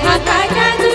काका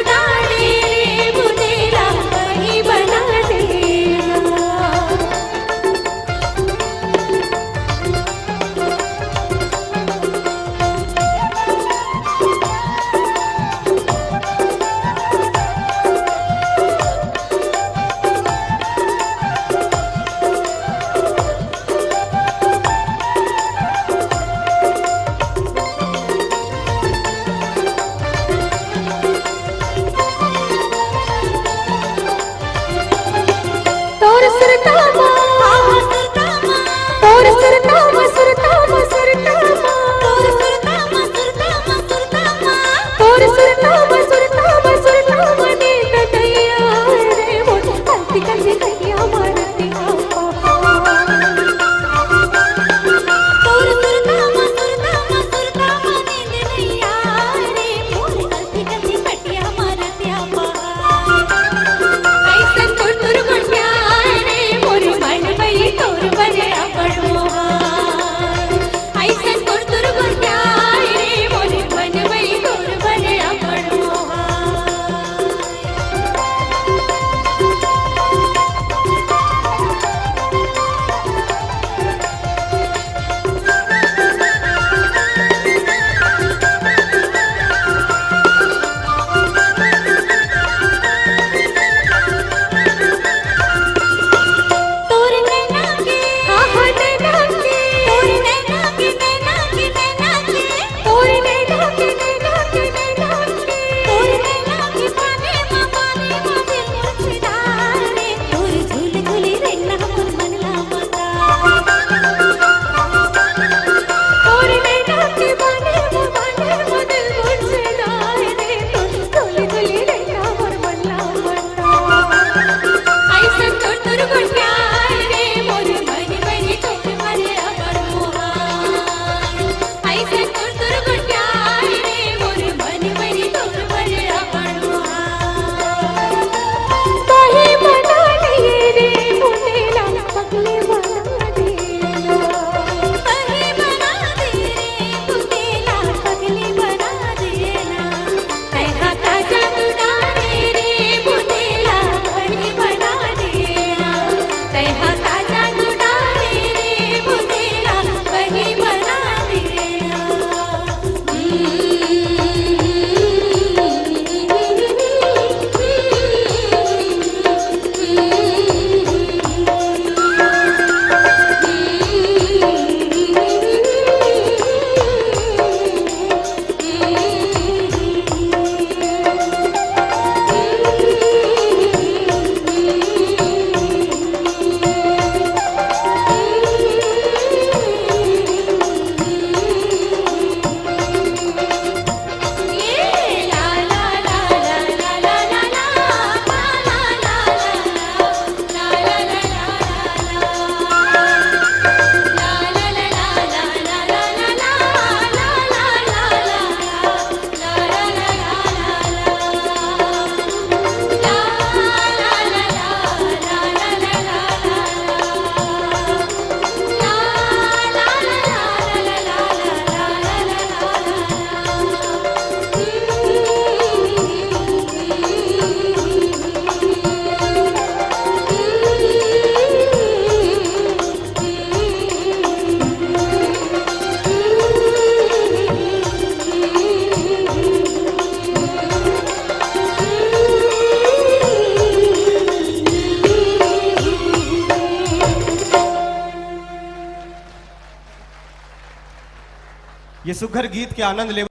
ये सुघर गीत के आनंद ले।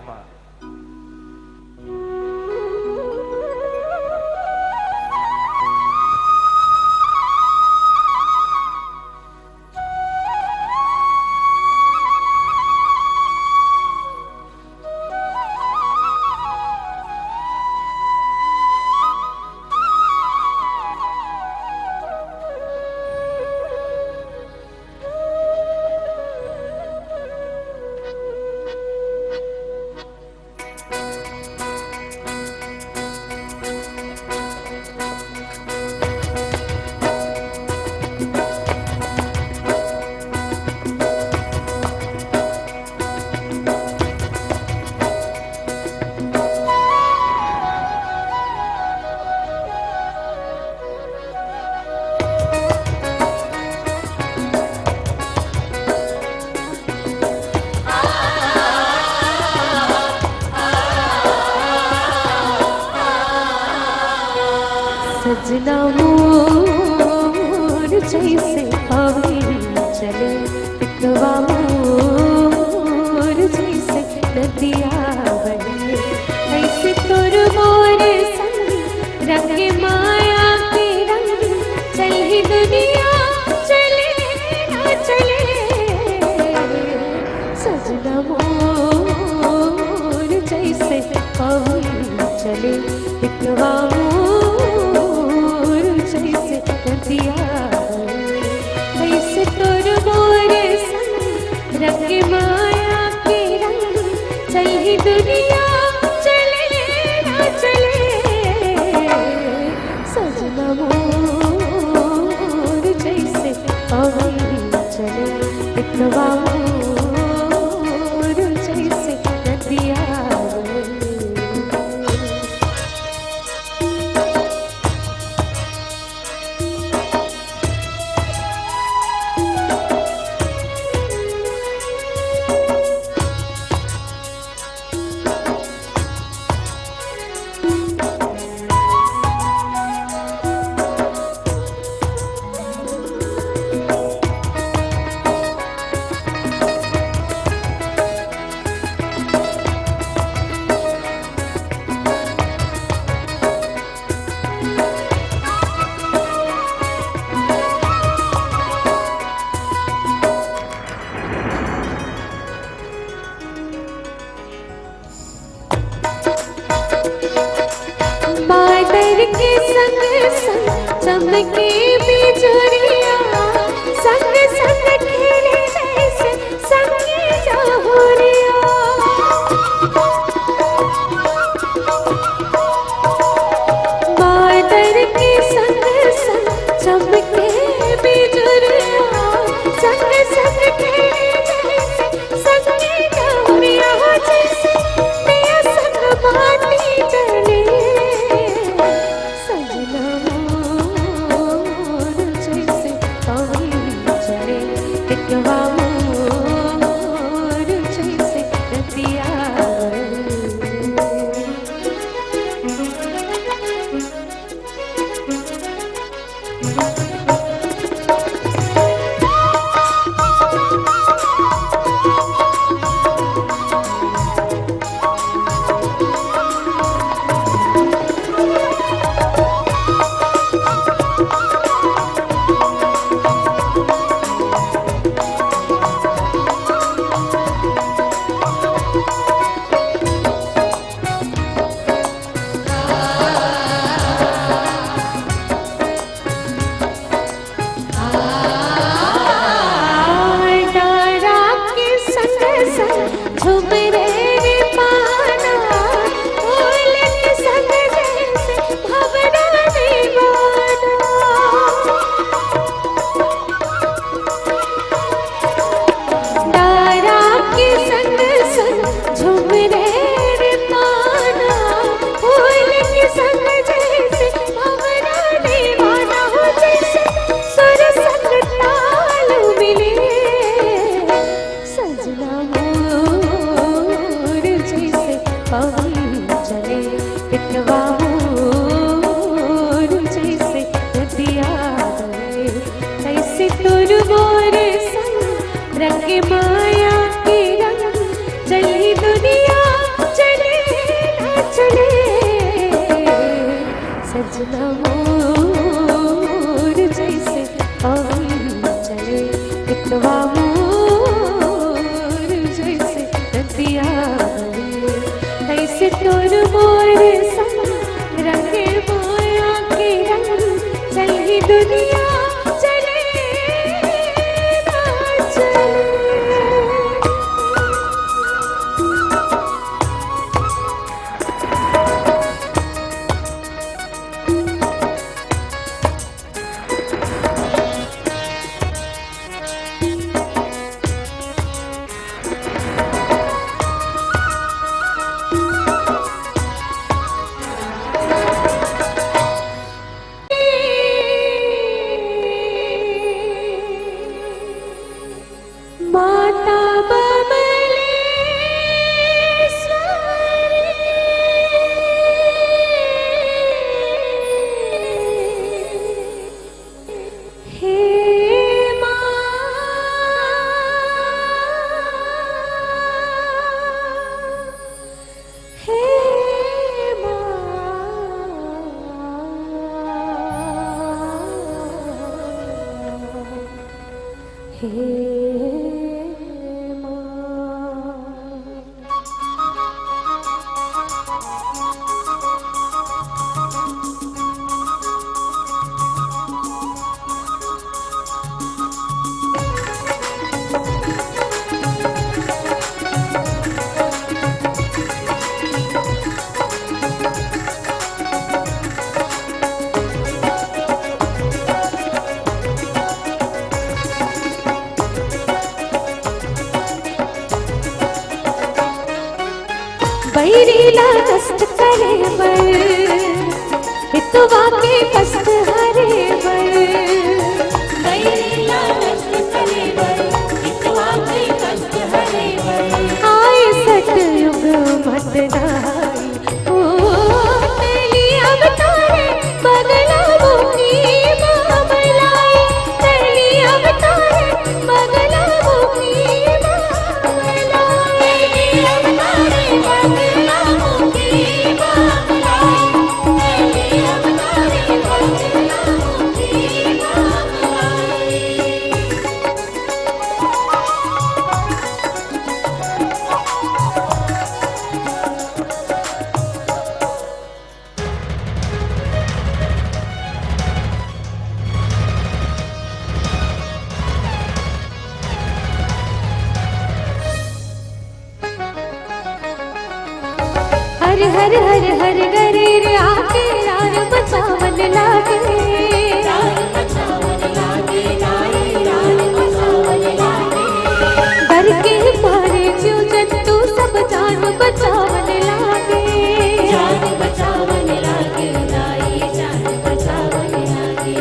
सजना मोर जैसे हवेली चले, पितवा मोर जैसे नदिया बहे, ऐसे तोर मोर संग रंगे माया के रंग, चल ही दुनिया चले ना चले। सजना मोर जैसे हवेली चले, पितवा ऐसे तोर मोर संग रंगे माया के रंग, चल ही दुनिया चले ना चले। सजना मोर जैसे हवेली चले, पितवा मोर जैसे नदिया। के संग संग चमके बिजुरिया, संग संग खेले जैसे संगी जहुरिया। बादल के संग संग चमके बिजुरिया, संग संग खेले जैसे संगी जहुरिया। जैसे पिया संग बाटी चले, पितवा मोर जैसे नदिया। रंग माया के रंग चल सजना मोर जैसे अभी चले बिटवा मोर जैसे नदिया ऐसे तोर मोर संग रंगे माया के रंग चली दुनिया चले ना चले। माता बमलेश्वरी हे माँ, हे माँ, हे बैरीला कष्ट करे बर हितवा के कष्ट हरे बर बैरीला कष्ट करे बर हितवा के कष्ट हरे बर आए सतयुग मत नाई ओ तेली अवतारे बगला मुखी मामलाई तेली अवतारे बगला मुखी मामलाई तेली अवतारे बगला मुखी मामलाई तेली अवतारे बगला मुखी मामलाई। हर हर हर हर गरे रे आके रान बचावन लागे रान बचावन लागे रान बचावन लागे डर के मारे जीव जंतु सब जान बचावन लागे जान बचावन लागे जान बचावन लागे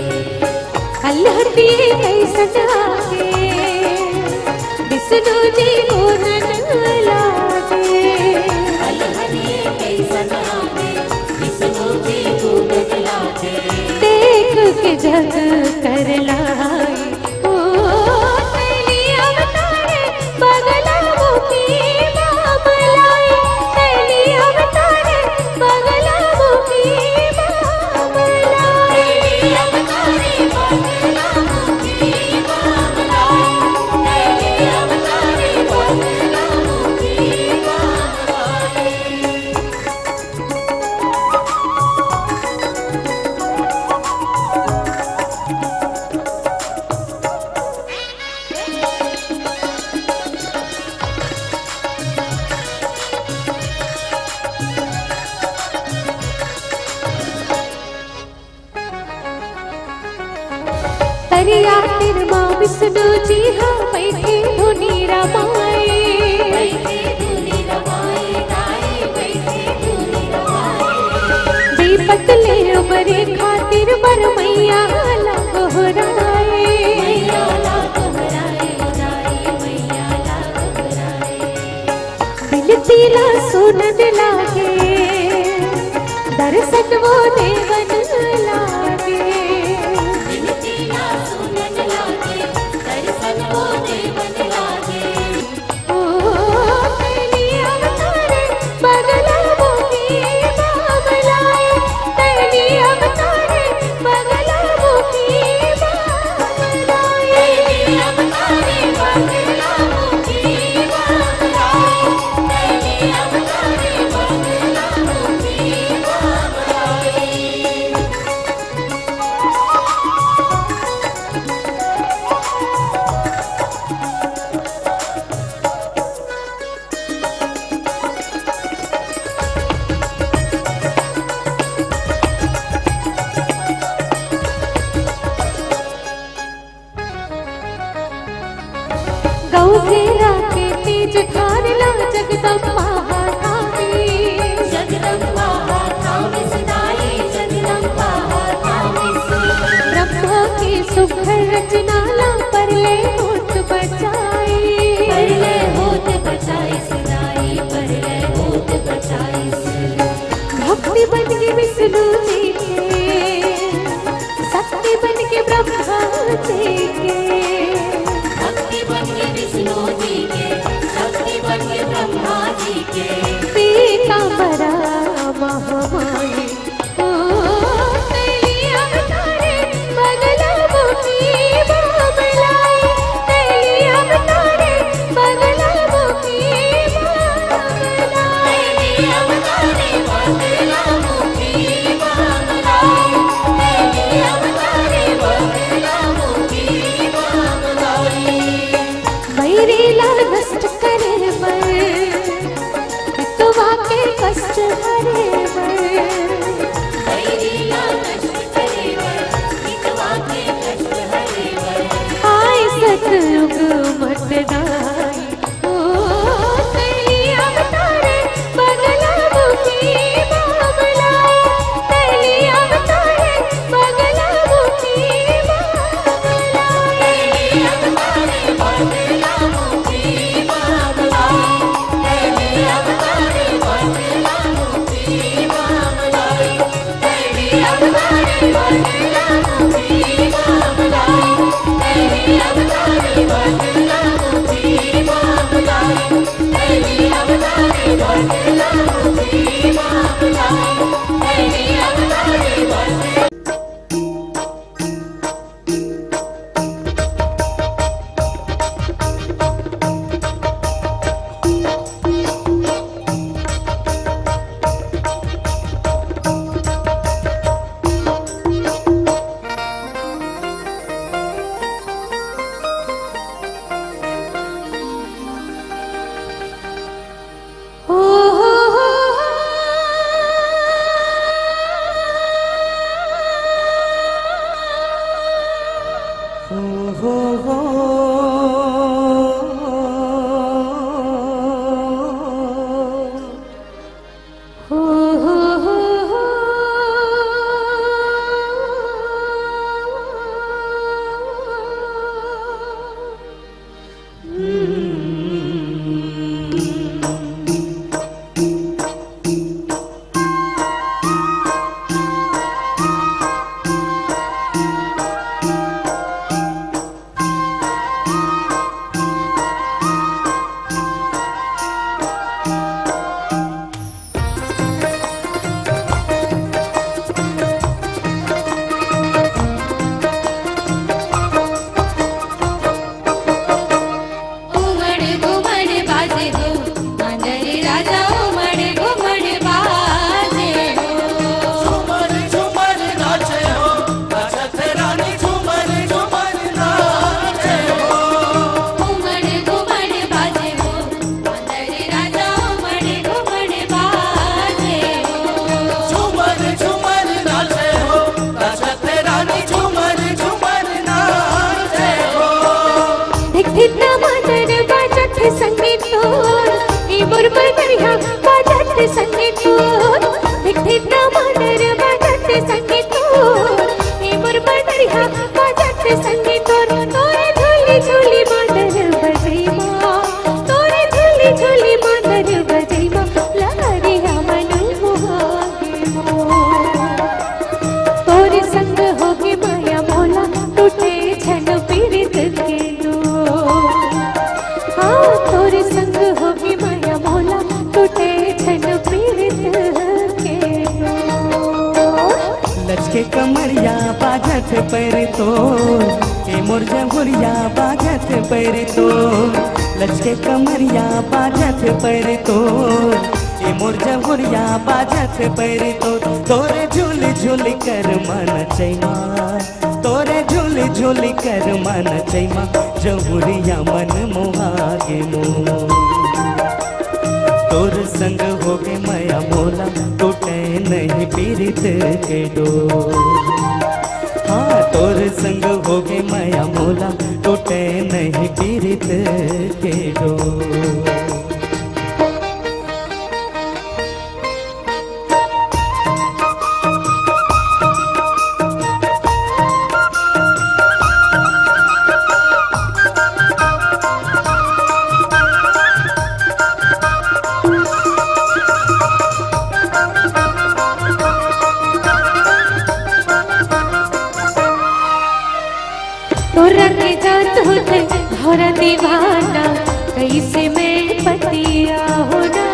अल्लाह दिए कैसन आगे विष्णु जी को नन लागे देख के जग कर लाई ओ तेली अवतारे बगला मुखी मामलाई तेली अवतारे बगला मुखी मामलाई तेली अवतारे बगला मुखी मामलाई तेली अवतारे बगला मुखी मामलाई। तरिया तिरमा विष्णु जी हाँ बैठे धुनी रमाए दीपक ले उबरे खातिर बर मैया ला गोहराए बिनती ला सुनन लागे दर्शन वो देवन लागे ओ तेली अवतारे बगला मुखी मामलाई तेली अवतारे विष्णु जी के, शक्ति बन के ब्रह्मा जी के, शक्ति बन के विष्णु जी के, शक्ति बन के ब्रह्मा जी के, पीतांबरा महामाई ओ तेरी अवतारे बगला मुखी बाबलाई, तेरी अवतारे बगला मुखी बाबलाई, तेरी अवतारे बगला मुखी बाबलाई, तेरी अवतारे बगला मुखी बाबलाई। बैरीला नष्ट करे बर, तुवा के कष्ट हरे बर, बैरीला कष्ट करे बर, हितवा के कष्ट हरे बर। आय सतयुग मटदाई ओ तेरी अवतारे बगला मुखी बाबलाई, तेरी अवतारे बगला मुखी बाबलाई, तेरी अवतारे बगला मुखी बाबलाई, तेरी अवतारे बगला मुखी बाबलाई, तेरी अवतारे बगला मुखी बाबलाई, तेरी अवतारे बगला मुखी बाबलाई, तेरी अवतारे बगला मुखी बाबलाई, तेरी अवतारे बगला। ओ हो हो उमड़ घुमड़ बाजे हो, मांडर राजा उमड़ घुमड़ बाजे हो। झूमर झूमर नाचे हो, नाचत रानी झूमर झूमर नाचे हो। उमड़ घुमड़ बाजे हो, मांडर राजा उमड़ घुमड़ बाजे हो। झूमर झूमर नाचे हो, नाचत रानी झूमर झूमर नाचे हो। धिक धिक ना मादर बाजत संगीतोर, ई मुरमुर दरिया बाजत संगीतोर, धिक धिक ना मादर बाजत संगीतोर, ई मुरमुर दरिया बाजत संगीतोर, तोरे झूली झूली मादर बजैमा, तोरे झूली झूली मादर बजैमा, लहरिया मन मोहागे मोर, तोरे संग होगे माया मोला, टूटे छन पीरित के डोर, हाँ तोरे संग होगी माया मोला, टूटे छन पीरित के डोर। लचके कमरिया बाजत पैर तोर, ए मोर जंगुरिया बाजत पैर तोर, लचके कमरिया बाजत पैर तोर, ए मोर जंगुरिया बाजत पैर तोर, तोरे झूली झूली कर मन चैमा, तोरे झूली झूली कर मन चैमा, जंगुरिया मन मोहागे मोर, तोर संग होगे माया मोला, टूटे नहीं पीरित के डोर, हाँ तोर संग होगे माया मोला, टूटे नहीं पीरित के डोर। भौरा दीवाना कैसे मैं पतिया होना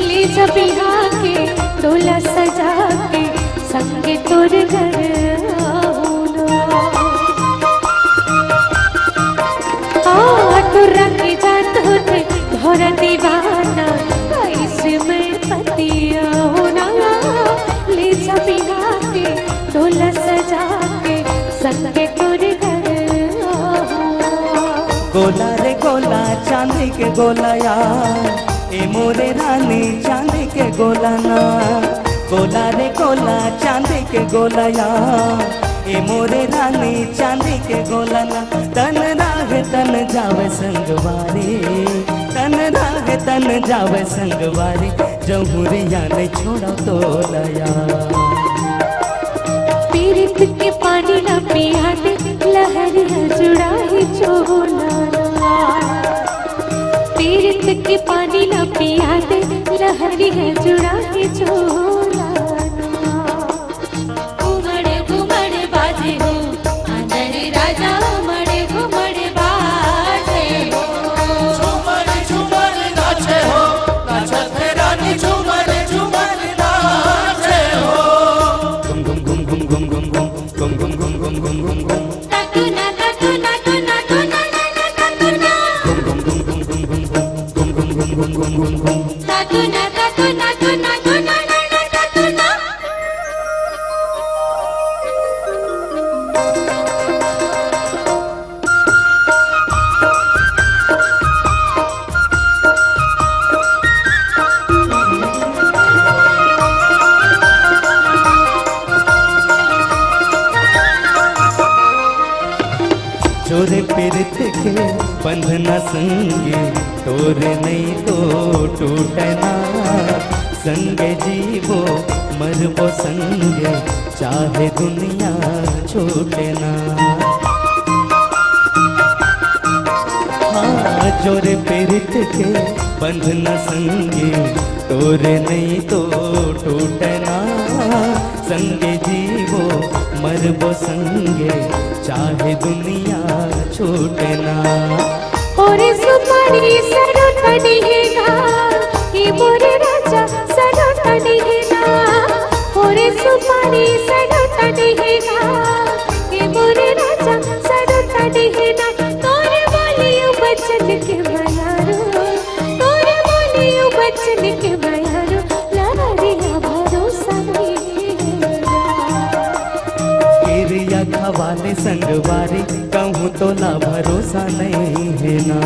ले जा बिहा के डोला सजा के संगे तोर घर तुरा के जात होते भौरा दीवाना कैसे मैं पतिया होना ले जा बिहा के डोला सजा के संगे तोर घर गोला रे गोला चांदी के गोला यार ए मोरे रानी चांदी के गोला ना गोला रे गोला चांदी के गोला यार ए मोरे रानी चांदी के गोला ना तन राग तन जावे संगवारी तन राग तन जावे संगवारी जहुरिया नहीं छोड़ा तो लया पीरित के पानी न पिया दे लहरिया जुड़ाई चोला पीरित के पानी न पिया दे लहरिया जुड़ाई चोला घुमड़ घुमड़ बाजे हो अंदर राजा उमड़ घुमड़ बाजे हो झूमर झूमर नाचे हो नाचत रानी झूमर झूमर नाचे हो गुम गुम गुम गुम गुम गुम गुम गुम गुम गुम गुम गुम गुम गुम तकुना तकुना तुना तुना ना तकुना गुम गुम गुम गुम गुम गुम गुम गुम गुम गुम गुम गुम तकुना तकुना तुना तुना ना तकुना चोरे पीरित के बंधना संगे तोरे नहीं तो टूटना संगे जीवो मरबो संगे चाहे दुनिया छूटना हाँ चोरे पीरित के बंधना संगे तोरे नहीं तो टूटना संगे जीवो मरबो संगे चाहे दुनिया छूटना ओरे सुपारी सरोटा निहेगा ये मोरे राजा सरोटा निहेगा ओरे सुपारी सरोटा निहेगा ये मोरे राजा सरोटा निहेगा तोरे बोलियो बचन के बयारो तोरे बोलियो बचन के बयारो लारिया भरोसा निहेगा किरिया खवाले संगवारी कहूँ तो ला भरोसा नहीं है ना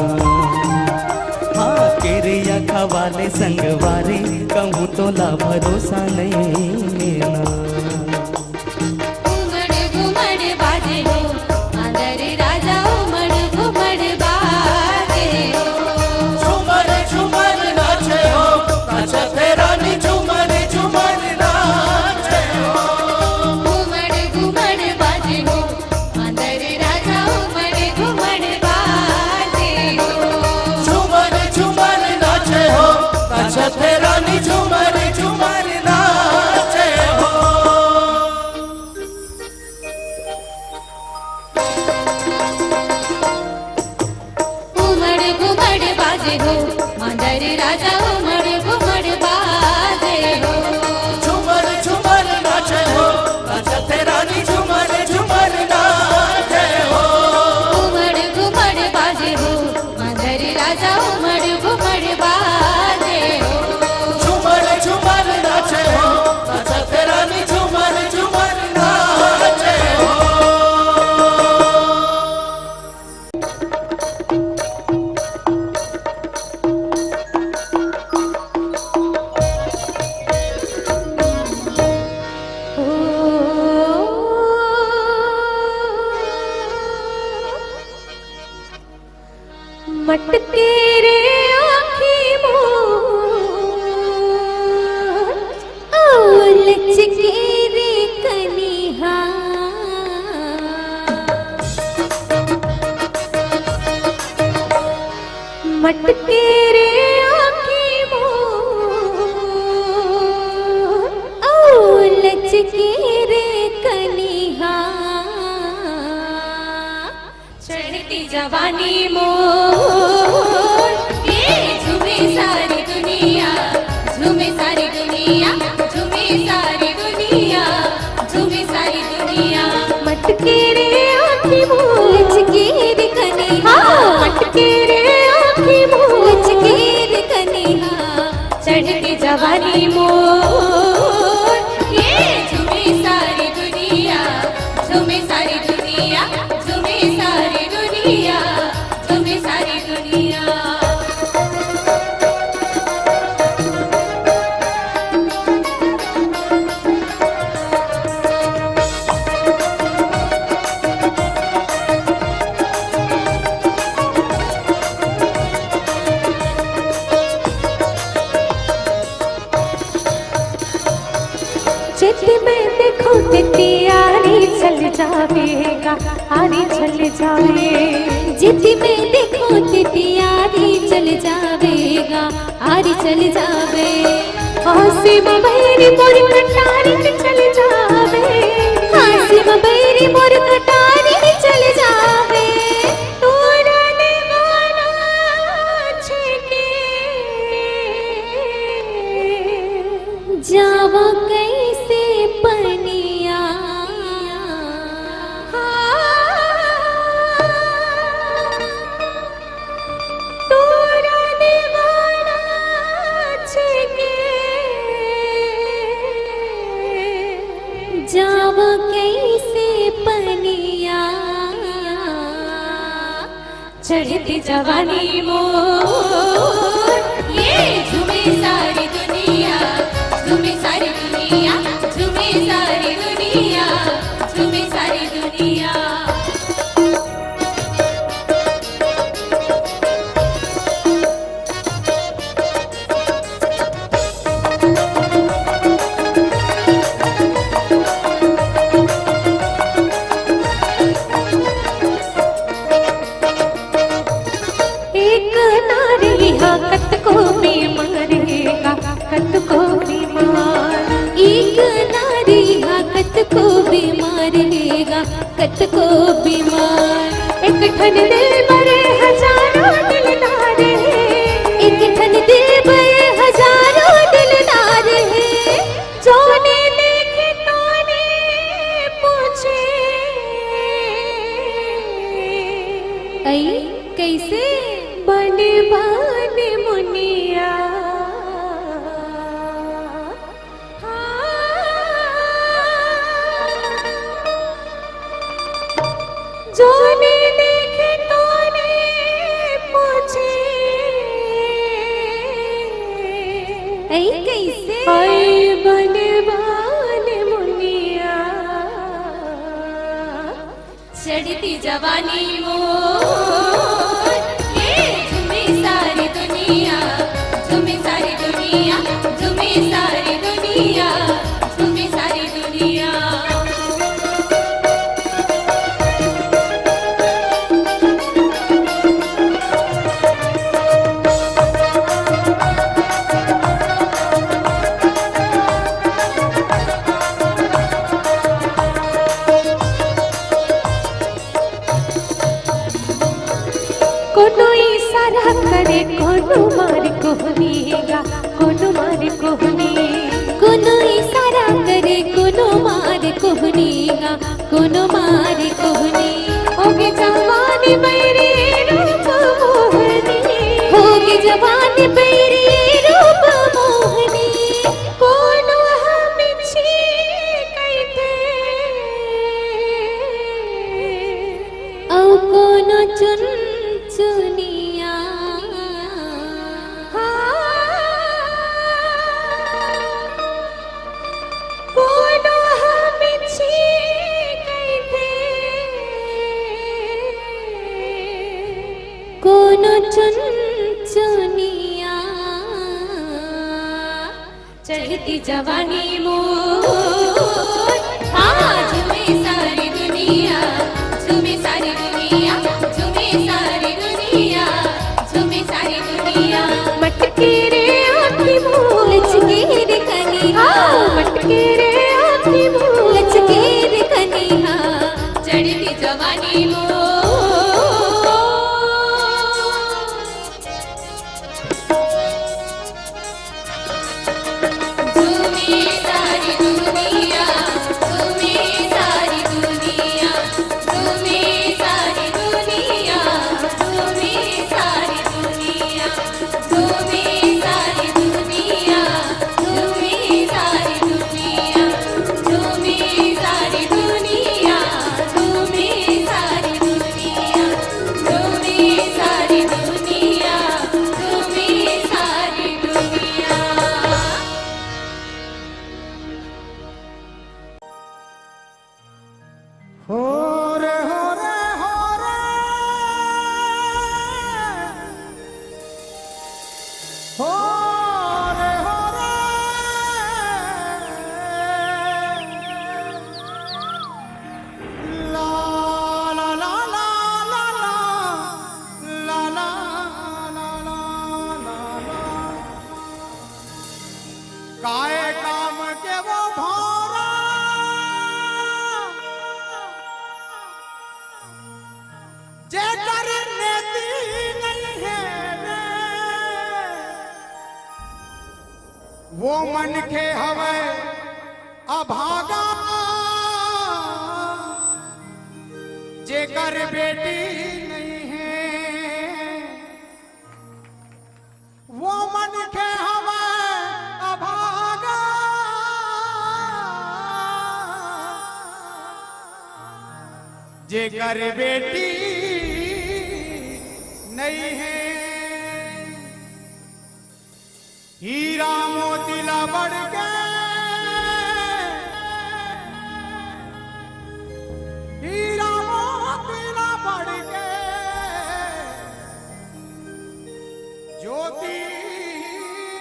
हाँ किरिया खवाले संगवारी कहूँ तो ला भरोसा नहीं है ना घुमड़ घुमड़ बाजे हो अंदर राजा उमड़ घुमड़ बाजे हो झूमर झूमर नाचे हो नाचत रानी झूमर झूमर नाचे हो घुमड़ घुमड़ बाजे हो अंदर राजा उमड़ घुमड़ बाजे हो झूमर झूमर नाचे हो नाचत रानी झूमर झूमर नाचे जवानी मोर ये झूमे सारी दुनिया झूमे सारी दुनिया झूमे सारी दुनिया झूमे सारी दुनिया मटके रे आँखी मोर लचके रे कन्हैया मटके रे आँखी मोर लचके रे कन्हैया चढ़ती जवानी मोर ये झूमे सारी दुनिया झूमे सारी दुनिया झूमे सारी दुनिया झूमे सारी दुनिया चित में देखो तितियारी चल जावेगा आरी चल जावे जिति में देखो तितियारी चल जावेगा आरी चल जावे हासी में बहरी मोर कटारी चल जावे हासी में बैरी मोर कटारी चल जावे तोरा दीवाना छेके जावा कैसे पनिया तोरा दीवाना छेके जावा कैसे पनिया चढ़ती जवानी मोर ये झूमे सारी दुनिया झूमे सारी दुनिया झूमे सारी दुनिया झूमे सारी दुनिया एक नारी कत को बीमारेगा कत को बीमार एक नारी कत को बीमारेगा कत को बीमार एक ठन दिल बरे हजारों दिलदार है एक ठन दिल पर हजारों दिलदार है जोने देखे तोने पूछे ऐ कैसे बने बने मुनिया जोने देखे तोने पूछे ऐ कैसे हाय बने बने मुनिया चढ़ती जवानी मोर ये झूमे सारी दुनिया झूमे सारी दुनिया झूमे सारी दुनिया झूमे सारी दुनिया कोनो इशारा करे कोनो मार कोहनीगा कोनो मार कोहनी कोनो इशारा करे कोनो मार कोहनीगा कोनो मार कोहनी होगी जवानी मेरी रूप मोहनी होगी जवानी बैरी रूप मोहनी कोनो हम छी कहते औ कोनो चुन चुनिया कोनो हम छी कहते कोनो चुन चुनिया चढ़ती जवानी मोर हाँ झूमे सारी दुनिया झूमे सारी दुनिया झूमे सारी दुनिया झूमे सारी दुनिया मटके रे आँखी मोर लचके रे कन्हैया मटके रे आँखी मोर लचके रे कन्हैया चढ़ती जवानी मोर अभागा जेकर बेटी नहीं है वो मन के हवा अभागा जेकर बेटी नहीं है हीरा मोतीला बढ़ के हीरा मोतीला बढ़ के ज्योति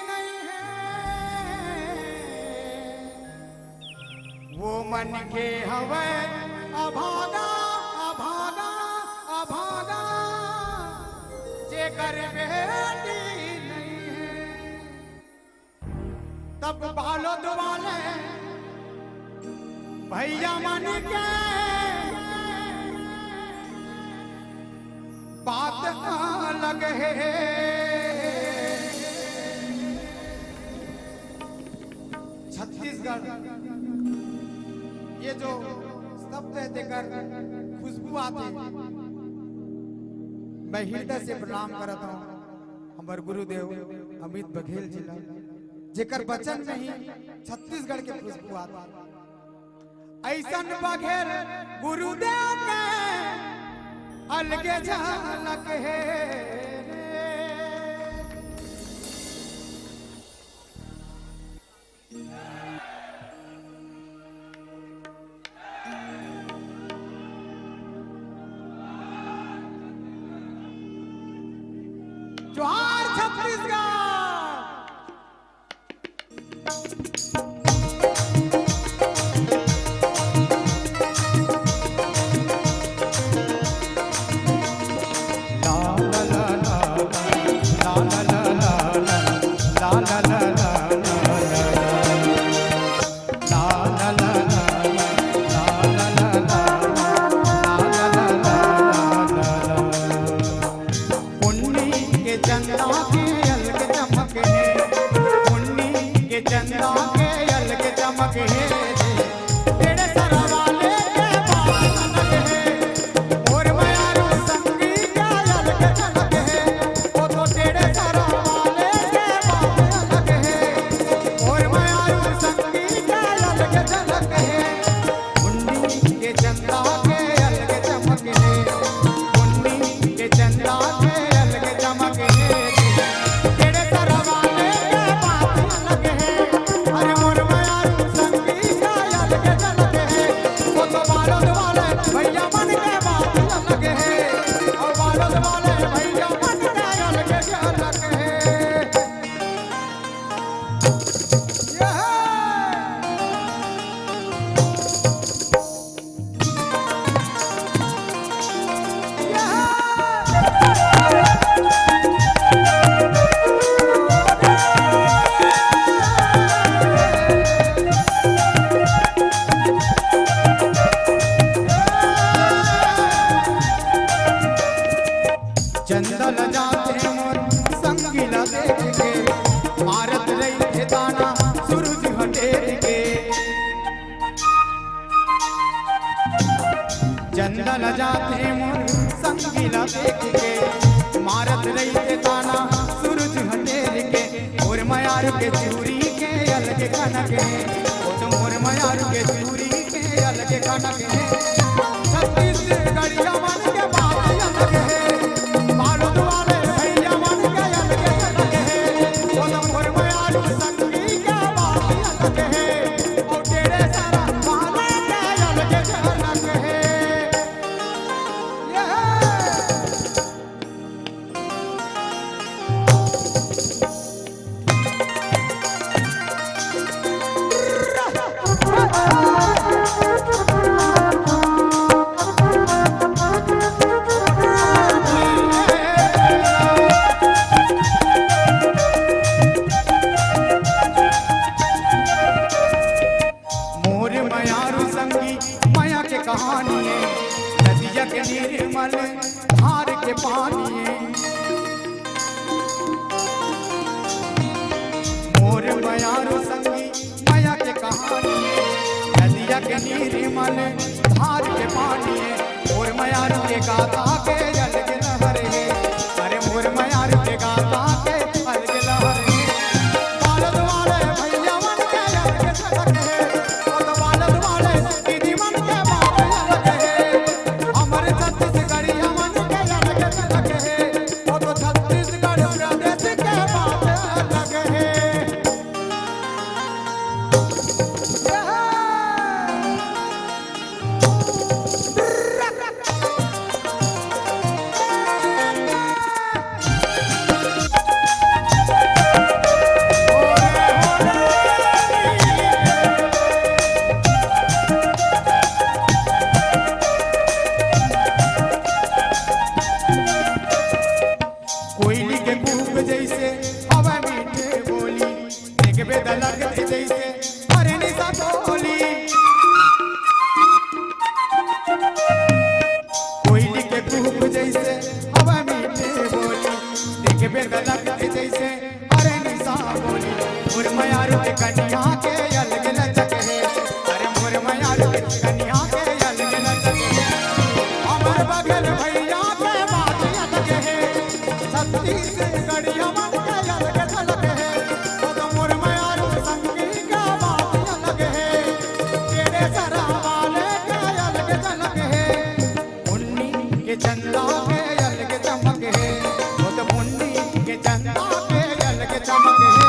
नहीं है वो मन के हवे अभागा अभागा अभागा जेकर बेटी नहीं है तब बालो दुआले भैया मन के बात अलग है छत्तीसगढ़ ये जो शब्द है देकर खुशबू आती मैं हृदय से प्रणाम करता हूँ हमारे गुरुदेव अमित बघेल जी जेकर बचन में ही छत्तीसगढ़ के खुशबू आती ऐसन बघेल गुरुदेव के अलगे झलक है जोहार छत्तीसगढ़ चंदन जाते मोर संगीला देख के मारत रही थे दाना सूरज हटेर के चंदन जाते मोर संगीला देख के मारत रही थे दाना सूरज हटेर के और मयार के चूरी के अलग खनक है वो तो मोर मयार के चूरी के अलग खनक है छत्तीसगढ़िया मन के बात अलग है निर्मल धार के पानी मोर मयारो संगी माया के कहानी निर्मल धार के पानी है और मयार के गाता के अलग लहर है। अरे मोर मयार के गाता के अलग लहर है। बालद वाले भैया मन के अलग झलक है और तो बालद वाले दीदी मन के बात अलग है। हमारे छत्तीसगढ़िया मन के अलग झलक है और तो छत्तीसगढ़ प्रदेश के बात अलग है। कोयली के कूक जैसे हवा मीठे बोली एक बेदलक जैसे हरनी सा बोली। कोयली के कूक जैसे हवा मीठे बोली एक बेदलक जैसे हरनी सा बोली। मोर मयार के कन्या के अलग लचक है। अरे मोर मयार के कन्या के अलग लचक है। हमार बगल भैया के बात अलग है। छत्तीसगढ़िया मन के अलग झलक है और तो मोर मयार संगी का बात अलग है। तेरे सरा वाले के अलग झलक है। मुन्नी के चंदा के अलग चमक है और तो मुन्नी के चंदा के अलग चमक है।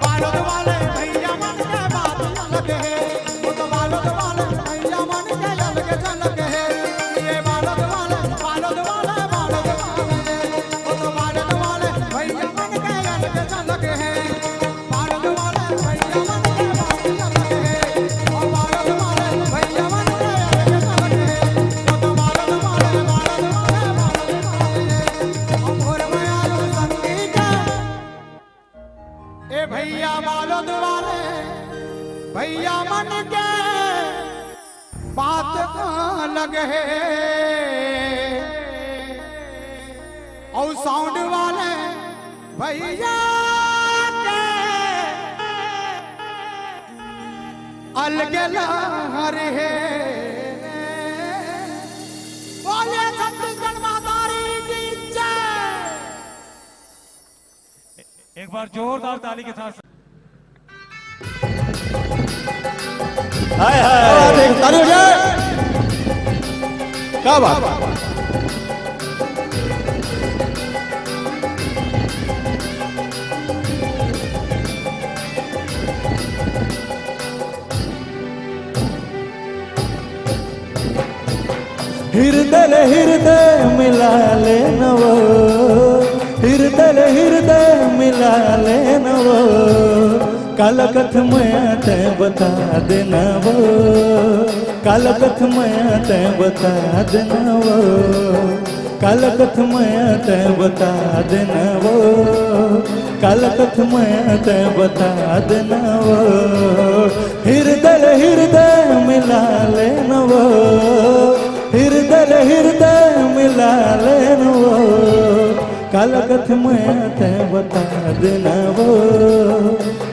बालद वाले भैया मन के बात अलग है और तो बालद वाले भैया मन के अलग झलक है। ये बालद वाले बालद वाले बालद वाले और तो बालद वाले भैया मन के अलग झलक है। बालद वाले भैया मन के बात अलग है और बालद वाले भैया मन के अलग झलक है और तो बालद वाले बालद वाले बालद वाले और मोर मयार संगी का ए भैया बालद वाले भैया मन के बात अलग है और साउंड वाले भैया के अलग लहर है। बोले छत्तीसगढ़ मातारी की जय। एक बार जोरदार ताली के साथ हाय हाय ताली हो जाए। क्या बात। हृदय मिला ले नवो हृदय मिला ले नवो काल कथ मैं ते बता देना वो काल कथ मैं ते बता देना वो काल कथ मैं ते बता देना वो काल कथ मैं ते बता देना वो हृदय मिला ले नवो हृदय मिला ले नवो काल कथ मैं ते बता देना वो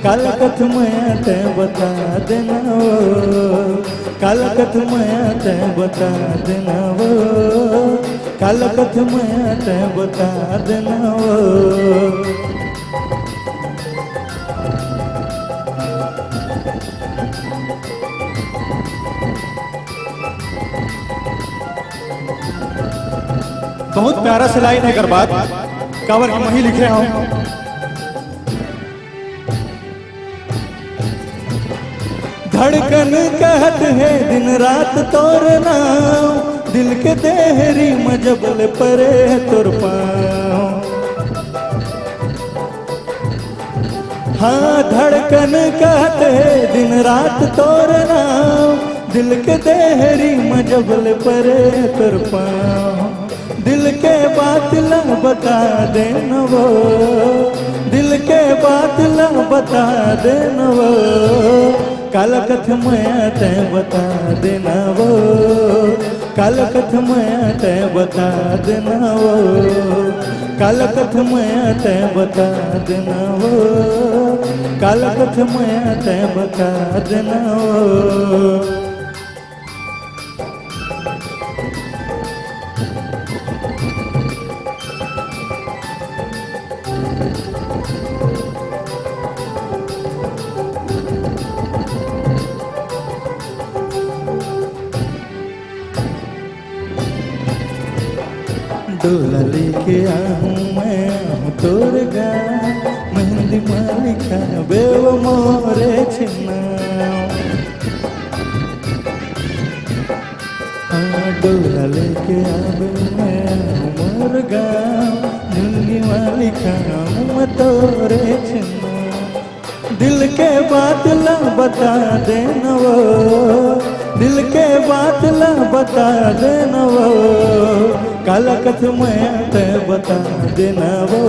काल कथ मैं ते बता देना वो काल कथ मैं ते बता देना वो काल कथ मैं ते बता देना वो। बहुत प्यारा से लाइन है गरबात कांवर की मही लिखे हूं। धड़कन कहत है दिन रात तोर नाम दिल के देहरी मजबल परे तोर पाँव। हाँ धड़कन कहत है दिन रात तोर नाम दिल के देहरी मजबल परे तोर पाँव। दिल के बात ला बता देना वो दिल के बात ला बता देना वो काल कथ मैं ते बता देना वो काल कथ मैं ते बता देना वो काल कथ मैं ते बता देना वो काल कथ मैं ते बता देना वो। डोला लेके आऊं मैं आऊं तोर गाँव मेहंदी मालिका बेव मोरे छिन्ना डोला लेके आवे मैं आऊं मोर गाँव मेहंदी मालिका मैं तोरे छिन्ना दिल के बात ला बता देना वो दिल के बात ला बता देना वो काला कथ मैं ते बता देना वो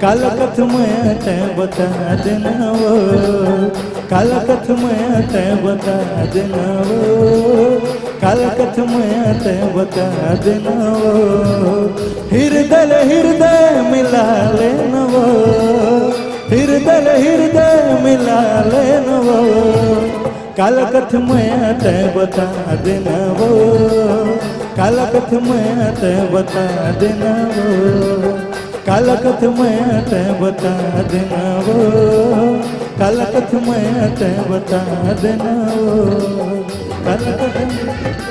काला कथ मैं ते बता देना वो काला कथ मैं ते बता देना वो काला कथ मैं ते बता देना वो हृदय मिला लेना वो हृदय मिला लेना वो काला कथ मैं ते बता देना वो काला कथ मैं ते बता देना वो काला कथ मैं ते बता देना वो काला कथ मैं ते बता देना वो काला कथ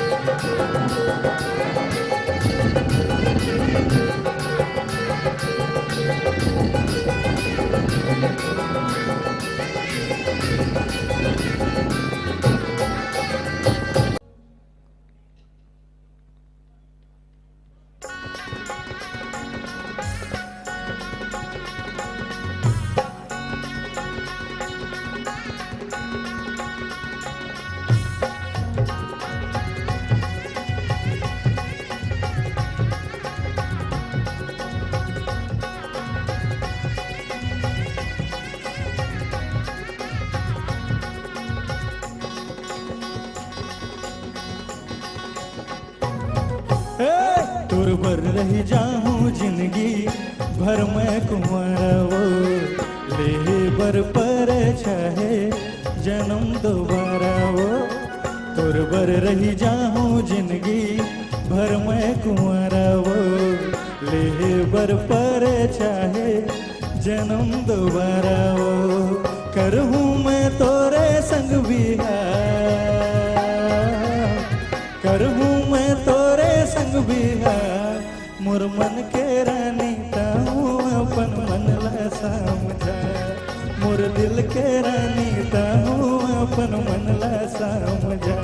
तुर भर रही जाऊं जिंदगी भर मैं कुंवारा वो ले बर पर चाहे जन्म दोबारा वो तुर भर रही जाऊं जिंदगी भर मैं कुंवारा वो ले बर पर चाहे जन्म दोबारा वो करहूं मैं तोरे संग बिहार करहूं मैं तोरे संग बिहार मोर मन के रानी ताऊं अपन मन ला समझा मोर दिल के रानी ताऊं अपन मन ला समझा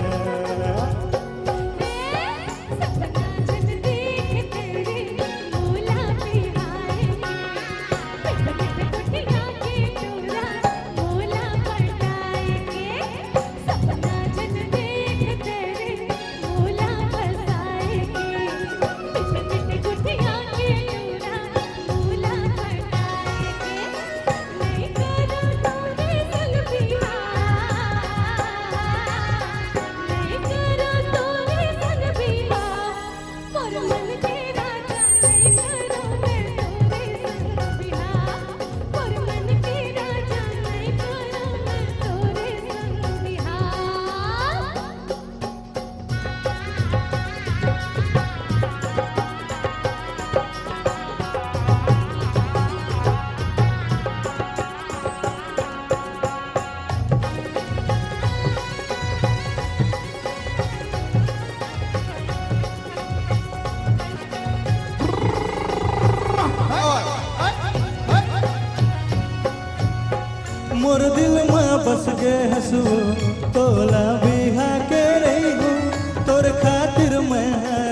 मोर दिल में बस गे हंसू तोला बिहा के रही हूँ तोर खातिर मैं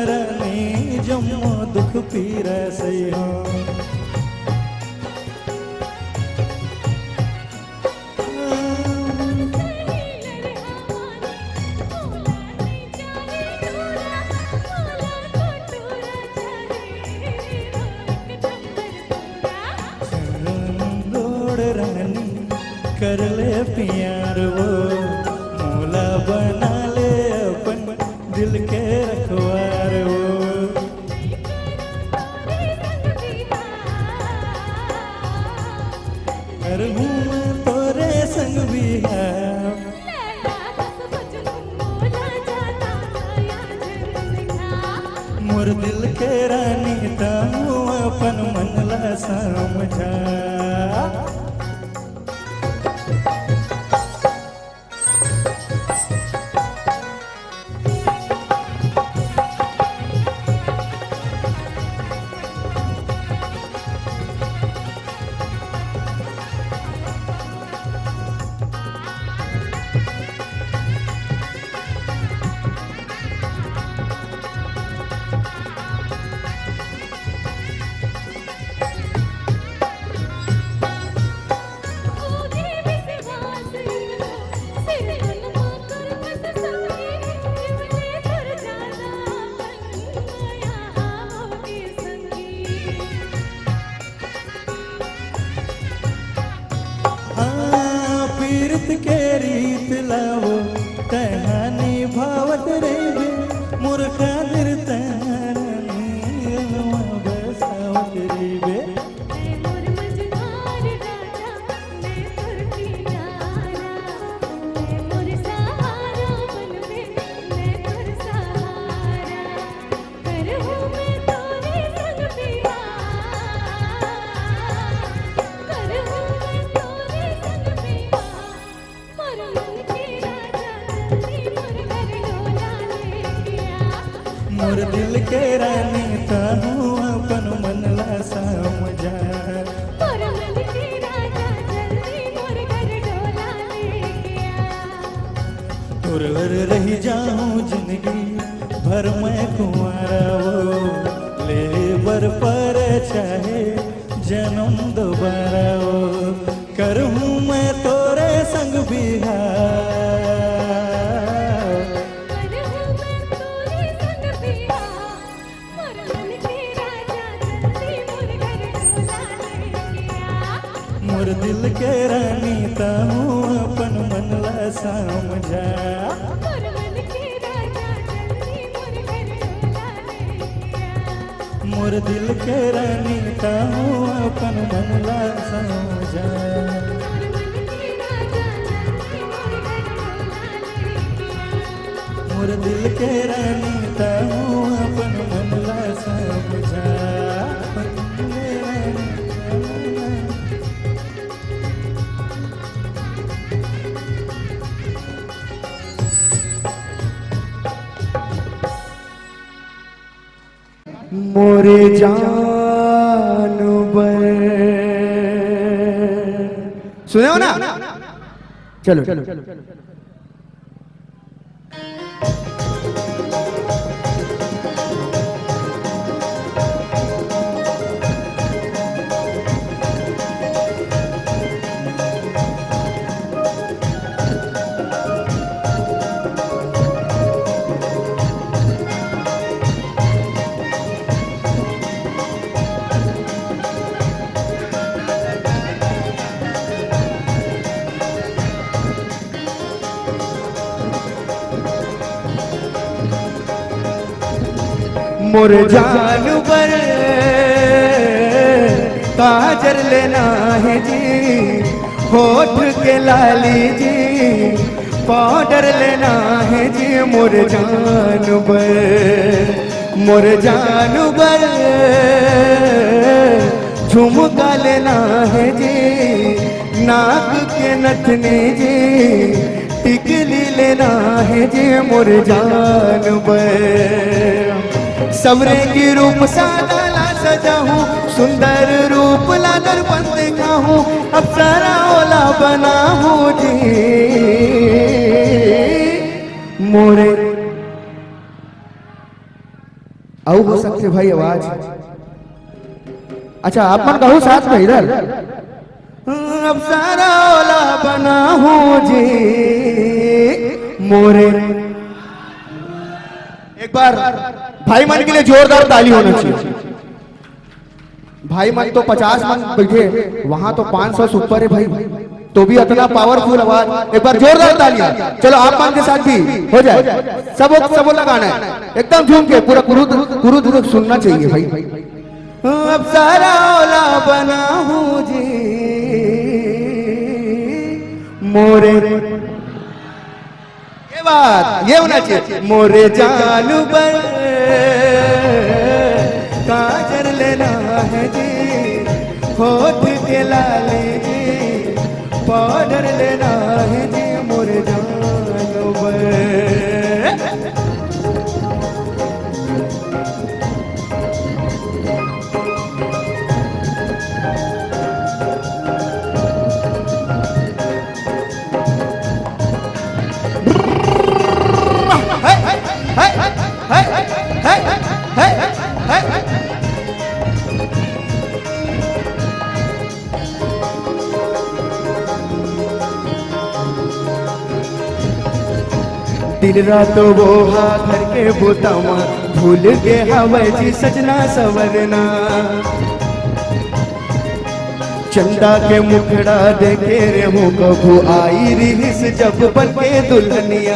रानी जम्मो दुख पीरा सही हूँ कर ले प्यार वो मोला बना ले अपन दिल के रखवार वो करहूं मैं तोरे संग बिहार मोर दिल के रानी ताऊं अपन मन ला समझा कहानी भावत रेबे मोर खातिर तहानी अलवा बसावत रेबे मैं मोर मझधार राजा मैं तुर किनारा मैं मोर सहारा बन में मैं तुर सहारा करहूँ मैं तोरे संग बिहार करहूँ मैं तोरे संग बिहार मोर मन के राजा जल्दी मोर घर डोला लेके आ मोर दिल के रानी ताहू अपन मनला समझा मोर मन के राजा जल्दी मोर घर डोला लेके आ तोर घर रही जाऊं जिंदगी भर मैं कुंवारा वो ले बर पर चाहे जन्म दोबारा वो करूँ मैं तोरे संग बिहार करहूँ मैं तोरे संग बिहार मोर मन के राजा जल्दी मोर घर डोला लेके आ मोर दिल के रानी ताहू अपन मनला समझा मोर मन के राजा जल्दी मोर घर डोला लेके आ मोर दिल के रानी ताहू अपन मनला समझा मोर मन के राजा जल्दी मोर घर डोला लेके आ मोर दिल के रानी ताहू अपन मनला समझा मोरे जानवर सुने हो ना चलो मोर जानवर काजर लेना है जी होठ के लाली जी पाउडर लेना है जी मोर जानवर झुमका लेना है जी नाक के नथनी जी टिकली लेना है जी मोर जानवर सवरे की रूप सादा ला सजा हूँ सुंदर रूप ला दर्पण देखा हूँ अब सारा ओला बना हूँ जी मोरे आओ हो सकते भाई आवाज अच्छा आप मन कहूँ साथ में इधर अब सारा ओला बना हूँ जी मोरे एक बार भाई मन के लिए जोरदार ताली होना चाहिए भाई मन तो 50 मन बैठे वहां तो 500 से ऊपर है भाई तो भी इतना पावरफुल आवाज एक बार जोरदार तालियां चलो आप मन के साथ भी हो जाए सब लगाना है एकदम झूम के पूरा गुरु सुनना चाहिए भाई अब सारा ओला बना हूँ जी मोरे बात ये होना चाहिए मोरे जानवर काजर लेना है जी होठ के लाले जी पाउडर लेना है जी मोरे जानवर दिन रात वो हाथ धर के बोतावा भूल के हवे जी सजना सवरना चंदा के मुखड़ा देखे रे हूँ कभू आई रिहिस जब बन के दुल्हनिया।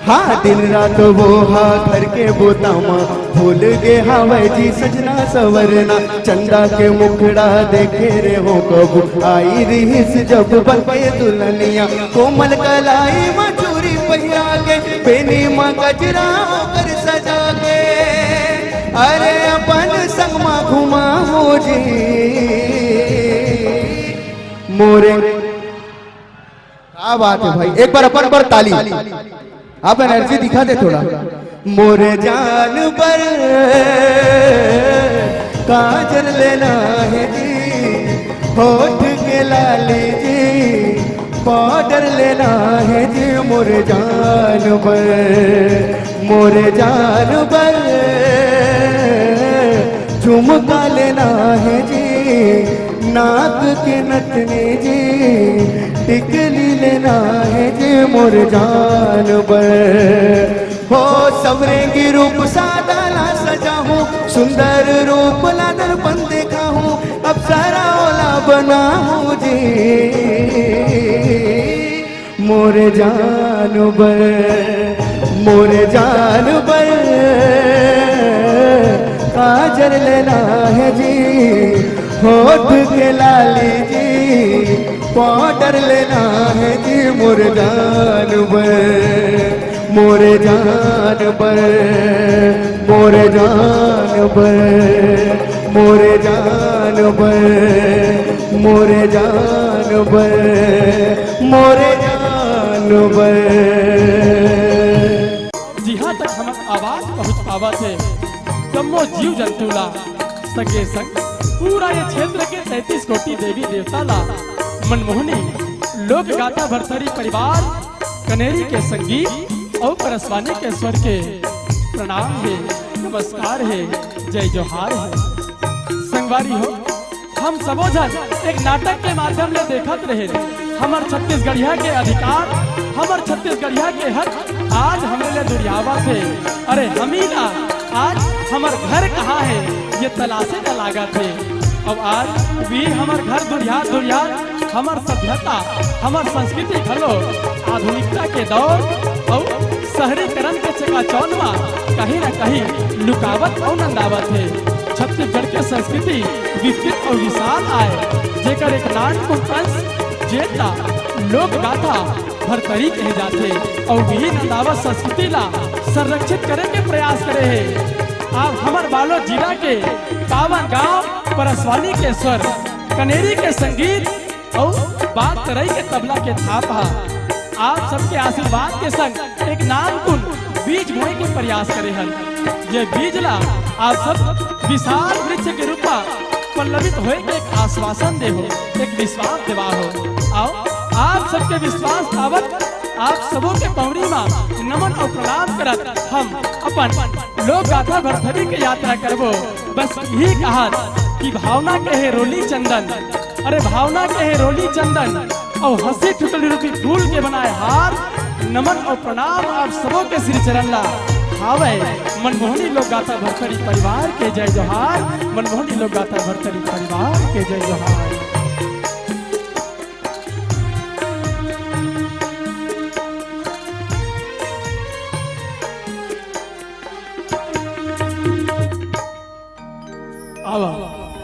हाँ दिन रात वो हाँ घर के बोतामा भूल गे हावे जी सजना सवरना। चंदा के मुखड़ा देखे रे हो कबू आई रिहिस जब बन के दुल्हनिया। कोमल कलाई माँ चूरी पहिया के पेनी माँ गजरा कर सजा के अरे अपन संग माँ घुमा हो जी मोरे। क्या बात है भाई, एक बार अपन पर ताली, आप एनर्जी दिखा दे थोड़ा। मोरे जान पर काजल लेना है जी, होठ के लाली जी पाउडर लेना है जी। मोरे जान पर, मोरे जान पर झुमका लेना है जी, नाक के नथने जी टिकली लेना है जी। मोर जान पर हो सवरेंगी रूप सादा ला सजा हूँ, सुंदर रूप ला दर्पण देखा हूँ, अब सारा ओला बना हूँ जी। मोर जान पर, मोर जान पर काजल लेना है जी, होठ के लाली जी पाउडर लेना है जी। मोर जान पर, मोर जान पर, मोर जान पर, मोर जान पर, मोर जान पर, मोर जान पर। जिहाँ तक हम आवाज पहुँच पावा थे कम्मो जीव जंतुला सगे संग पूरा ये क्षेत्र के 33 कोटि देवी देवता ला मनमोहनी लोक गाथा भरथरी परिवार कनेरी के संगीत और परसवानी के स्वर के प्रणाम है, नमस्कार है, जय जोहार है। संगवारी हो हम सबो जन एक नाटक के माध्यम से देखत रहे हमर छत्तीसगढ़िया के अधिकार, हमर छत्तीसगढ़िया के हक आज हमरे लिए दुरियावा थे। अरे हमी ना आज हमर घर कहाँ है ये तलाशे का लागा थे। अब आज भी हमर घर दुरिया दुरिया हमर सभ्यता हमर संस्कृति खलो आधुनिकता के दौर और शहरीकरण के चकाचौंध कहीं न कहीं लुकावत और नंदावत है। छत्तीसगढ़ के संस्कृति विस्तृत और विशाल आए जेकर एक नाटक अंश जेता लोक गाथा भरतरी कहे जाते और भी नंदावत संस्कृति ला संरक्षित करे के प्रयास करे है। आप हमार बालोद जिला के पावन गांव परसवानी के स्वर कनेरी के संगीत और बात करई के तबला के थापा आप सबके आशीर्वाद के संग एक नाम कुन बीज बोए के प्रयास करे हन। ये बीज ला आप सब विशाल वृक्ष के रूप पल्लवित होए के एक आश्वासन दे हो, एक विश्वास देवा हो। आओ आप सबके विश्वास पावत आप सबों के पौड़ी में नमन और प्रणाम करत हम अपन लोक गाथा भरथरी के यात्रा करबो। बस यही कहा कि भावना के है रोली चंदन, अरे भावना के है रोली चंदन और हंसी ठुटली रूपी फूल के बनाए हार। नमन और प्रणाम आप सबों के श्री चरण ला हावे मनमोहनी लोक गाथा भरथरी परिवार के जय जोहार, मनमोहनी लोक गाथा भरथरी परिवार के जय जोहार।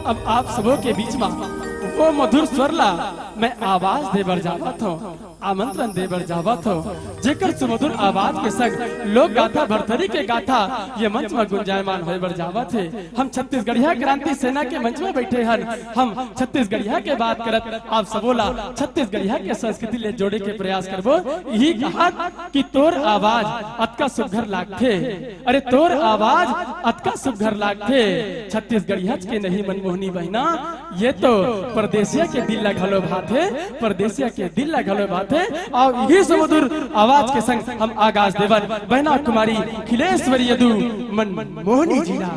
अब आप सबों के बीच में वो मधुर स्वर ला मैं आवाज देवर जावत हूँ, आमंत्रण देवर जावत हूँ जेकर सुमधुर आवाज के संग लोक गाथा भरथरी के गाथा ये मंच में गुंजायमान होकर जावत है। हम छत्तीसगढ़िया क्रांति सेना के मंच में बैठे हन, हम छत्तीसगढ़िया के बात करत आप सबोला छत्तीसगढ़िया के संस्कृति ले जोड़े के प्रयास करबो। यही कहा कि तोर आवाज अतका सुघर लागथे, अरे तोर आवाज अतका सुघर लागथे। छत्तीसगढ़िया के नहीं मनमोहनी बहना ये तो परदेसिया के दिल घलो बात है, परदेसिया के दिल घलो बात है। और यही सुमधुर आवाज के संग हम आगाज देवन बहना कुमारी खिलेश्वरी यदु मनमोहनी जीना।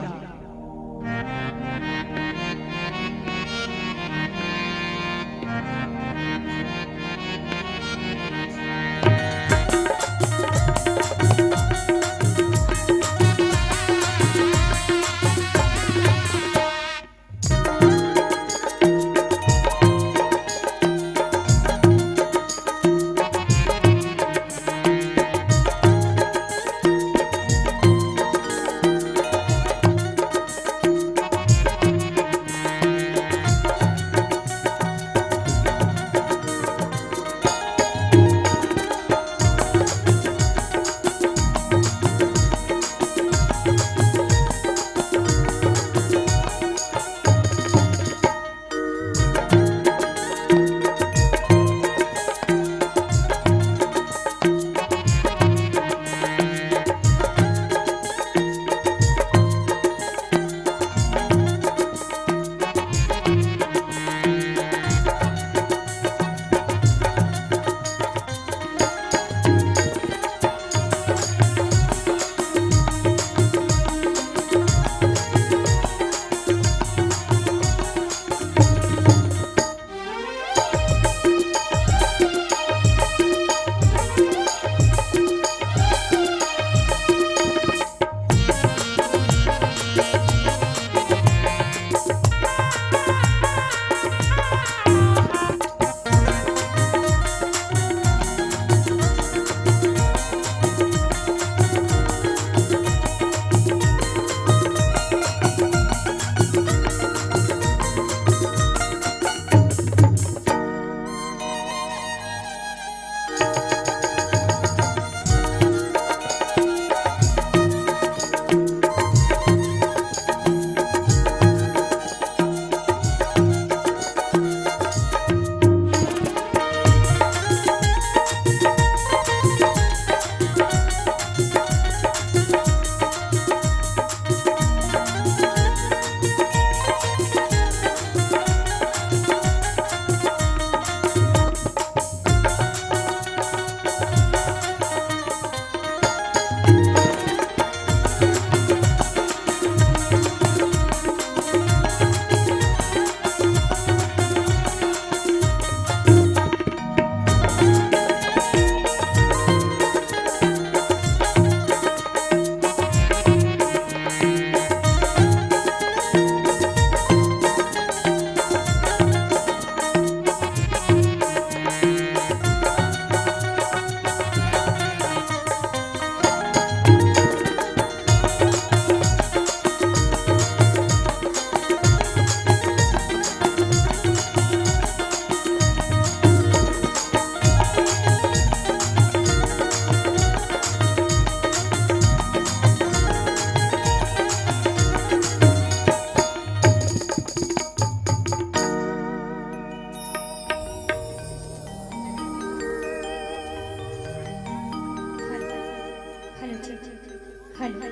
हेलो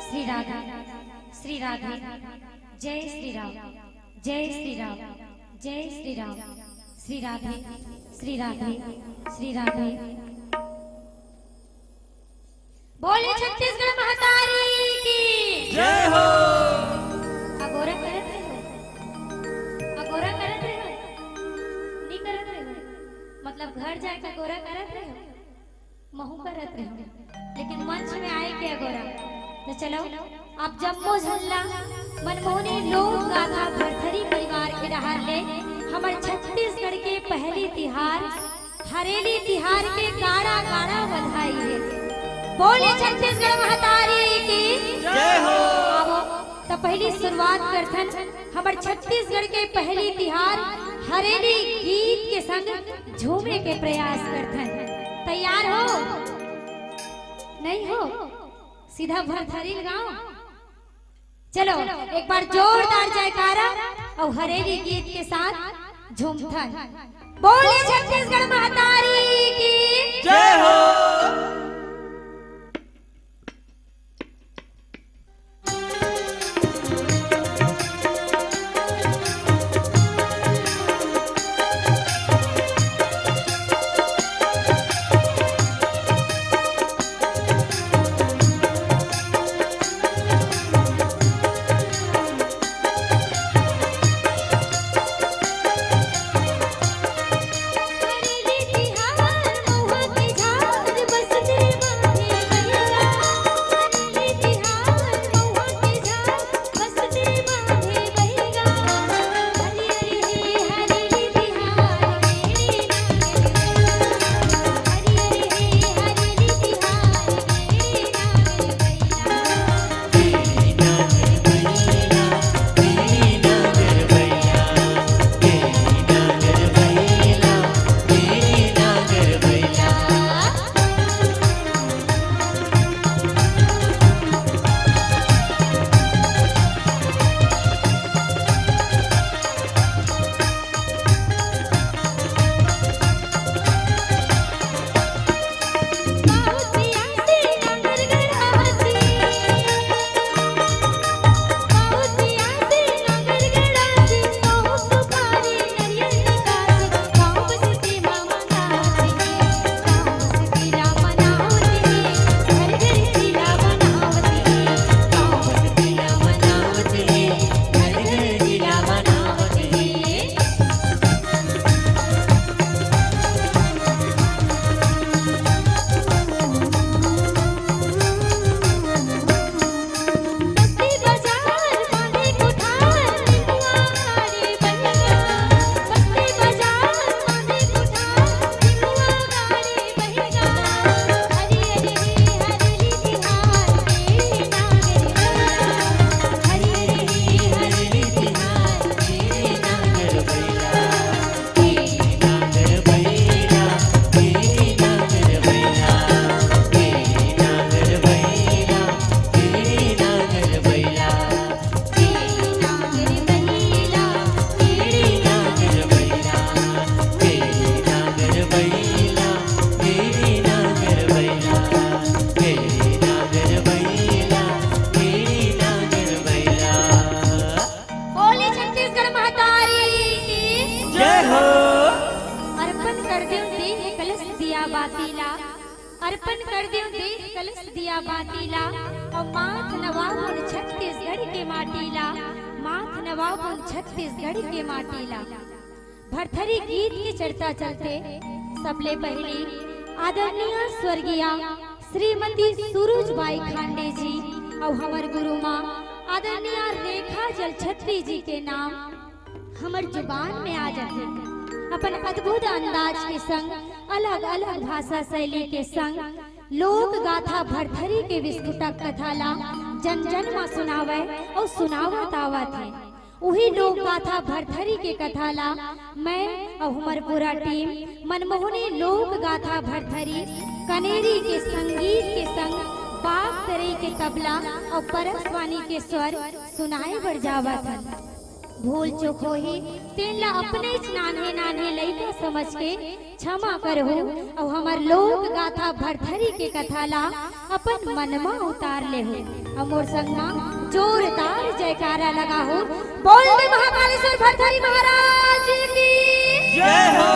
श्री राधा श्री राधे जय श्री राम जय श्री राम जय श्री राम श्री राधे श्री राधे श्री राधे। बोले छत्तीसगढ़ महातारी की जय हो। अगोरा करत रहे अगोरा करत रहे नहीं करत रहे मतलब घर जाके अगोरा करत रहे महू करत रहे लेकिन मंच में आए के अगोरा तो चलो आप जम्मो झल्ला मनमोहनी लोक गाथा भरथरी परिवार के रहा ले हमारे छत्तीसगढ़ के पहली तिहार हरेली तिहार के गाड़ा गाड़ा बधाई है। बोले छत्तीसगढ़ महातारी की जय हो। आवो तो पहली शुरुआत करथन हमारे छत्तीसगढ़ के पहली तिहार हरेली गीत के संग झूमे के प्रयास करथन। तैयार हो नहीं हो सीधा भरथरी गाँव चलो एक बार जोरदार जयकारा और हरेली गीत के साथ झूमथन। बोले छत्तीसगढ़ महातारी की जय हो। अर्पण कर देव देख कलश दिया बातीला और माथ नवाबुन छत्तीसगढ़ के माटीला माथ नवाबुन छत्तीसगढ़ के माटीला। भरथरी गीत की चर्चा चलते सबले पहली आदरणीय स्वर्गीय श्रीमती सूरजबाई खांडे जी और हमार गुरु माँ आदरणीय रेखा जलछत्री जी के नाम हमार जुबान में आ जाते अपन अद्भुत अंदाज के संग अलग अलग भाषा शैली के संग लोक गाथा भरथरी के विस्फोटक कथाला जन जन में सुनावे और सुनावत आवत है। वही लोक गाथा भरथरी के कथाला मैं और हमार पूरा टीम मनमोहनी लोक गाथा भरथरी कनेरी के संगीत के संग बाग तरे के तबला और परसवानी के स्वर सुनाए बढ़ जावत है। भूल चूक होही तेन ला अपने नान्हे नान्हे लइका समझ के क्षमा करहु और हमार लोक गाथा भरथरी के कथा ला अपन मनमा उतार लेहु और मोर संगमा जोरदार जयकारा लगा हो। बोल दे महाकालेश्वर भरथरी महाराज की जय हो।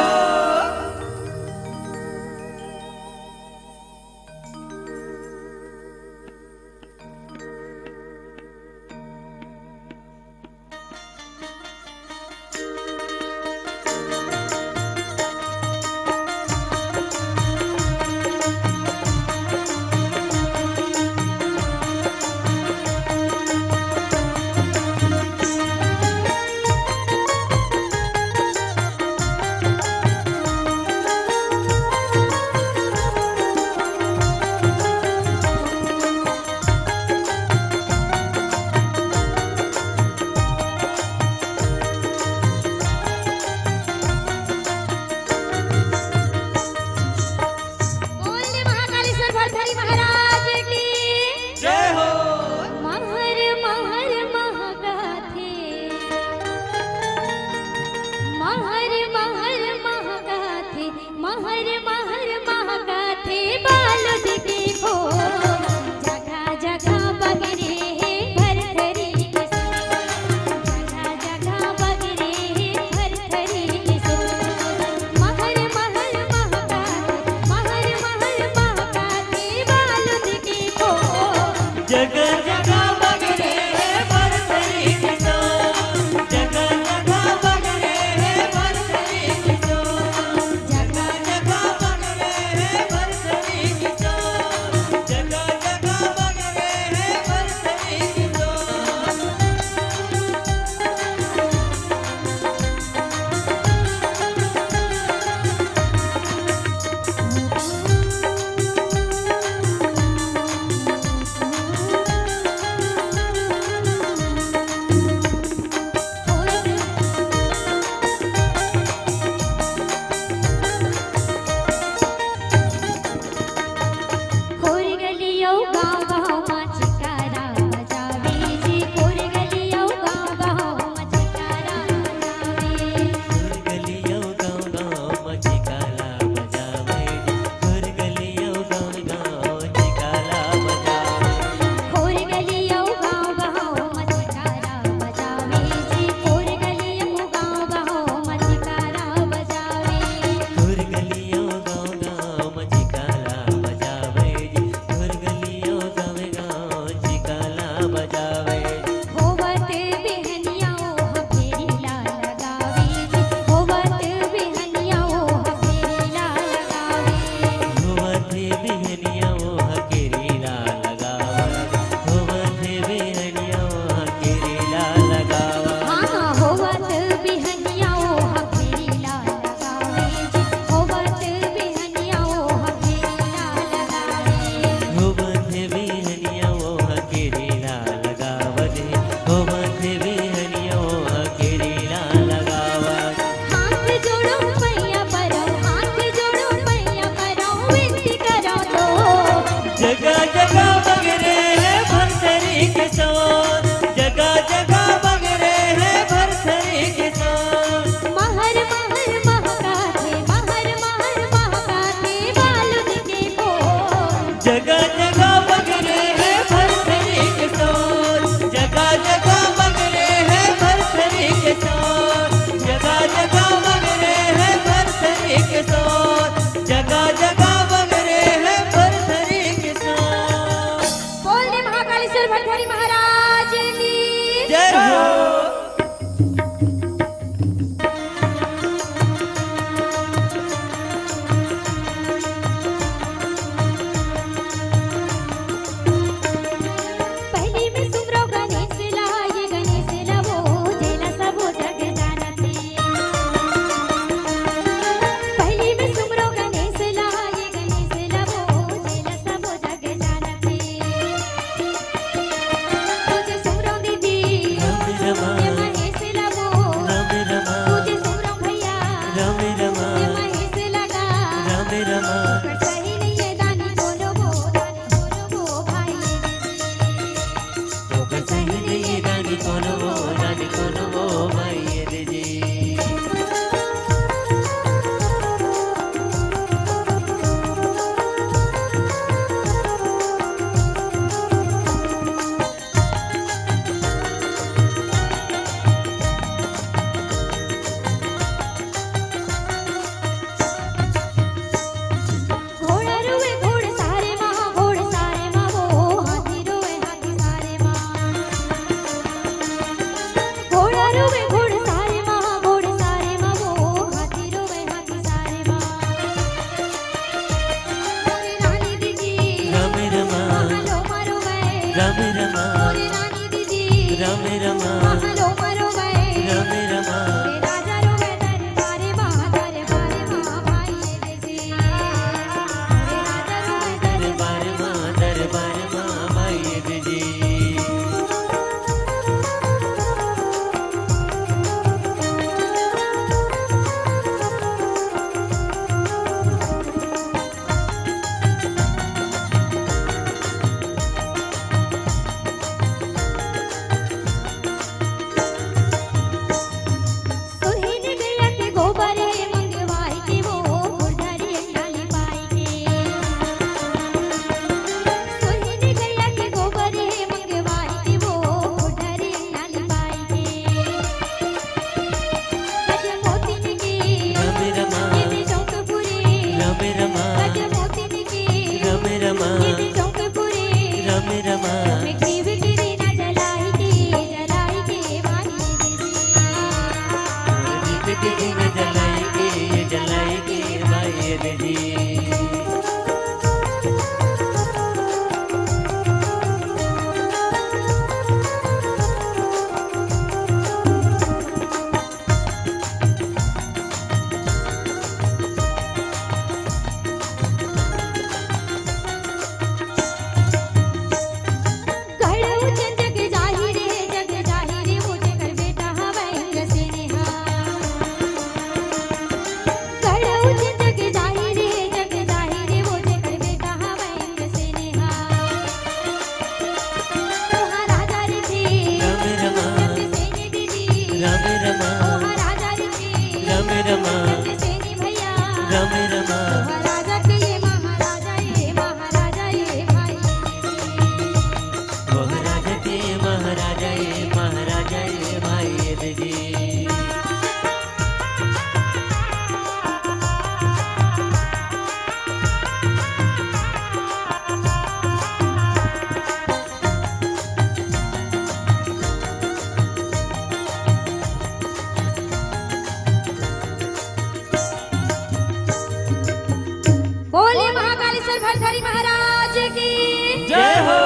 बोल भरथरी महाराज की जय हो।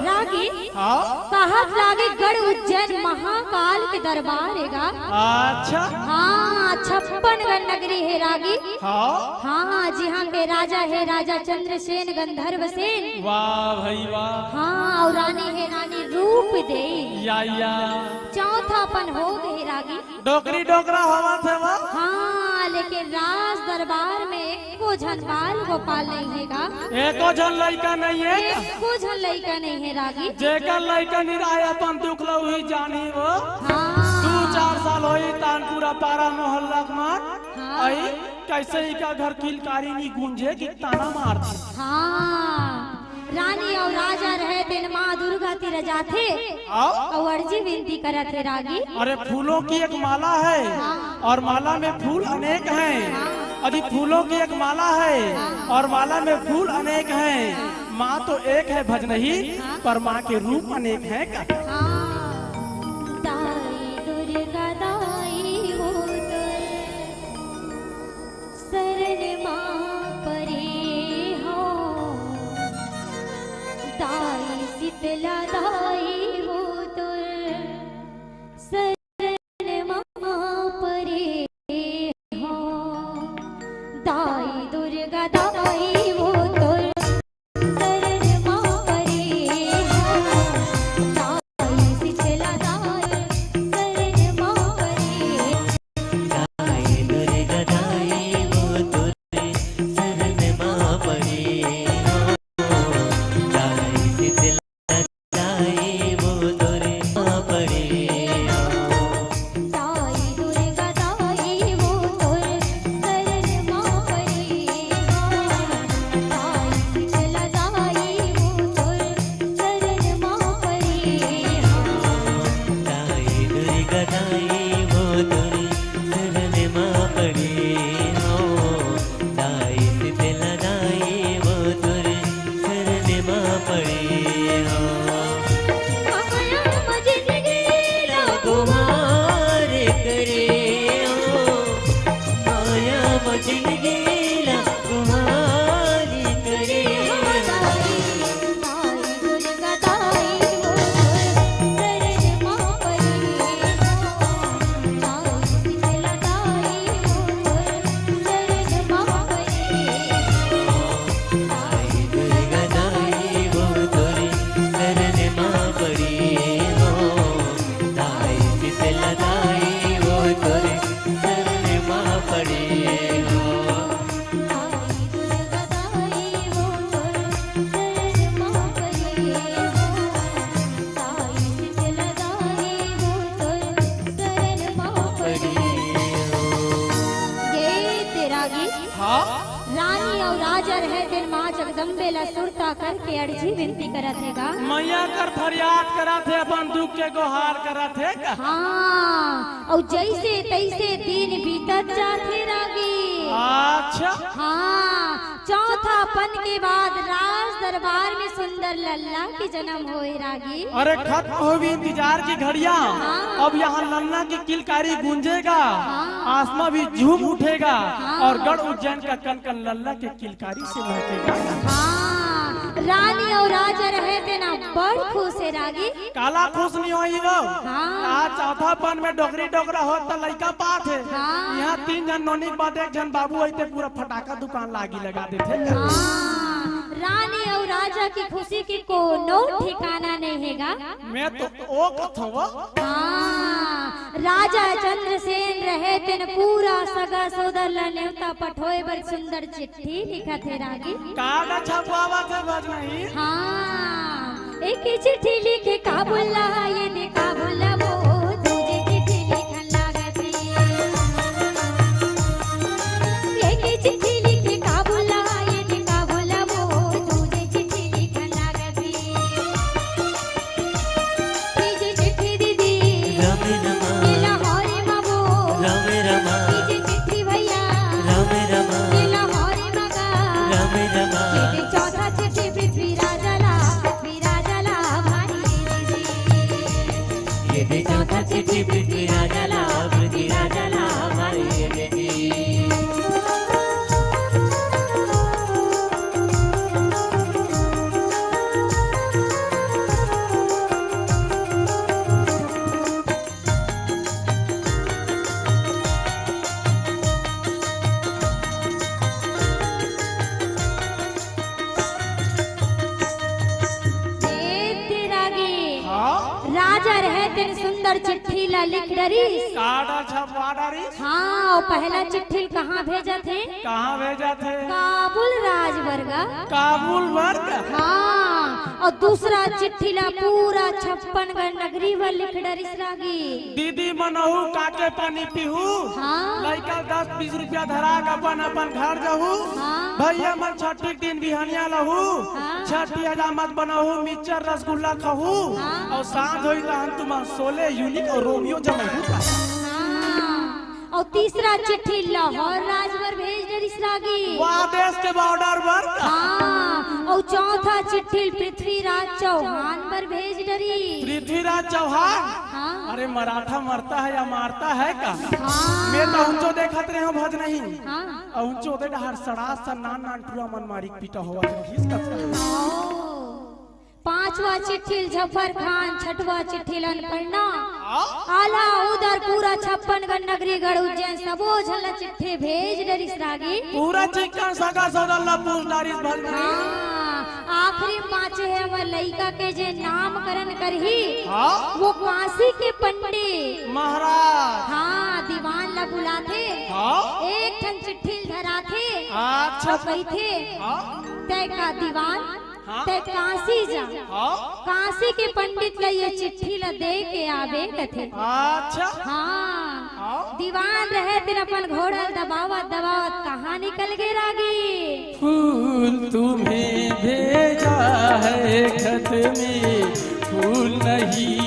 रागी हाँ कहत लागे गढ़ उज्जैन महाकाल के दरबार हैगा। अच्छा हाँ 56 गण नगरी है रागी। हाँ हाँ जी हाँ पे राजा है राजा चंद्रसेन गंधर्व सेन। वाह भाई वाह। हाँ और रानी है रानी रूप दे। या चौथापन हो गए रागी। डोकरी डोकरा हवा थे वो। हाँ लेकिन राज दरबार में एको झनबाल गोपाल नहीं हैगा। एको झन लड़का नहीं है। एको झन लड़का नहीं है रागी। जेकर लड़का निराया अपन दुख लो ही जानी वो। हाँ 2-4 साल होई तानपुरा पारा मोहल्ला में। हाँ। आई कैसे ही का घर किलकारी नहीं गूंजे कि ताना मार दी। हाँ रानी और राजा रहे दिन माँ दुर्गा ती रजा थे और अर्जी विनती करत थे रागी। अरे फूलों की एक माला है और माला में फूल अनेक हैं। यदि फूलों की एक माला है और माला में फूल अनेक हैं। माँ तो एक है भज नहीं पर माँ के रूप अनेक हैं का। दाई दुर्गा दाई हो शरण माँ परे हो। दाई शीतला दाई हो शरण माँ परे हो। दाई दुर्गा दाई हो शरण माँ परे हो। दाई शीतला दाई शरण माँ परे। दाई दुर्गा दाई वो तुरे शरण माँ पड़ी हो। दाई शीतला दाई वो तुरे माँ पड़ी हो। दाई दुर्गा दाई हो शरण माँ परे हो। दाई शीतला दाई हो शरण माँ परे हो। दाई दुर्गा दाई वो तुरे शरण माँ पड़ी हो। दाई शीतला दाई वो तुरे शरण माँ पड़ी हो। माया मजन गेला कुमार करे हो। माया मजन गेला कुमार करे हो। दाई दुर्गा दाई हो शरण माँ परे हो। दाई शीतला दाई हो शरण माँ परे हो। दाई दुर्गा दाई वो तुरे शरण माँ पड़ी हो। दाई शीतला दाई वो तुरे शरण माँ पड़ी हो। दाई दुर्गा दाई हो शरण माँ परे हो। दाई शीतला दाई हो शरण माँ परे हो। ये तेरा गीत हाँ रानी और राजा रहे दिन माँ जगदम्बे ला सुरता करके अर्जी विनती करत हैगा। मैया कर फरियाद करा थे अपन दुख के गुहार करा थे का। हाँ और जैसे तैसे दिन बीतत जाते रागी। अच्छा हाँ चौथापन के बाद राज दरबार में सुंदर लल्ला की जन्म होए रागी। अरे खत्म होगी इंतजार की घड़िया। अब यहाँ लल्ला की किलकारी गूंजेगा। आसमां भी झूम उठेगा और गढ़ उज्जैन का कन कन लल्ला के किलकारी से महकेगा। हाँ रानी और राजा रहे थे ना बड़ खुश है रागी। काला खुश नहीं होई वो। हाँ। आज चौथापन में डोकरी डोकरा हो तो लड़का पात है। हाँ। यहाँ 3 जन नोनी के बाद 1 जन बाबू आई पूरा फटाका दुकान लागी लगा देते। हाँ रानी और राजा की खुशी की कोनो ठिकाना नहीं हैगा। मैं तो ओ कथो वो। हाँ राजा चंद्रसेन रहे तेन पूरा सगा सोदर ला न्योता पठोए बर सुंदर चिट्ठी लिखा थे रागी। कागज छपवावा थे बज नहीं। हाँ एक चिट्ठी लिखे काबुल्ला ये ने काबुल्ला वो तुझे चिट्ठी लिखन लागती। एक चिट्ठी लिखे काबुल्ला ये ने काबुल्ला वो तुझे चिट्ठी लिखन लागती। तुझे चिट्ठी दीदी राम रमा ये लाहौरी मगो। राम रमा तुझे चिट्ठी भैया राम रमा ये लाहौरी मगा। राम रमा चिट्ठी चौथा चिट्ठी पृथ्वी राजा ला भारी दीदी। सुंदर चिट्ठी ला लिख डरिस। काडा छपवा डरिस। हाँ, और पहला चिट्ठी कहाँ भेजा थे? कहाँ भेजा थे? काबुल राजवर्ग। काबुल वर्ग। हाँ, और दूसरा चिट्ठी ला पूरा 56 नगरी व लिख डरिस रागी। दीदी मनहू काके पानी पीहू। हाँ। लड़का 10-20 रुपया धरा अपन अपन घर जाहू। हाँ। भैया मन छठी दिन बिहानिया लहू। हाँ। छठी हजामत बनहू, मिक्सचर रसगुल्ला खहू। हाँ। और सांझ होई तहन तुम 16 यूनिक और रोमियो जमहू का। हाँ, और तीसरा चिट्ठी लाहौर राजवर भेज डरिस रागी। वाह, देश के बॉर्डर पर। हाँ, और चौथा चिट्ठी पृथ्वीराज चौहान पर भेज डरी। पृथ्वीराज चौहान। हाँ। अरे मराठा मरता है या मारता है का? हाँ। मैं तो उनको देखत रहे हो भज नहीं। हाँ। और उनको दे हर सड़ा सा नान टूरा मन मारी पीटा हुआ है। पांचवा चिट्ठी जफर खान, छठवा चिट्ठी अन्नपूर्णा, आला उधर पूरा 56 नगरी गढ़ उज्जैन सबो झल चिट्ठी भेज डरिस रागी। पूरा चिकन सगा सदल्ला पूछ डारिस भल। हाँ, आखिरी पांच है वह लड़का के जे नामकरण करही। हाँ? वो काशी के पंडित महाराज। हाँ, दीवान ला बुलाथे। हाँ? एक ठन चिट्ठी धराथे। अच्छा। कही थे हाँ? तय का दीवान हाँ? तय काशी जा। हाँ? काशी के पंडित ला ये चिट्ठी ला दे के आवे कथे। अच्छा। हाँ, हाँ? दीवान रहे तेरा अपन घोड़ा दबावत दबावत कहाँ निकल गए रागी। फूल तुम्हें भेजा है खत में, फूल नहीं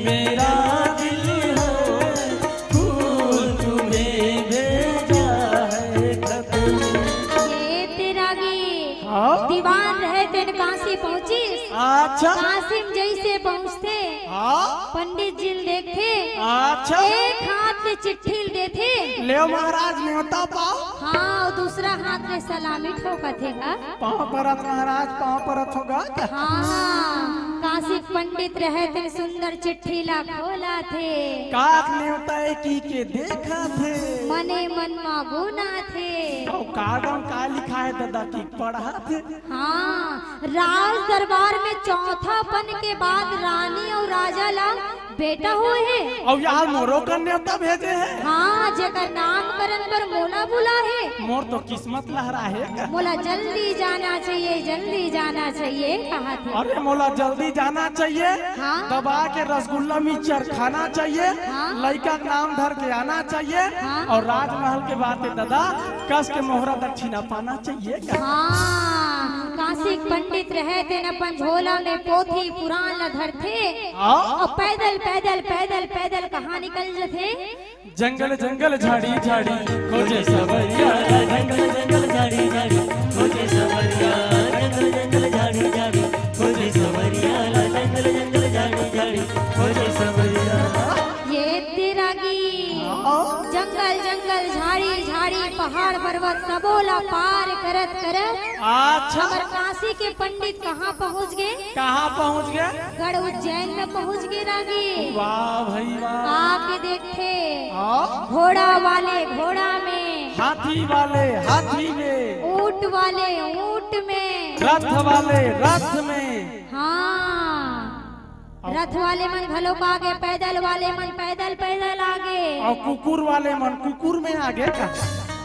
मेरा दिल है। फूल तुम्हें भेजा है खत में। ये तेरा गी हाँ? दीवान रहे तेन काशी पहुँची। अच्छा। काशी में जैसे पहुँचते हाँ? पंडित जी देखे। अच्छा। एक हाथ में चिट्ठी देते। ले महाराज न्योता पाओ। हाँ, और दूसरा हाथ में सलामी ठोकथेगा। पाँव परत महाराज, पाँव परत होगा। हाँ, काशी पंडित रहे थे सुंदर चिट्ठी ला खोला थे। काक न्योता की के देखा थे। मने मन गुना थे। और कागम का लिखा है दादा की पढ़ा थे। हाँ, राज दरबार में चौथा पन के बाद रानी और राजा ला बेटा हुए हैं। और यहाँ मोरो का न्योता भेजे है। हाँ, जगह नामकरण पर मोला बुला है। मोर तो किस्मत लहरा है। मोला जल्दी जाना चाहिए, जल्दी जाना चाहिए कहा थे। अरे मोला जल्दी जाना चाहिए। हाँ? दबा के रसगुल्ला मिक्सचर खाना चाहिए। हाँ? लड़का का नाम धर के आना चाहिए। हाँ? और राजमहल के बाद दादा कस के मोहरा दक्षिणा पाना चाहिए। हाँ, काशी पंडित रहे थे अपन झोला में पोथी पुराण ला धरते। हाँ? और पैदल पैदल पैदल पैदल कहाँ निकल जाते। जंगल जंगल झाड़ी झाड़ी खोजे सवरिया। जंगल जंगल झाड़ी झाड़ी खोजे सवरिया। जंगल जंगल झाड़ी झाड़ी खोजे सवरिया। जंगल जंगल झाड़ी झाड़ी खोजे सवरिया। ये तेरा गी जंगल जंगल झाड़ी झाड़ी पहाड़ पर्वत सबोला पार करत करत अच्छा। हमर काशी के पंडित कहाँ पहुँच गए। कहाँ पहुँच गए? गढ़ उज्जैन में पहुँच गए रागी। वाह भाई वाह। आके देखे हाँ? घोड़ा वाले घोड़ा में, हाथी वाले हाथी में, ऊंट वाले ऊंट में, रथ वाले रथ में। हाँ, रथ वाले मन घलोक आगे, पैदल वाले मन पैदल पैदल आगे, और कुकुर वाले मन कुकुर में आगे का।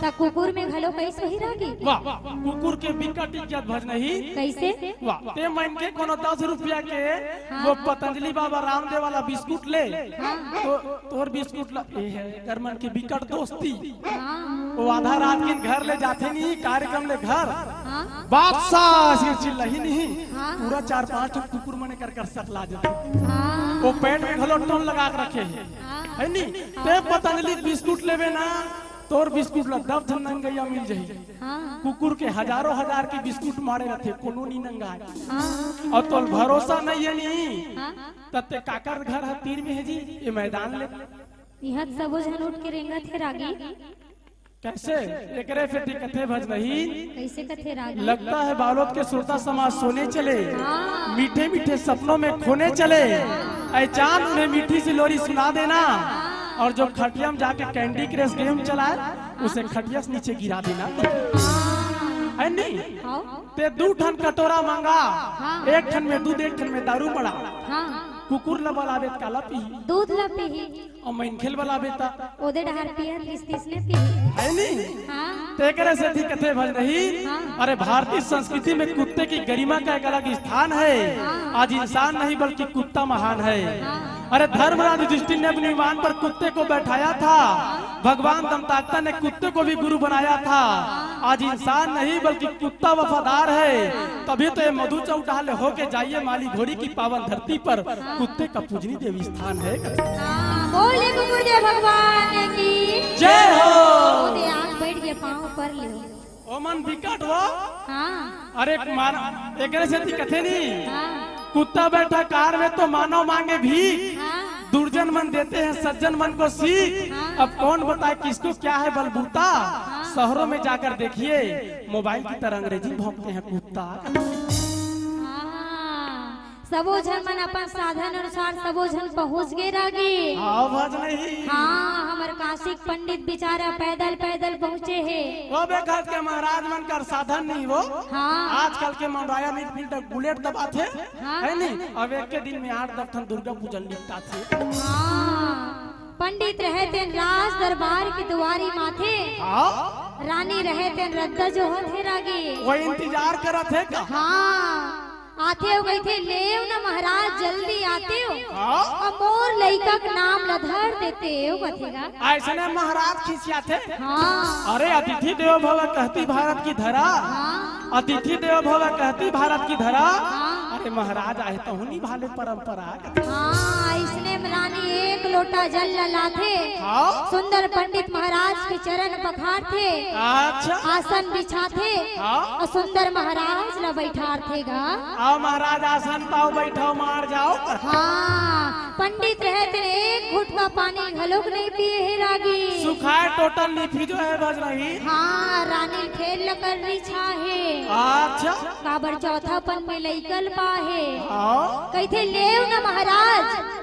त कुकुर में घलो कैसे ही रागी। वाह, कुकुर के बिकट इज्जत भज नहीं। कैसे? वाह, ते मन के कोनो 10 रुपया के हाँ? वो पतंजलि बाबा रामदेव वाला बिस्कुट ले। हाँ? तो तोर बिस्कुट ला ए है कर मन के बिकट दोस्ती। हाँ, वो आधा रात के घर ले जाते नहीं कार्यक्रम ले घर। हाँ, बादशाह से चिल्लाही नहीं। हाँ? पूरा 4-5 कुकुर मने कर कर सकला जाते। हाँ, वो पेट में घलो टोन लगा के रखे है। हाँ, है नी? ते पतंजलि बिस्कुट लेवे ना तोर बिस्कुट ला 10 धन नंगैया मिल जाही। हाँ, कुकुर के हजारों हजार के बिस्कुट मारे रहते कोनो नी नंगा। हाँ, और तो भरोसा नहीं है नी हाँ, तत्ते काकर घर है तीर में है जी ये मैदान ले। यहाँ सबो जन उठ के रेंगत है रागी। कैसे एकरे फिर दिक्कते भज नहीं। कैसे कथे रागी। लगता है बालोद के श्रोता समाज सोने चले। हाँ, मीठे मीठे सपनों में खोने चले। ऐ चांद उन्हें मीठी सी लोरी सुना देना। और जो खटिया में जाके कैंडी क्रश गेम चलाए उसे खटिया से नीचे गिरा देना। है नहीं? हाँ, ते 2 ठन कटोरा मांगा। हाँ। 1 ठन में दूध 1 ठन में दारू पड़ा। हाँ, कुकुर ला बलाबे काला पी दूध ला पीही और मैनखेल बलाबे ता ओदे डहर पियर किस ने पी है नहीं हाँ तेकरे से थी कथे भज नहीं। हाँ। अरे भारतीय संस्कृति में कुत्ते की गरिमा का एक अलग स्थान है। आज इंसान नहीं बल्कि कुत्ता महान है। अरे धर्मराज युधिष्ठिर ने अपने विमान पर कुत्ते को बैठाया था। भगवान दंतात्ता ने कुत्ते को भी गुरु बनाया था। आज इंसान नहीं बल्कि कुत्ता वफादार है। तभी तो ये मधु चौटाल होके जाइए माली घोड़ी की पावन धरती पर कुत्ते का पूजनीय देवी स्थान है। बोले गुरुदेव भगवान की जय हो। ओदे आग बैठ के पाँव पर ले ओ मन विकट हो। हाँ अरे एक से थी कथे नहीं। हाँ कुत्ता बैठा कार में तो मानव मांगे भी हाँ दुर्जन मन देते हैं सज्जन मन को सीख। अब कौन बताए किसको क्या है बलबूता। शहरों में जाकर देखिए मोबाइल की तरह अंग्रेजी भौंकते हैं कुत्ता। सबो झन मन अपन साधन अनुसार सबो झन पहुँच गए रागे। आवाज नहीं। हाँ हमर काशिक पंडित बेचारा पैदल पैदल पहुँचे है। वो बेकार के महाराज मन कर साधन नहीं वो। हाँ आजकल के मंडराया में बुलेट दबाते हाँ। है नहीं। अब एक के दिन में 8-10 ठन दुर्गा पूजन निपटा थे। हाँ पंडित रहे थे राज दरबार की दुआरी माथे। रानी रहे थे रद्दा जो होते रागे। वो इंतजार करा थे का। हाँ आते हो गई थे लेव ना महाराज जल्दी आते हो और मोर लइका का नाम लधर देते हो कथेगा। ऐसे ने महाराज खिसिया थे। हाँ अरे अतिथि देवो भव कहती भारत की धरा। हाँ अतिथि देवो भव कहती भारत की धरा। हाँ अरे महाराज आए तो हुनी भाले परंपरा। हाँ इसने रानी एक लोटा जल लाथे। हाँ सुंदर पंडित महाराज के चरण पखार थे। अच्छा आसन बिछा थे हाँ। और सुंदर महाराज ला बैठार थेगा। आओ महाराज आसन पाओ बैठो मार जाओ। हाँ पंडित रहते एक घुट का पानी घलोक नहीं पिए है रागी। सुखाए टोटल नीफी जो है बज रही। हाँ रानी खेल कर रही छाहे। अच्छा काबर चौथापन में लइकल पाहे। आओ कहते लेव ना महाराज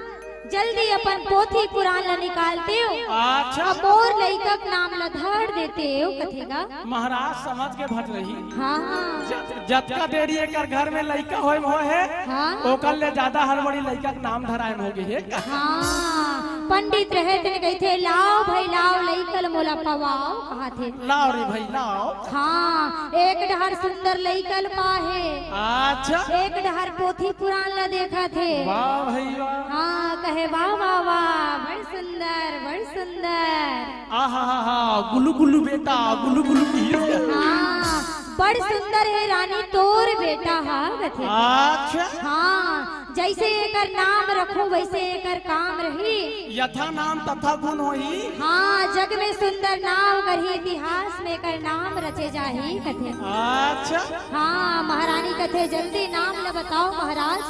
जल्दी अपन पोथी पुराण ला निकालते हो। अच्छा मोर लइका का नाम ला धर देते हो कथेगा। महाराज समझ के भट रही। हाँ जतका देरी एकर घर में लइका होय हो है हाँ ओकर ले ज्यादा हड़बड़ी लइका के नाम धराए हो गए है। हाँ पंडित रहे थे कही थे लाओ भाई लाओ लइकल मोला पवाओ कहा थे। लाओ रे भाई लाओ। हाँ एक डहर सुंदर लइकल पाहे। अच्छा एक डहर पोथी पुराण ला देखा थे। वाह भाई वाह। हाँ कहे वाह वाह वाह बड़ सुंदर बड़ सुंदर। आहा हा हा गुल्लू गुल्लू बेटा गुल्लू गुल्लू। हाँ बड़ सुंदर है रानी तोर बेटा हा कथे। अच्छा हाँ जैसे एकर नाम रखो वैसे एकर काम रही। यथा नाम तथा गुण होई। हाँ जग में सुंदर नाम करही इतिहास में एकर नाम रचे जाही कथे। अच्छा हाँ महारानी कथे जल्दी नाम ल बताओ महाराज।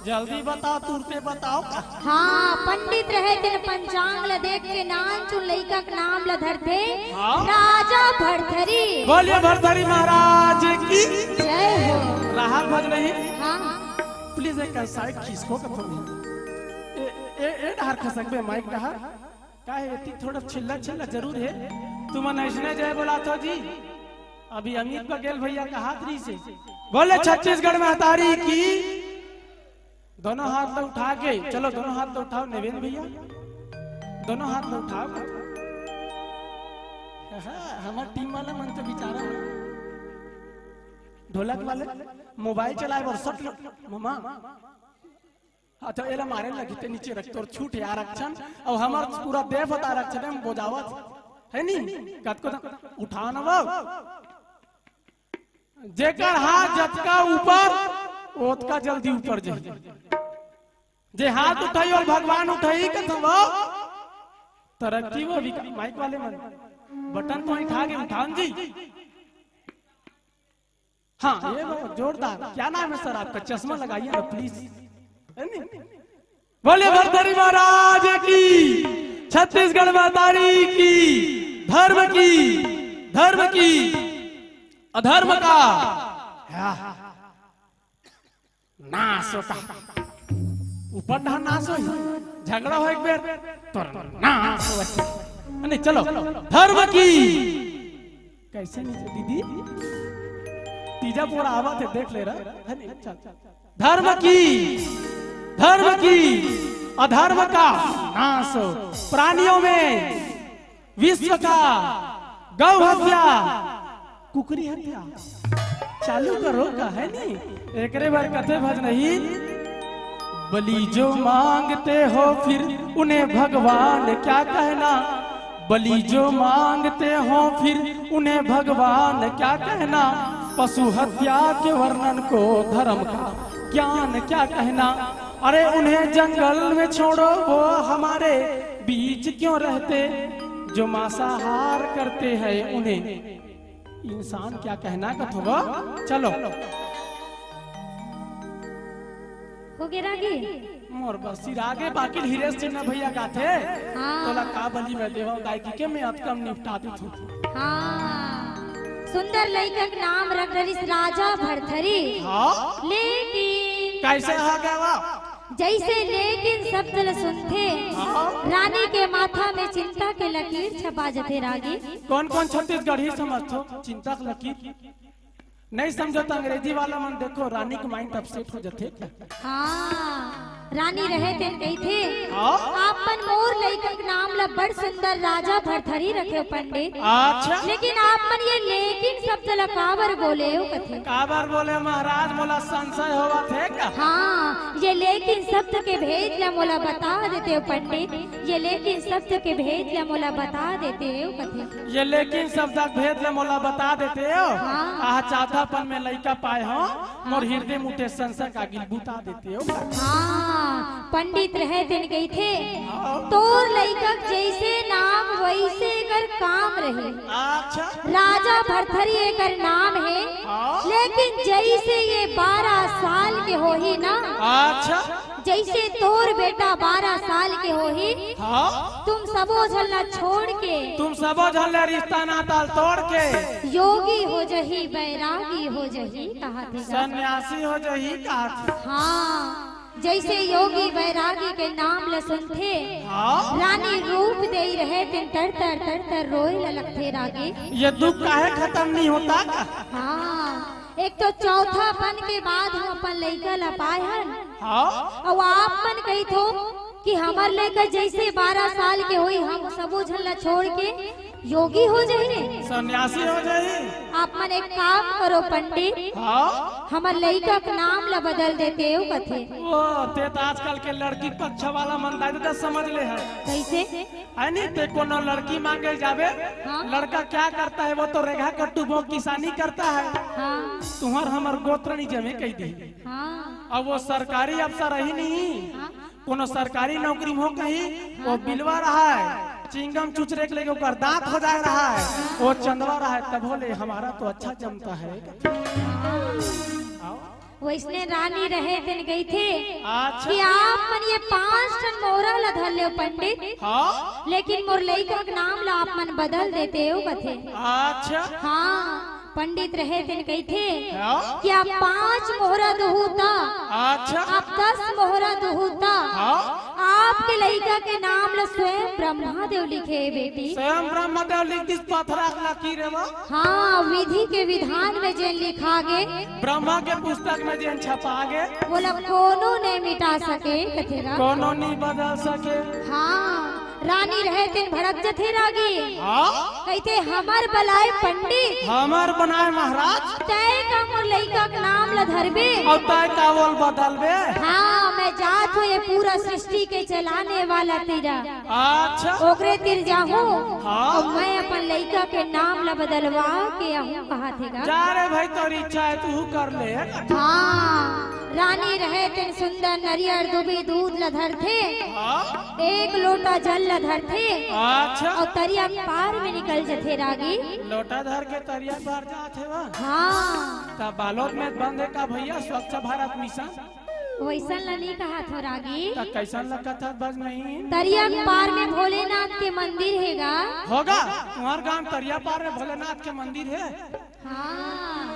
जल्दी बताओ तुरते बताओ। हाँ पंडित रहे दिन पंचांग ल देख के नाम चुन लइका का नाम ल धरते। हाँ? राजा भरथरी। बोलिए भरथरी महाराज की जय हो। राहत भज रही। हाँ प्लीज एक साइड खिसको का थोड़ी ए डहर खसक बे माइक डहर काहे इतनी थोड़ा छिल्ला छिल्ला जरूर है। तुम ऐसने जय बोला तो जी अभी अमित बघेल भैया का हाथ री से बोले छत्तीसगढ़ में हतारी की। दोनों हाथ तो उठा के चलो दोनों हाथ तो उठाओ नवीन भैया दोनों हाथ तो उठाओ। हमारे टीम वाला मन तो बेचारा ढोलक वाले मोबाइल चलाए और सट मामा। अच्छा एला मारे लगी नीचे रखते और छूट यार आरक्षण और हमार पूरा देव होता आरक्षण में बोझावत है नी कत को उठा न वो जेकर हाथ जतका ऊपर ओतका जल्दी ऊपर जे हाथ उठाई और भगवान उठाई वो तरक्की वो माइक वाले मन बटन तो उठा के उठान जी। हाँ ये जोरदार। क्या नाम है सर आपका चश्मा लगाइए ना प्लीज। बोले भरथरी महाराज की छत्तीसगढ़ मातारी की धर्म की अधर्म का नाश होता। ऊपर ढा नाश हो झगड़ा हो एक बेर तो नाश हो। नहीं चलो धर्म की कैसे नीचे दीदी तीजा पूरा आवा थे देख ले रहा है नहीं। चल धर्म की धर्म की अधर्म का नाश, प्राणियों में विश्व का गौ हत्या, कुकरी हत्या चालू करो का है नहीं। एक बार कथे भज नहीं, बलि जो मांगते हो फिर उन्हें भगवान क्या कहना, बलि जो मांगते हो फिर उन्हें भगवान क्या कहना, पशु हत्या के वर्णन को धर्म का ज्ञान क्या कहना। अरे उन्हें जंगल में छोड़ो, वो हमारे बीच क्यों रहते, जो मांसाहार करते हैं उन्हें इंसान क्या कहना कथोगा। चलो हो गया रागी मोर बसी रागे बाकी हीरे सिन्हा भैया गाथे। हाँ। तोला का बली में देवा गायकी के मैं अतकम निपटा दी थी। हाँ सुंदर लड़का का नाम रख रही राजा भरथरी। हाँ लेकिन कैसे आ गया वा? जैसे लेकिन शब्द ल सुनते रानी के माथा में चिंता के लकीर छपा जते रागी। कौन कौन छत्तीसगढ़ी समझतो चिंता के लकीर नहीं समझो तो अंग्रेजी वाला मन देखो रानी के माइंड अपसेट हो जाते। हाँ रानी रहे थे कही थे हाँ? आपन मोर लड़का के नाम ला बड़ सुंदर राजा भरथरी रखे पंडित। अच्छा लेकिन आपन ये लेकिन शब्द ला काबर बोले हो कथे। काबर बोले महाराज मोला संशय होवा थे का। हाँ ये लेकिन शब्द के भेद ला मोला बता देते हो पंडित, ये लेकिन शब्द के भेद ला मोला बता देते हो कथे। ये लेकिन शब्द भेद ले मोला बता देते हो। हाँ। आह चाथापन में लड़का पाए हो मोर हृदय मुठे संशय का गिल बुता देते हो। हाँ पंडित रहे दिन गई थे तोर लड़का जैसे नाम वैसे कर काम रहे। अच्छा राजा भरथरी एकर नाम है। हाँ। लेकिन जैसे ये 12 साल के हो ही ना, अच्छा जैसे तोर बेटा 12 साल के हो ही, हाँ तुम सबो झल्ला छोड़ के तुम सबो झल्ले रिश्ता नाता तोड़ के योगी हो जही बैरागी हो जही कहा थे। सन्यासी हो जही कहा। हाँ जैसे योगी बैरागी के नाम ल सुनते हाँ? रानी रूप दे रहे दिन तर तर तर तर रोए लगते रागे। ये दुख काहे खत्म नहीं होता का? हाँ एक तो चौथा पन के बाद हम अपन लड़का ला पाए हन। हाँ और आप मन कही थो कि हमार लड़का जैसे 12 साल के हुई हम सबो झल्ला छोड़ के योगी हो जाए, सन्यासी हो जाए। आप मन एक काम करो पंडित, हाँ हमार लड़का का नाम ला बदल देते हो कथे। ओ ते तो आजकल के लड़की पक्ष वाला मन दादा समझ ले है कैसे है नहीं ते कोनो लड़की मांगे जावे। हाँ। लड़का क्या करता है वो तो रेखा कट्टू वो किसानी करता है। हाँ तुम्हार हमर गोत्र नहीं जमे कही दी। हाँ अब वो सरकारी अफसर रही नहीं, हाँ। कोनो सरकारी नौकरी हो कहीं वो बिलवा रहा है चिंगम चुचरे के लेके ओकर दांत हो जा रहा है, वो चंदवा रहा है तब बोले हमारा तो अच्छा जमता है। वैसने रानी रहे दिन गई थे अच्छा कि आप मन ये 5 टन मोहरा ला धर ले पंडित। हाँ लेकिन मोर लड़का का नाम ला आप मन बदल देते हो कथे। अच्छा हाँ पंडित रहे दिन कही थे हाँ? कि आप 5 मोहरा दुहूता, अच्छा आप 10 मोहरा दुहूता, हाँ? आपके लड़का के नाम ला स्वयं ब्रह्मा देव लिखे है बेटी। स्वयं ब्रह्म देव लिख दिस पथरा लकीर है वो। हाँ विधि के विधान में जेन लिखा गे ब्रह्मा के पुस्तक में जेन छपा गे बोला कोनो नहीं मिटा सके कथेरा। कोनो नहीं बदल सके। हाँ रानी रहे दिन भड़क जथे रागी। हाँ कहते हमार बलाए पंडित हमार बनाए महाराज तय का मोर लड़का का नाम ला धरबे और तय का बोल बदलबे। हाँ मैं जात हो ये पूरा सृष्टि के चलाने वाला तेरा अच्छा ओकरे तिर जाहूँ। हाँ? और मैं अपन लड़का के नाम ला बदलवा के आहूँ कहा थे। जा रे भाई तोरी इच्छा है तू कर ले। हाँ रानी रहे दिन सुंदर नरियर दुबी दूध ला धरथे, हाँ? 1 लोटा जल ला धरथे अच्छा और तरिया पार में निकल जथे रागी। लोटा धर के तरिया भर जाते वा। हाँ तब बालोद में बंद है का भैया स्वच्छ भारत मिशन वैसा नहीं कहा था रागी। तब कैसा लगा था बस नहीं तरिया पार में भोलेनाथ के मंदिर हैगा। होगा तुम्हार गांव तरिया पार में भोलेनाथ के मंदिर है। हाँ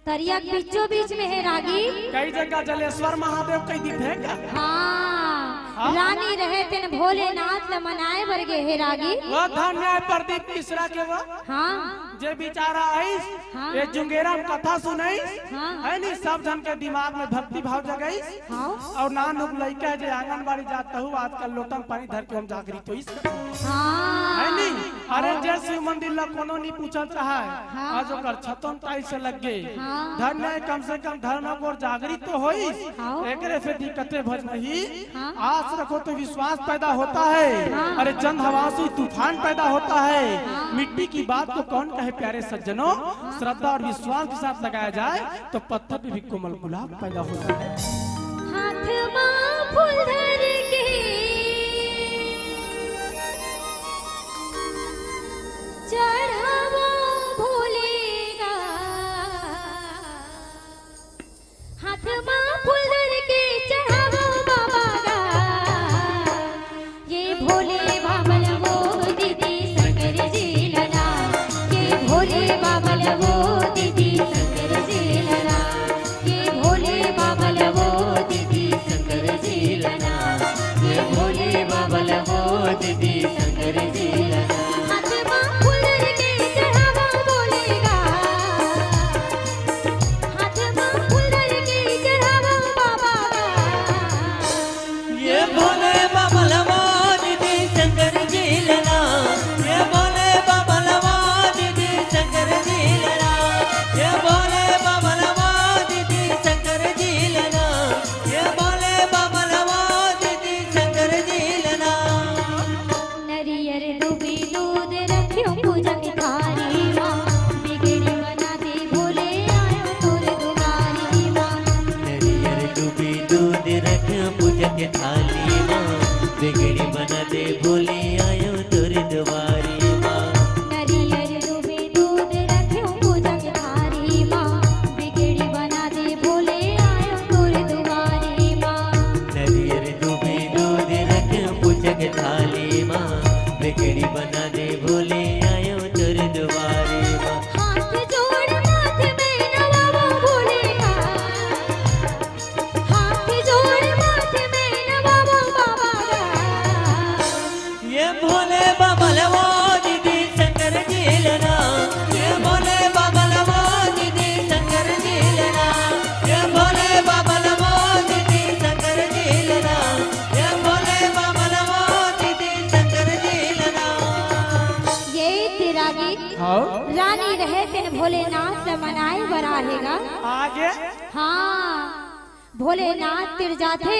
तरिया बीचों बीच में है रागी। कई जगह जलेश्वर महादेव कई दिख है क्या? हाँ रानी रहे तेन भोलेनाथ ल मनाए बरगे हे रागी। वो धन्य प्रदीप मिश्रा के वो हाँ जे बेचारा आईस हाँ। ये जुंगेरा में कथा सुनाईस हाँ। है नी सब जन के दिमाग में भक्ति भाव जगाईस हाँ और नान लोग लइका जे आंगनबाड़ी जाता हूँ आजकल लोटन पानी धर के हम जागृत होइस हाँ है नी। अरे जे शिव मंदिर ला कोनो नहीं पूछल चाहे हाँ। आज ओकर छतन टाई से लग गए हाँ। धन्य है, कम से कम धर्म और जागृत तो होइस हाँ। एकरे से दिक्कतें भज नहीं हाँ। आस रखो तो विश्वास पैदा होता है। हाँ। अरे चंद हवा से तूफान पैदा होता है। मिट्टी की बात को कौन कहे प्यारे सज्जनों, श्रद्धा और विश्वास के साथ लगाया जाए तो पत्थर पे भी कोमल गुलाब पैदा होता है। हाथ माँ फूल धर के चढ़ावा भोलेगा, हाथ माँ फूल धर के चढ़ावा बाबा का, ये भोले बाबल वो दीदी शंकर जी लला, ये भोले बाबल वो दीदी शंकर जी लला, ये भोले बाबल वो दीदी शंकर जी लला, ये भोले बाबल वो दीदी शंकर जी लला। हाथ माँ फूल धर के चढ़ावा बोलेगा, हाथ माँ फूल धर के चढ़ावा बाबा का, ये भोले बाबा लवा दीदी शंकर जी लला, ये भोले बाबा लवा दीदी शंकर जी लला, ये भोले बाबा लवा दीदी शंकर जी लला, ये भोले बाबा लवा दीदी शंकर जी लला। नरियर डूबी दूध रखियो पूजा की थारी माँ, बिगड़ी बना दे भोले आयो तोर दुआरी माँ। नरियर डूबी दूध रख पूजा के थाली माँ, बिगड़ी बना दे भोले आयो तोर दुआरी माँ। नरियर डूबी दूध रखियो पूजा की थारी माँ, बिगड़ी बना दे भोले आयो तोर दुआरी माँ। नरियर डूबी दूध रख पूजा के थाली माँ, बिगड़ी बना दे भोले आयो तोर दुआरी माँ। हाथ जोड़ माथे में नवाबो भोले का, हाथ जोड़ माथे में नवाबो बाबा का, ये भोले बाबा लवा दीदी शंकर जी लना, ये भोले बाबा लवा दीदी शंकर जी लना, ये भोले बाबा लवा दीदी शंकर जी लना, ये भोले बाबा लवा दीदी शंकर जी लना। ये तेरा गीत हाँ रानी रहे तेन भोलेनाथ से मनाए बराहेगा। आगे हाँ भोलेनाथ तिर जाते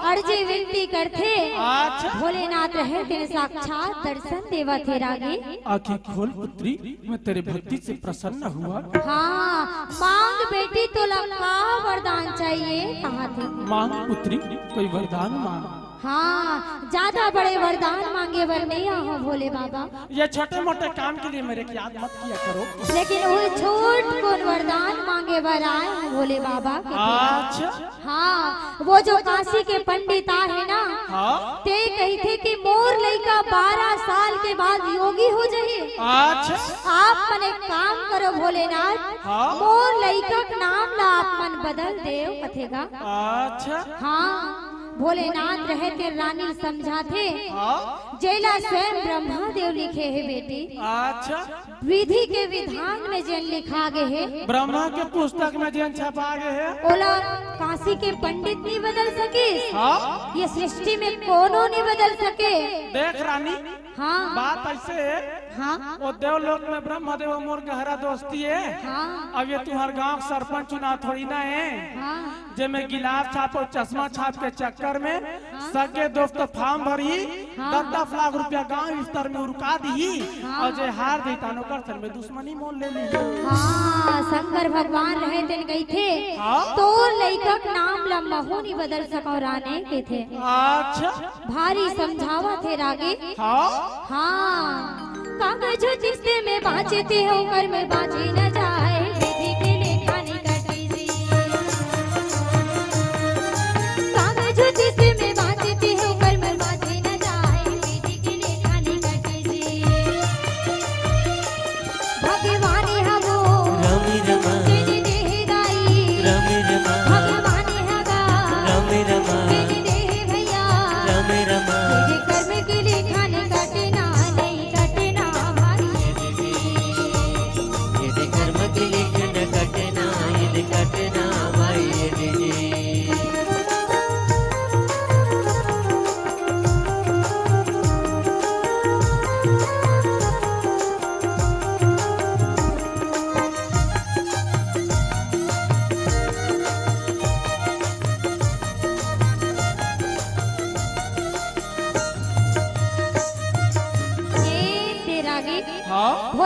अर्जी विनती करते, अच्छा भोलेनाथ रहे तेन साक्षात दर्शन देवा थे रागी। आंखें खोल पुत्री, मैं तेरे भक्ति से प्रसन्न हुआ। हाँ मांग बेटी तो लगा वरदान चाहिए, कहाँ थे? मांग पुत्री, कोई वरदान मांग। हाँ ज्यादा बड़े वरदान मांगे वर नहीं आहो भोले बाबा, ये छोटे मोटे काम के लिए मेरे की याद मत किया करो। लेकिन वो छोट कौन वरदान मांगे वर आए हैं भोले बाबा के अच्छा हाँ वो जो काशी के पंडित है ना, हाँ ते कही थे कि मोर लड़का 12 साल के बाद योगी हो जाइए। अच्छा आप मन एक काम करो भोलेनाथ, हाँ। मोर लड़का का नाम ला आप मन बदल देव कथेगा। अच्छा हाँ भोलेनाथ रहे थे रानी समझाते, हाँ जैला स्वयं ब्रह्मा देव लिखे है बेटी, अच्छा विधि के विधान में जैन लिखा गए है, ब्रह्मा के पुस्तक में जैन छपा गए है। ओला काशी के पंडित नहीं बदल सके, हाँ ये सृष्टि में कोनो नहीं बदल सके। देख रानी, हाँ बात ऐसे है, हाँ वो देवलोक में ब्रह्मदेव और मोर गहरा दोस्ती है। हाँ अब ये तुम्हारे गांव सरपंच चुनाव थोड़ी ना है, हाँ जे में गिलास छाप और चश्मा छाप के चक्कर में सगे दोस्त फार्म भरी 10-10 लाख रुपया गांव स्तर में उड़का दी, और जे हार दी तानो कर सर में दुश्मनी मोल ले ली। हाँ शंकर भगवान रहे दिन गई थे, हाँ। तो लड़का का नाम लम्बहू नहीं बदल सका राने के थे। अच्छा भारी समझावा थे रागे। हाँ हाँ कागज जिससे में बाँचे थे होकर में बाँची न जाए, विधि के लेखा नहीं कटी जी। कागज जिससे में बाँचे थे होकर में बाँची न जाए, विधि के लेखा नहीं कटी जी। भगवान है वो रमी रमा तेरी देह गाई, रमी रमा भगवान है गा रमी रमा तेरी देह भैया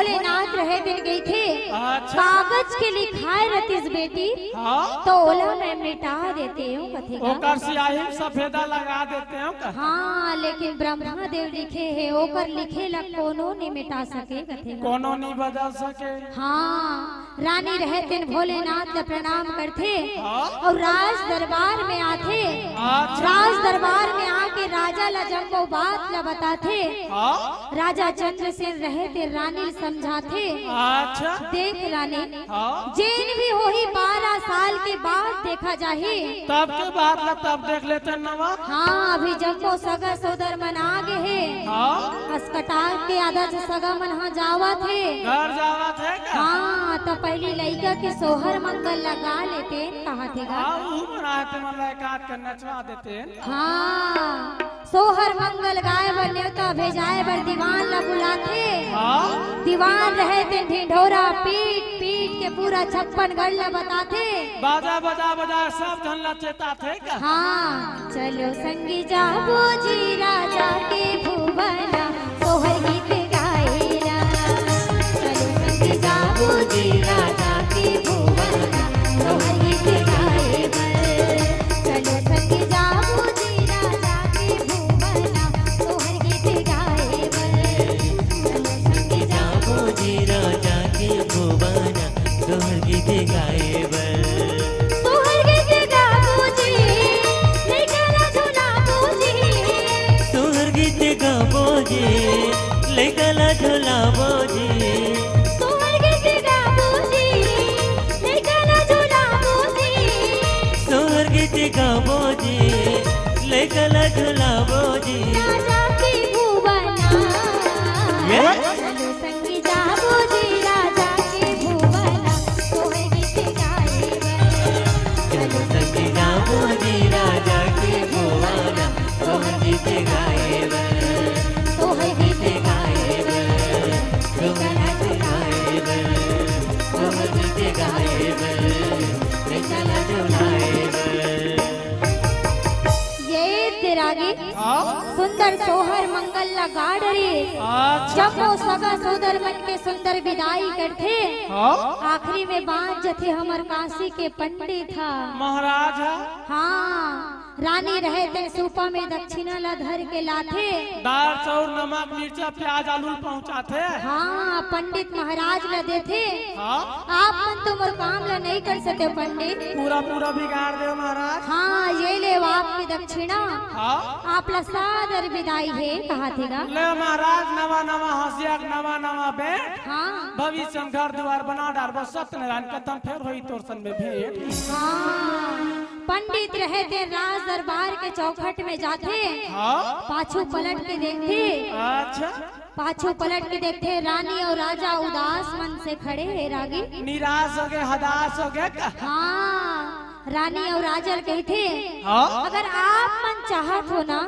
भोलेनाथ रहे दिन गई थे अच्छा। कागज के लिखाए रतीस बेटी हाँ तो ओला मैं मिटा देते हूँ कथेगा। ओकर सियाही सफेदा लगा देते हो का हाँ लेकिन ब्रह्मा देव लिखे है ओकर लिखे ला कोनो नहीं मिटा सके कथेगा। कोनो नहीं बदल सके। हाँ रानी रहते भोलेनाथ का प्रणाम करते हाँ। और राज दरबार में आते। अच्छा। राज दरबार में आके राजा ला जब वो बात ला बताते हाँ राजा चंद्रसेन रहते रानी समझाते। अच्छा। देख रानी हाँ जेन भी हो ही 12 साल के बाद देखा जाही। तब के बाद ला तब देख लेते नवा। हाँ अभी जब वो सगा सोदर मन आ गए है हाँ अस्कटा के आधा से सगा मन हाँ जावा थे घर जावा थे का। हाँ तो पहली लड़का के सोहर मंगल लगा लेते कहा थे हाँ ऊ बनाते मतलब एक आध के नचवा देते। हाँ सोहर मंगल गाय बर न्योता भेजाए बर दीवान ला बुलाते। हाँ दीवान रहे थे ढिंढोरा पीट पीट के पूरा 56 गढ़ ला बताते। बाजा बजा बजा सब धन ला चेता थे का। हाँ चलो संगी जाबो जी राजा के भुवना सोहर गीत गाएला। चलो संगी जाबो जी राजा के भुवना सोहर गीत गाएला। चलो संगी जाबो जी राजा के भुवना सोहर गीत गाएला। चलो संगी जाबो जी राजा के भुवना तोहर गीत गाए बर। सोहर गीत गाबो जी लेकरा झुलाबो जी। तोहर गीत गाबो जी लैकला झुलाबो जी। सोहर गीत गाबो जी लेकरा झुलाबो जी। तोहर गीत गाबो जी लैकला झुलाबो जी। राजा की भुवना ये? चलो संगी जाबो जी राजा की भुवना सोहर गीत गाएबा। चलो संगी जाबो जी राजा के भुवना तोहर गीत गाए बर। सोहर गीत गाए बर तोहर गीत गाए बर। तोहर गीत गाए बर लैकला झुलाए बर। ये तेरागी हाँ सुंदर सोहर मंगल लगा डरे। अच्छा। जब वो सगा सोदर मन के सुंदर विदाई करते हाँ आखिरी में बात जथे हमर काशी के पंडित था। महाराज है। हाँ रानी रहे थे सूपा में दक्षिणा ला धर के लाथे। दाल चाउर नमक मिर्चा प्याज आलू पहुँचाते। हाँ पंडित महाराज ला देथे। हाँ आप मन तो मोर काम ला नहीं कर सके पंडित। पूरा पूरा बिगाड़ दे महाराज। हाँ ये ले वो आपकी दक्षिणा हाँ आप ला सादर विदाई है कहा थेगा। ले महाराज नवा नवा हंसिया नवा नवा बेट हाँ भविष्य में घर द्वार बना डाल बस सत्यनारायण कथम फेर होई तोर सन में भेंट। हाँ पंडित रहे थे राज दरबार के चौखट में जाते। हाँ पाछू पलट के देखते। अच्छा। पाछू पलट के देखते रानी और राजा उदास मन से खड़े है रागी। निराश हो गए हदास हो गए का। हाँ रानी और राजा कहते हाँ अगर आप मन चाहत हो ना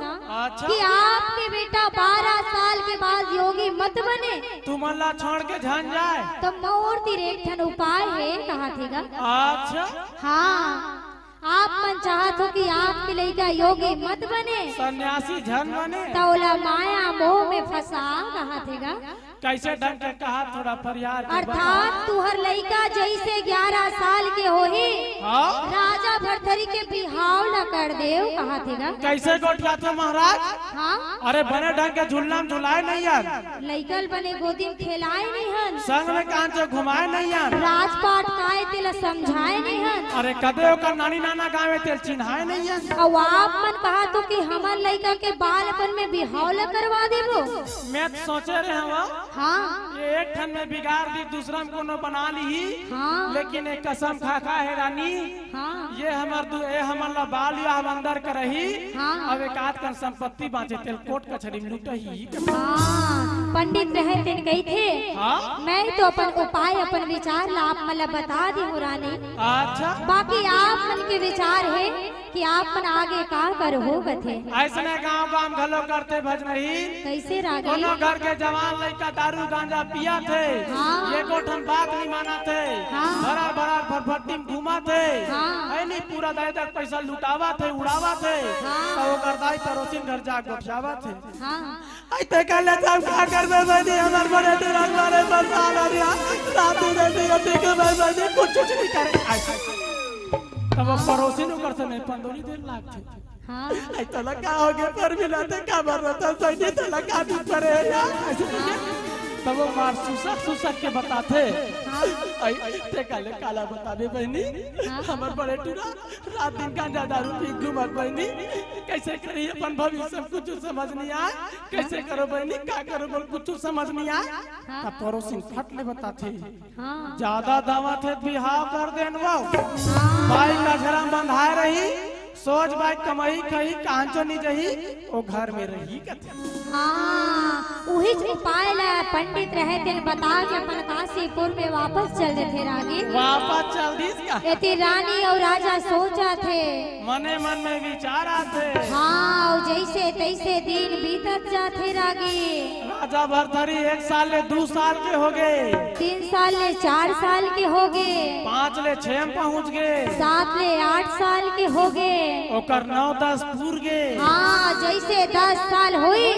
अच्छा। कि आपके बेटा 12 साल के बाद योगी मत बने तू मन ला छोड़ के झन जाए तो मोर तिर एक ठन उपाय है कहा थेगा। अच्छा। हाँ आप मन चाहत हो कि आपके लड़का योगी मत बने सन्यासी झन बने तौला माया मोह में फंसा कहा थेगा। कैसे ढंग के कहा थोड़ा फरियाद के बता। अर्थात तुहर लड़का जैसे 11 साल के होही हाँ राजा भरथरी के बिहाव ला कर देव कहा थेगा। कैसे गोटिया थे महाराज। हाँ अरे बने ढंग के झूलना में झुलाए नहीं यार। लइकल बने गोदी में खेलाए नहीं हन। संग में कान से घुमाए नहीं यार। राजपाट काय तेला समझाए नहीं हन। अरे कदे ओकर नानी नाना गाँव में तेल चिन्हाए नहीं यार। और आप मन कहा तो कि हमार लड़का के बालपन में बिहाव ला करवा देबो। मैं तो सोचे रहे हवा हाँ ये एक ठन में बिगाड़ दी दूसरा में कोनो बना ली। हाँ लेकिन एक कसम खा खा है रानी हाँ ये हमर ला बाल या हम अंदर करही। हाँ। अब एक आध कर संपत्ति बाँचे तेल कोट कचहरी में लुटही। हाँ पंडित रहे दिन गई थे। हाँ मैं तो अपन उपाय अपन विचार ला आप मला बता दी हो रानी। अच्छा। बाकी आप मन के विचार है कि आप मन आगे का कर हो गथे। ऐसने गांव गांव घलो करते भज नहीं। कैसे रागी कोनो घर के जवान लड़का दारू गांजा पिया थे। हाँ। ये गोठन बात नहीं माना थे। हाँ। भरा भरा फटफटी में घुमा थे। हाँ। है नहीं पूरा दाय तक पैसा लुटावा थे उड़ावा थे। हाँ। तो वो करदाई पड़ोसी घर जा गोठियावा थे। हाँ ऐते कल सब का कर दे बनी हमर बड़े टुरा मारे बरसात आ रहा रात दिन देते के बनी कुछ नहीं करे तब पड़ोसी नु कर से नहीं 15 दिन लाग थे हाँ ऐते लगा हो गया पर मिलाते का बरता सही तो लगा दी पड़े यार तब वो मार सुसक के बताते ते काले काला बताने बहनी हमर बड़े टूरा रात दिन गांजा दारू पी घूमत बहनी कैसे करी अपन भविष्य कुछ समझ नहीं आए कैसे करो बहनी क्या करो बोल कुछ समझ नहीं आए तब पड़ोसी फट ले बताते ज्यादा दावा थे बिहाव कर देन वो भाई नजरा बंधाए रही सोच भाई कमाई कहीं कांचो नहीं जही वो घर में रही कथे हाँ वही उपाय ला पंडित रहे थे बता के अपन काशीपुर में वापस चल रहे थे रागी वापस चल दी क्या ये रानी और राजा सोचा थे मने मन में विचार आते हाँ और जैसे तैसे दिन बीतत जाते रागी राजा भरथरी 1 साल ले 2 साल के हो गए 3 साल ले 4 साल के हो गए 5 ले 6 पहुंच गए 7 ले 8 साल के हो गए ओकर 9-10 पूर गए हाँ जैसे 10 साल हुई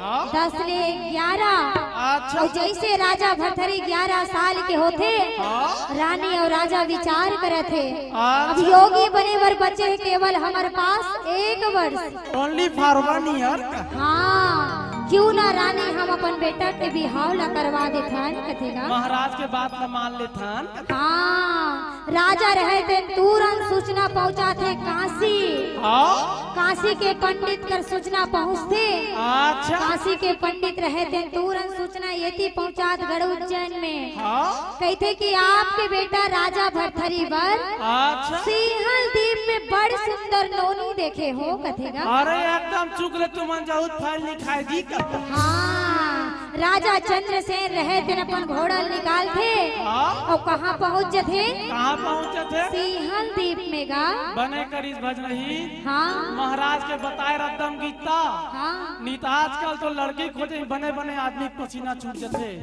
हाँ? 10 ले 11 अच्छा और जैसे राजा भरथरी 11 साल के होते हाँ? रानी और राजा विचार करे थे अच्छा। अब योगी बने वर बचे हैं केवल हमारे पास 1 वर्ष ओनली फॉर 1 ईयर हाँ क्यों ना रानी हम अपन बेटा के बिहाव ला करवा देथन कथेगा महाराज के बात न मान ले थान हाँ राजा रहे थे तुरंत सूचना पहुंचा थे काशी हाँ काशी के पंडित कर सूचना पहुंचते अच्छा काशी के पंडित रहे थे तुरंत सूचना ये थी पहुंचात गढ़ उज्जैन में हाँ कहते कि आपके बेटा राजा भरथरी वर अच्छा सिंहल द्वीप में बड़ सुंदर नोनी देखे हो कथेगा अरे एकदम चुक ले तुम जाऊद फाइल निकाय दी कर हाँ राजा चंद्रसेन रहे थे अपन घोड़ा निकाल थे हाँ? और कहाँ पहुँच थे कहाँ पहुँचे थे सिंहल द्वीप में गा बने करीज भज रही हाँ महाराज के बताए रद्दम गीता हाँ नीत आजकल तो लड़की खोजे बने बने आदमी पसीना छूट जाते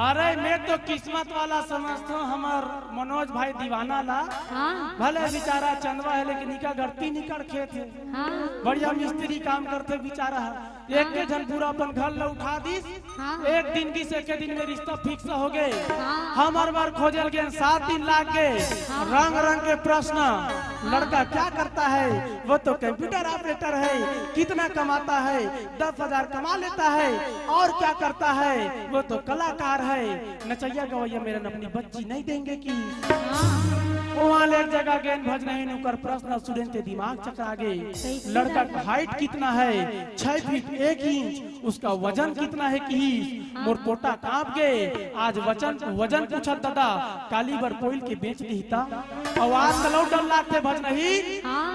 अरे मैं तो किस्मत वाला समझता हूँ हमार मनोज भाई दीवाना ला हाँ भले बेचारा चंदवा है लेकिन निका गढ़ती निकल खेत है हाँ बढ़िया मिस्त्री काम करते बेचारा एक के जन पूरा अपन घर ला उठा दी हाँ। 1 दिन की से के दिन में रिश्ता फिक्स हो गए हाँ। हम हर बार खोजल गए 7 दिन लाग गए रंग रंग के प्रश्न लड़का क्या करता है वो तो कंप्यूटर ऑपरेटर है कितना कमाता है 10,000 कमा लेता है और क्या करता है वो तो कलाकार है नचैया गवैया मेरे अपनी बच्ची नहीं देंगे कि वहाँ एक जगह गेंद भज नहीं नुकर प्रश्न स्टूडेंट के दिमाग चकरा गए लड़का का हाइट कितना है 6 फीट 1 इंच उसका वजन कितना है कि मोर पोटा कांप गए आज वजन पूछा दादा कालीबर पोइल के बेच दीता आवाज तलो डर लागते भज नहीं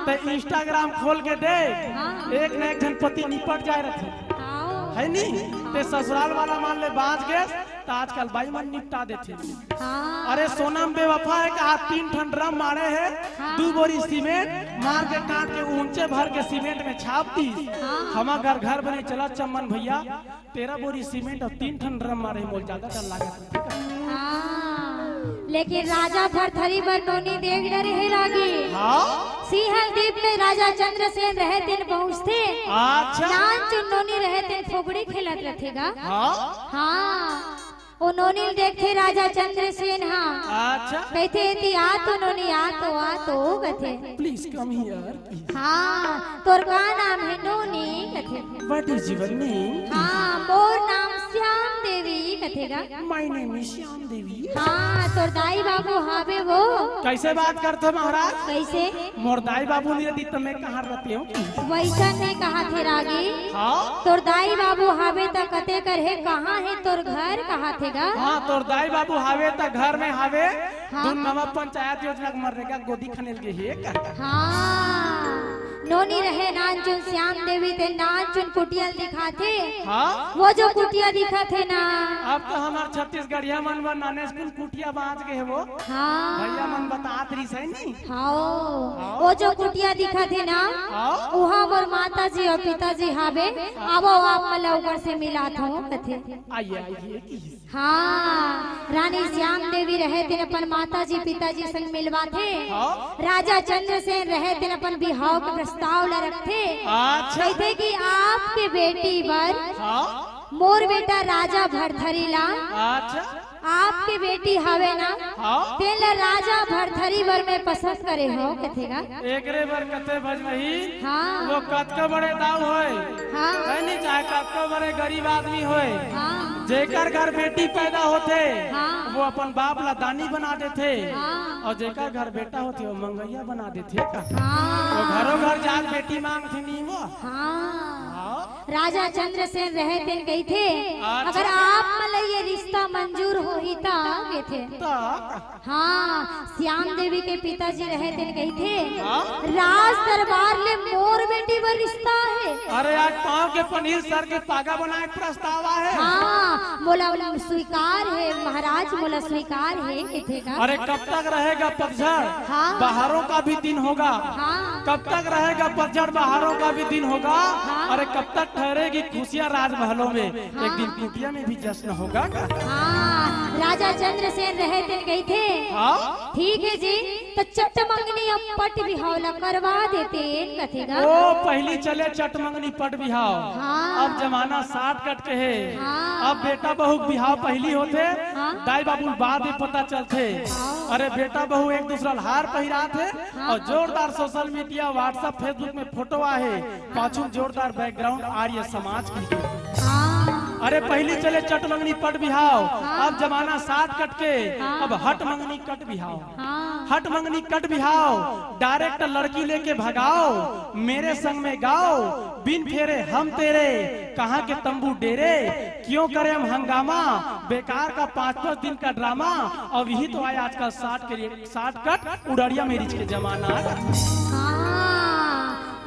तो इंस्टाग्राम खोल के देख एक न एक जन पति निपट जाए रहे है नहीं ते ससुराल वाला मान ले बाज गए तो आजकल बाई मन निपटा देते अरे सोनम बेवफा है कहा 3 ठन ड्रम मारे है 2 बोरी सीमेंट मार के काट के ऊंचे भर के सीमेंट में छाप दी हमारा घर बने चला चमन भैया 13 बोरी सीमेंट और 3 ठन ड्रम मारे मोल ज्यादा डर लगा लेकिन राजा भरथरी बर नोनी देख डरे है रागी सिंहल द्वीप में राजा चंद्रसेन रहे दिन पहुँचते अच्छा नान चुन्नोनी रहे दिन फुगड़ी खेलत रहेगा हाँ वो नोनी देखते राजा चंद्रसेन हाँ अच्छा कहते थी आ तो नोनी आ तो कथे प्लीज कम हियर हाँ तोर का नाम है नोनी कथे व्हाट इज योर नेम हाँ मोर नाम श्याम देवी कथेगा माय नेम इज श्याम देवी हाँ तोर दाई बाबू हावे वो कैसे बात करते महाराज कैसे मोर दाई बाबू ने दी तो मैं कहाँ रहती हूँ वैसा नहीं कहा थे रागी हाँ तोर दाई बाबू हावे तक कते कर है कहाँ है तोर घर कहाँ थेगा हाँ तोर दाई बाबू हावे त घर में हावे तू नवा पंचायत योजना के मरेगा गोदी खनेल के है हाँ नोनी रहे नानचुन श्याम देवी थे नानचुन कुटिया दिखाते हाँ वो जो कुटिया दिखा थे ना अब तो हमार छत्तीसगढ़िया मन बनाने स्कूल कुटिया बांध गए वो हाँ भैया मन बतात रही सही नहीं हाँ वो जो कुटिया दिखा थे ना वहाँ पर माता जी और पिताजी हावे अब आप मलौकर से मिला था कथे आइए आइए हाँ रानी श्याम देवी रहे दिन अपन माता जी पिताजी संग मिलवा थे राजा चंद्रसेन रहे दिन अपन बिहाव के प्रस्ताव ला रखते। अच्छा। कहते कि आपके बेटी बर हाँ मोर बेटा राजा भरथरी ला अच्छा आपके बेटी हवे ना हाँ तेला राजा भरथरी बर में पसंद करे हो कथेगा। एकरे बर कते भजमही हाँ वो कतको बड़े दाव होए हाँ है नहीं चाहे कतको बड़े गरीब आदमी होए हाँ जेकर घर बेटी पैदा होते हाँ। वो अपन बाप ला दानी बना देते हाँ। और जेकर घर बेटा होते वो मंगैया बना देते का हाँ वो घरों घर जाके बेटी मांगती नहीं वो हाँ। राजा चंद्रसेन रहे थे गई थे अच्छा। अगर आप मतलब ये रिश्ता मंजूर हो ही था गए थे। तो हाँ श्याम देवी के पिताजी रहे थे गई थे हाँ? राज दरबार ले मोर बेटी पर रिश्ता है। अरे आज पाँव के पनीर सर के पागा बनाए प्रस्ताव है। हाँ मोला स्वीकार है महाराज मोला स्वीकार है कथेगा। अरे कब तक रहेगा पतझड़ हाँ। बाहरों का भी दिन होगा हाँ कब तक रहेगा पतझड़ बाहरों का भी दिन होगा हाँ। अरे कब तक ठहरेगी खुशियाँ राजमहलों में एक दिन कुटिया में भी जश्न होगा हाँ राजा चंद्रसेन रहे थे गई थे। हाँ ठीक है जी तो चट मंगनी अब पट बिहावला करवा देते कथेगा। ओ पहली चले चट मंगनी पट बिहाव हाँ। अब जमाना 60 कट के है हाँ। अब बेटा बहू बिहाव पहली होते हाँ। दाई बाबू बाद में पता चलते अरे बेटा बहू एक दूसरा हार पहिरा थे और जोरदार सोशल मीडिया व्हाट्सएप फेसबुक में फोटो आहे पाछू जोरदार बैकग्राउंड आर्य समाज की हाँ अरे पहली चले चट मंगनी पट बिहाव अब जमाना 60 कट के अब हट मंगनी कट बिहाव हाँ हट मंगनी कट बिहाव डायरेक्ट लड़की लेके भगाओ मेरे संग में गाओ बिन फेरे हम तेरे कहाँ के तंबू डेरे क्यों करे हम हंगामा बेकार का 5-5 दिन का ड्रामा और यही तो आया आजकल 60 कट उड़रिया मेरिज के जमाना हाँ।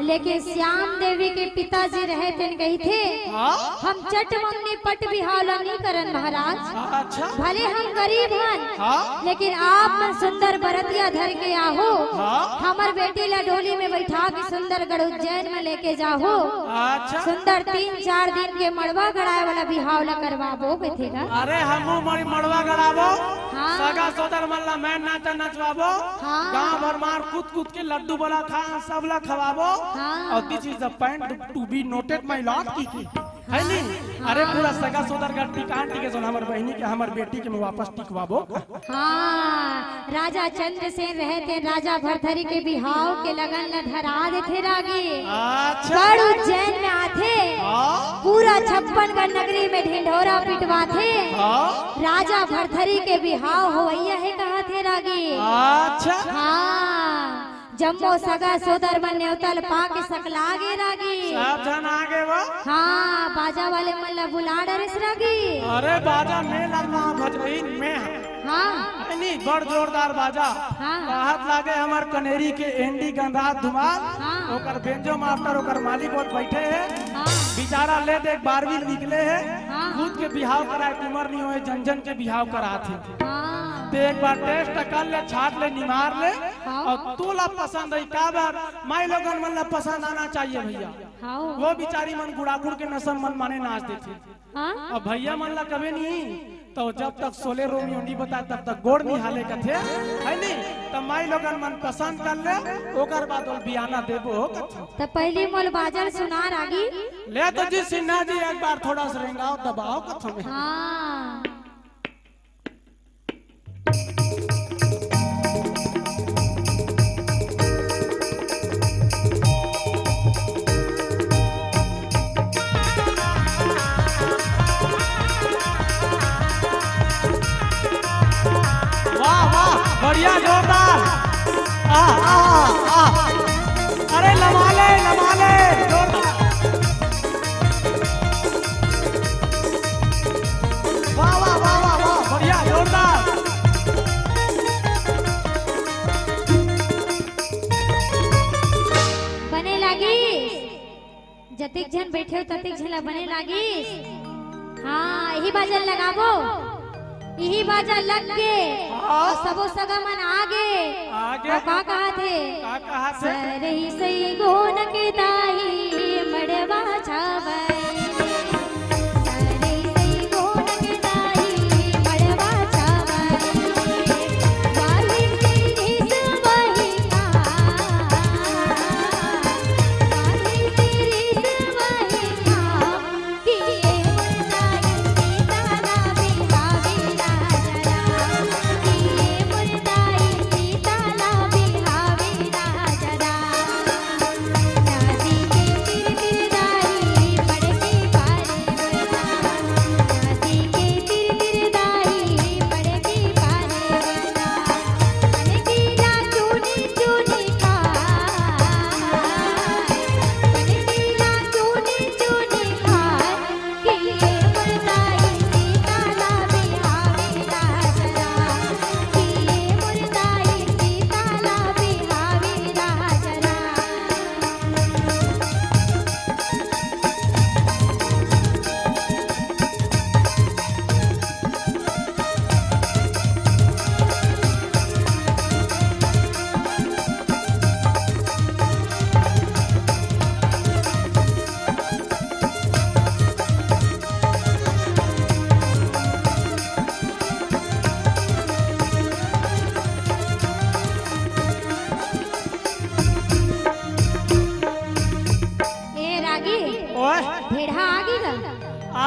लेकिन श्याम देवी के पिताजी रहे थे गई थे हाँ हम चट मंगनी पट बिहावला नहीं करन महाराज अच्छा भले हम गरीब हन हाँ लेकिन आप मन सुंदर बरतिया धर के आहो हाँ हमार बेटी ला डोली में बैठा के सुंदर गढ़ उज्जैन में लेके जाहो अच्छा सुंदर 3-4 दिन के मड़वा गड़ाए वाला बिहावला करवाबो कथेगा। अरे हमू मड़वा गड़ाबो हाँ। सगा सोदर मल्ला मैं नाचा नचवाबो हाँ। गांव भर मार कूद कूद के लड्डू वाला खा सबला खवाबो हाँ। और this is the point to be noted my Lord की है नहीं अरे पूरा सगा सोदर का टिकान टिके जोन हमर बहनी के हमर बेटी के में वापस टिकवाबो हाँ राजा चंद्रसेन रहे थे राजा भरथरी के बिहाव के लगन न धरा देते रागी अच्छा गढ़ उज्जैन में आते हाँ पूरा 56गढ़ नगरी में ढिंढोरा पिटवाते हाँ राजा भरथरी के बिहाव होइया है कहा थे रागी। अच्छा हाँ जम्मो सगा सोदर मन न्योतल पा के सकलागे रागी सब जन आगे वो हाँ बाजा वाले मल्ला बुला डरिस रागी। अरे बाजा में लगना भजबीन में हाँ नहीं बड़ जोरदार बाजा हाँ। कहत लागे हमार कनेरी के एंडी गंधात धुमाल हाँ। ओकर बेंजो मास्टर ओकर मालिक और बैठे है हाँ बेचारा ले देख 12वीं निकले है हाँ। खुद के बिहाव कराए उम्र नहीं होए जन जन के बिहाव कराते हाँ तो एक बार टेस्ट कर ले छाट ले निमार ले हाँ। और तोला पसंद है का बार माई लोगन मन ला पसंद आना चाहिए भैया हाँ वो बिचारी मन गुड़ागुड़ के नसम मन माने नाच देती हाँ अब भैया मन ला कभी नहीं तो जब तक सोले रोमियो नहीं बता तब तक गोड़ नहीं हाले का थे है नहीं तो माई लोगन मन पसंद कर ले ओकर बाद वो बियाना देबो तो पहली मोल बाजल सुना रागी। ले तो जी सिन्हा जी एक बार थोड़ा सा रेंगाओ दबाओ कथो में हाँ वाह वाह बढ़िया जोरदार अरे लमाले जोरदार वाह वाह वाह वाह वाह बढ़िया जोरदार बने लागी जतिक जन बैठे हो ततिक झला बने लागी। हाँ यही बाजल लगाबो यही बाजा लग के और सबो सगा मन आगे और का कहा थे सरही सही गोन के दाही मड़वा छावई सरही सही गोन के दाही मड़वा छावई वाली सी घिस वही का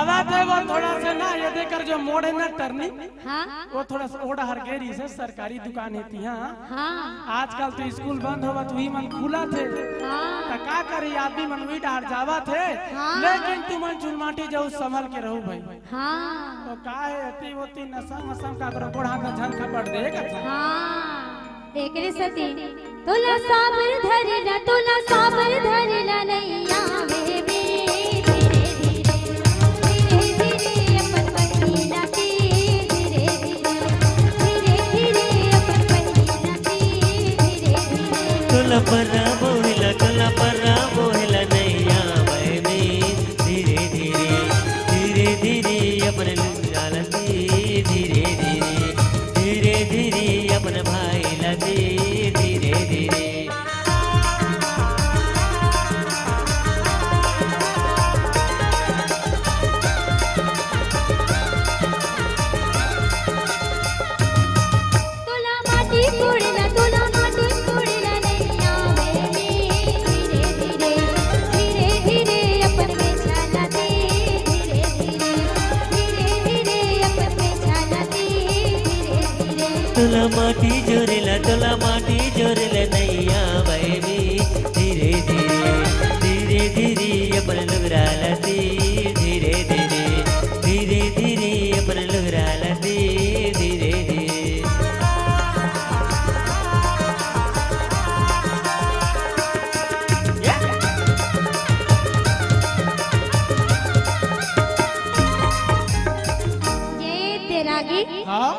आवाज है वो थोड़ा सा ना ये देखकर जो मोड़ है ना टर्निंग हाँ वो थोड़ा सा ओड़ा हरगेरी से सरकारी दुकान है थी हाँ हाँ आजकल तो स्कूल बंद होगा तो ही मन खुला थे हाँ तो का करी आदमी मन वही डार जावा थे हाँ। लेकिन तुम चुनमाटी जाओ संभल के रहो भाई हाँ तो का है अति होती नसम नसम का करो गोड़ा का झन खपड़ देगा हाँ एकरे सती तोला साबर धरला तोला साबर धरला नैया वे धीरे धीरे अपन पहिला के धीरे धीरे अपन पहिला के धीरे धीरे तोला परा बोहिला नैया बहनी धीरे धीरे धीरे धीरे अपन लुंजालती धीरे धीरे धीरे धीरे अपन भाई लती धीरे धीरे तोला माटी कोड़ला नैया वे धीरे धीरे अपन बेचाला दे धीरे धीरे अपन बेचाला दे धीरे धीरे तोला माटी जोरेला नैया बहनी धीरे धीरे धीरे धीरे अपन लुगरालती धीरे धीरे धीरे धीरे अपन लुगरालती धीरे धीरे ये तेरा गीत हाँ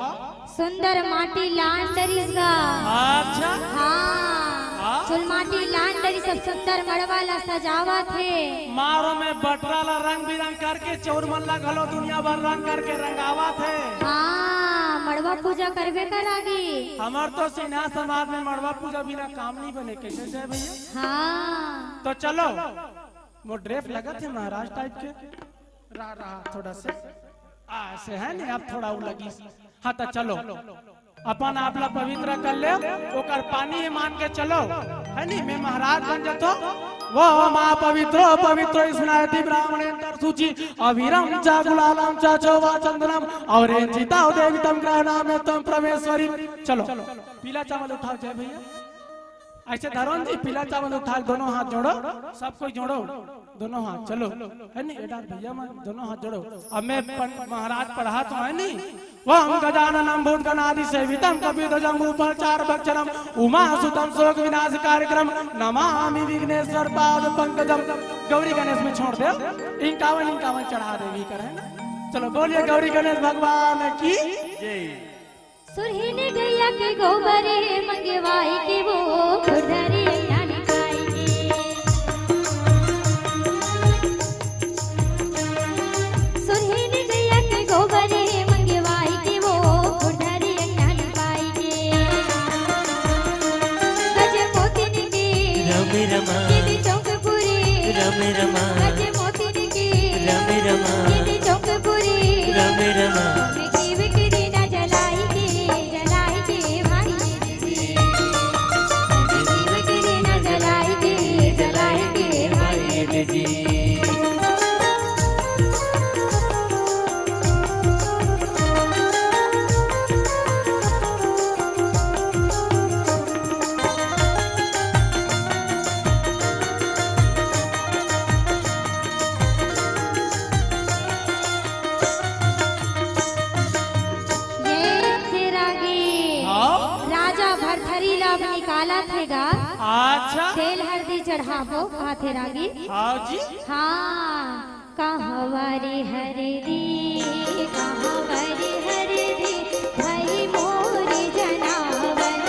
सुंदर माटी लांडरीस गा अच्छा हाँ चुल माटी लांडरी सब सुंदर मड़वाला सजावा थे मारो में बटराला रंग बिरंग करके चौर मल्ला घलो दुनिया भर रंग करके रंगावा थे हाँ मड़वा पूजा करबे करागी हमार तो सिन्हा समाज में मड़वा पूजा बिना काम नहीं बने कैसे जाए भैया हाँ तो चलो वो ड्रेस लगा थे महाराज टाइप के रहा थोड़ा से ऐसे है नहीं आप थोड़ा वो लगी हाँ तो चलो अपन आपला पवित्र कर ले ओकर पानी ही मान के चलो है नहीं मैं महाराज बन जातो वो माँ पवित्र स्नायति ब्राह्मणेंतर सूचि अविरम चा गुलालम चा चौवा चंदनम और चिता देवितम ग्रहणाम में तुम प्रवेश्वरी चलो पीला चावल उठाओ जय भैया ऐसे धरोन जी पीला चावल उठा दोनों हाथ जोड़ो सब कोई जोड़ो दोनों हाथ चलो है नहीं एडार भैया मैं दोनों हाथ जोड़ो अब मैं महाराज पढ़ा तो है नहीं वह हम गजाननम भूत गणादि सेवितम कपिध्वजम उपचार भक्षणम उमा सुतम शोक विनाश कार्यक्रम नमामि विघ्नेश्वर पाद पंकजम गौरी गणेश में छोड़ दे इनकावन चढ़ा देवी करे ना चलो बोलिए गौरी गणेश भगवान की जय सुरहीन गैया के गोबरे मंगवाई के वो खुदरे यानी खाएंगे सुरहीन गैया के गोबरे मंगवाई के वो खुदरे यानी खाएंगे गजे मोतिन के रमे रमा कीदी चौकपुरी रमे रमा गजे मोतिन के रमे रमा कीदी चौकपुरी रमे रमा जी निकाला थेगा अच्छा तेल हल्दी चढ़ावो कहा थे रागी हाँ जी हाँ कहवारी हरदी भाई मोर जनावन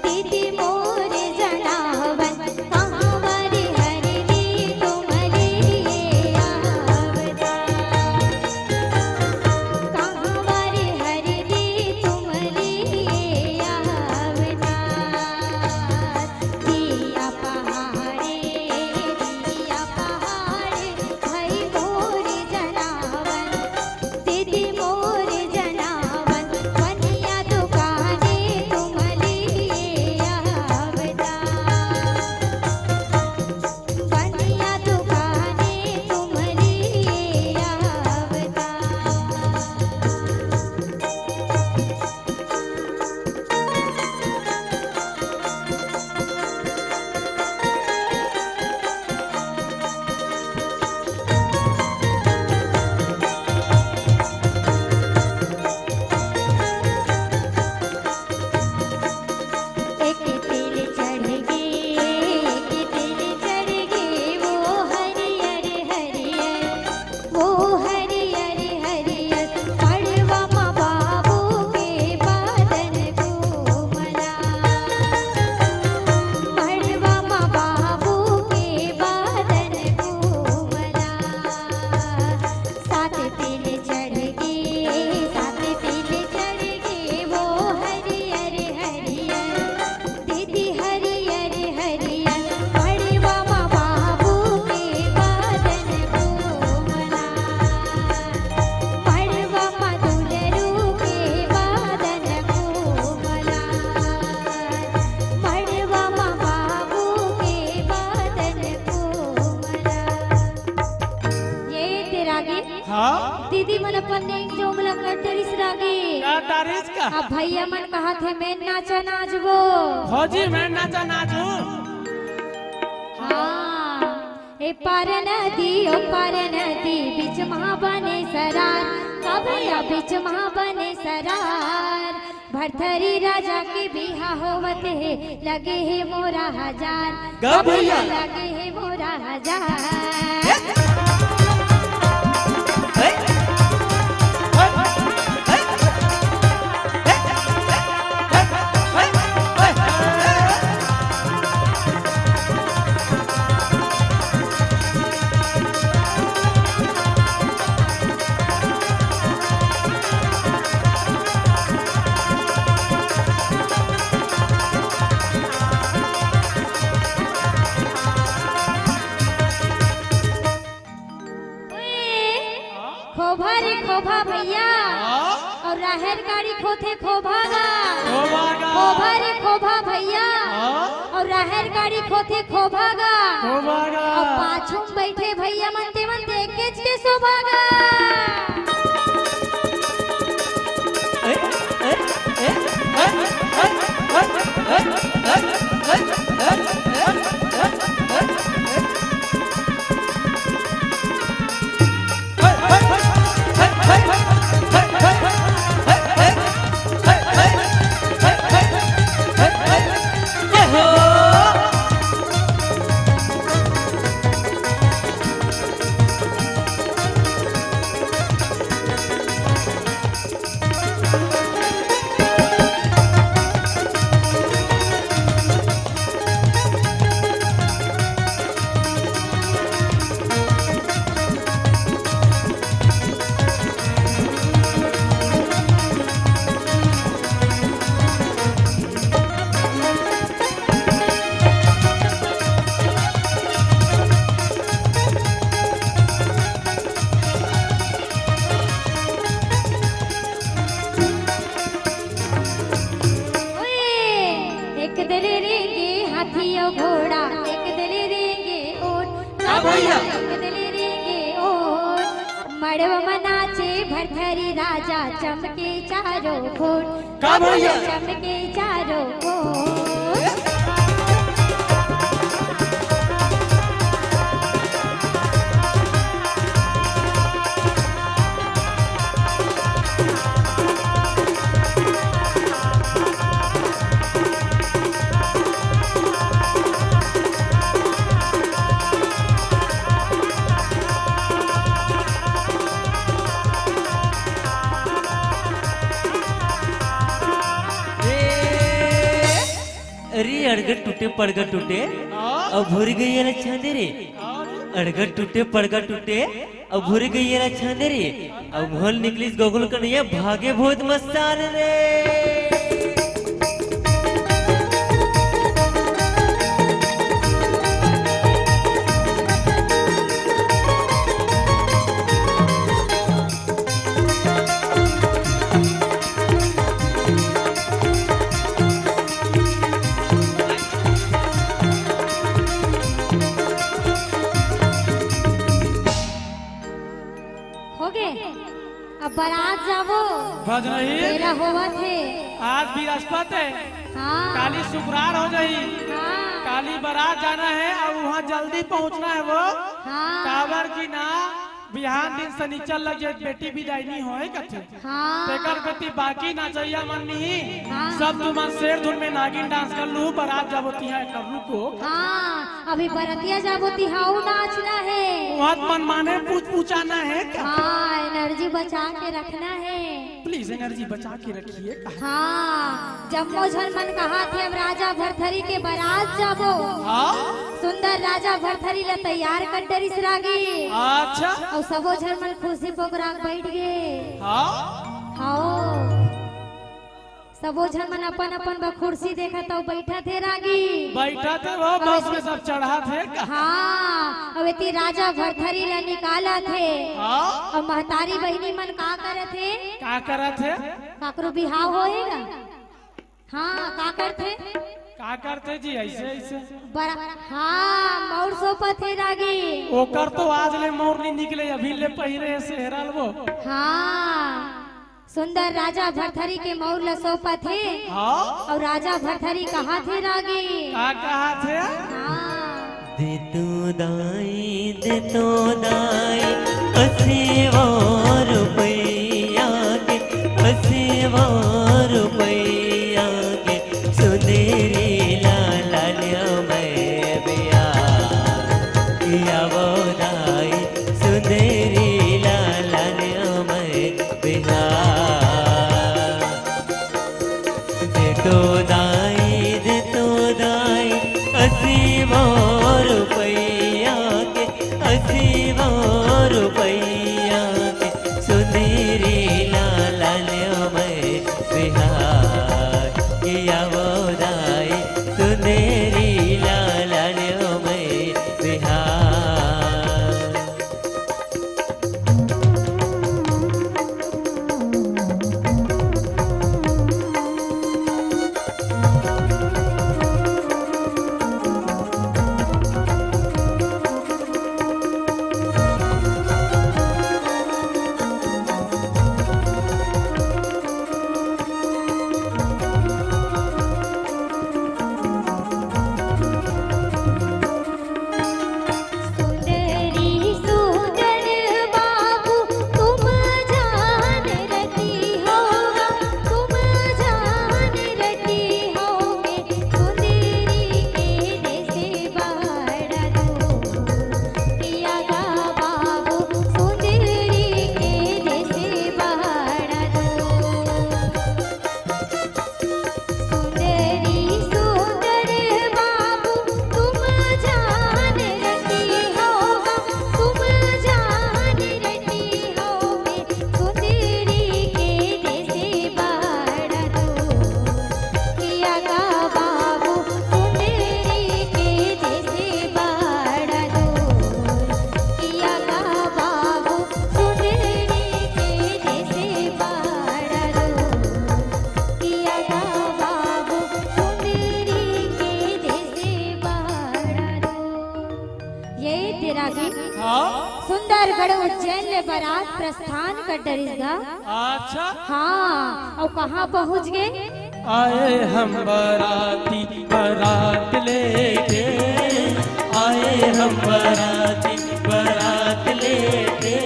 दीदी मोर जनावन कहवारी हरदी तुम्हारे आवदा कहवारी हरदी तुम्हारे आवदा दिया पहाड़े भाई मोर जनावन दीदी मोर जनावन बनिया तो दीदी मन अपन ने जोंगला कर तेरिस रागी क्या तारीस का अब भैया मन कहा थे मैं नाचा नाचबो फौजी मैं नाचा नाचू हाँ ए पार नदी ओ पार नदी बीच महा बने सरार का भैया बीच महा बने सरार भरथरी राजा के बिहा होवत है लगे है मोरा हजार का भैया लगे है मोरा हजार खोभा रे खोभा भैया और राहर गाड़ी खोथे खोभागा खोभा रे खोभा भैया और राहर गाड़ी खोथे खोभागा और पाछू में बैठे भैया मनते मन देख के शोभागा घोड़ा एक दले रेंगे ओट भैया एक दले रेंगे ओट मड़व मनाचे भरथरी राजा चमके चारों फुट भैया चमके चारों फुट अरे अड़गट टूटे पड़गट टूटे अब भूर गई है छांदे रे अड़गट टूटे पड़गट टूटे अब भूर गई है छांदे रे अब भोल निकलिस गोगल कन्हैया भागे बहुत मस्तान रे अब बारात जावो भज नहीं तेरा होवा थे आज बृहस्पति है हाँ काली शुक्रार हो जाई हाँ काली बारात जाना है और वहाँ जल्दी पहुँचना है वो हाँ काबर की ना बिहान दिन शनिचर लग जाए बेटी विदाई नहीं होए कथे हाँ तेकर गति बाकी ना चाहिए मन नहीं हाँ। सब तुम शेर धुन में नागिन डांस कर लू बारात जाबोती है कर लू को हाँ अभी बरतिया जाबोती हाउ नाचना है वहाँ मन माने पूछाना है क्या हाँ एनर्जी बचा के रखना है प्लीज एनर्जी बचा के रखिए हाँ जम्मो झरमन कहा थे अब राजा भरथरी के बारात जाबो हाँ सुंदर राजा भरथरी ला तैयार कर डरिस रागी अच्छा और सबो झरमन खुशी प्रोग्राम बैठ गए हाँ हाँ सबो झरमन अपन अपन बखुर्सी देखा तो बैठा थे रागी बैठा थे वो बस में सब चढ़ा थे का? हाँ अब इतनी राजा भरथरी ला निकाला थे हाँ और महतारी बहनी मन का करे थे क्या करा थे काकरो बिहाव होएगा हाँ का करते का करते जी ऐसे ऐसे बड़ा हाँ मौर सोपत है रागी। ओकर तो आज ले मोर नहीं निकले अभी ले पहिरे से हेराल वो। हाँ सुंदर राजा भरथरी के मौर ल सोपत है। हाँ और राजा भरथरी कहा थे रागी? का कहा थे? हाँ दे तो दाई 80 रुपया के 80 रुपया के सुंदरी लाला मैं बिया किया वो दाई सुंदरी लाला मैं बिया दे तो दाई 80 रुपया के 80 रुपया के सुंदरी लाला मैं बिहार किया वो दाई सुंदरी लाला मैं बिहार। सुंदरगढ़ उज्जैन ले बारात प्रस्थान कर डरिसगा। अच्छा हाँ और कहाँ पहुँच गए? आए हम बाराती बारात लेके आए हम बाराती बारात लेके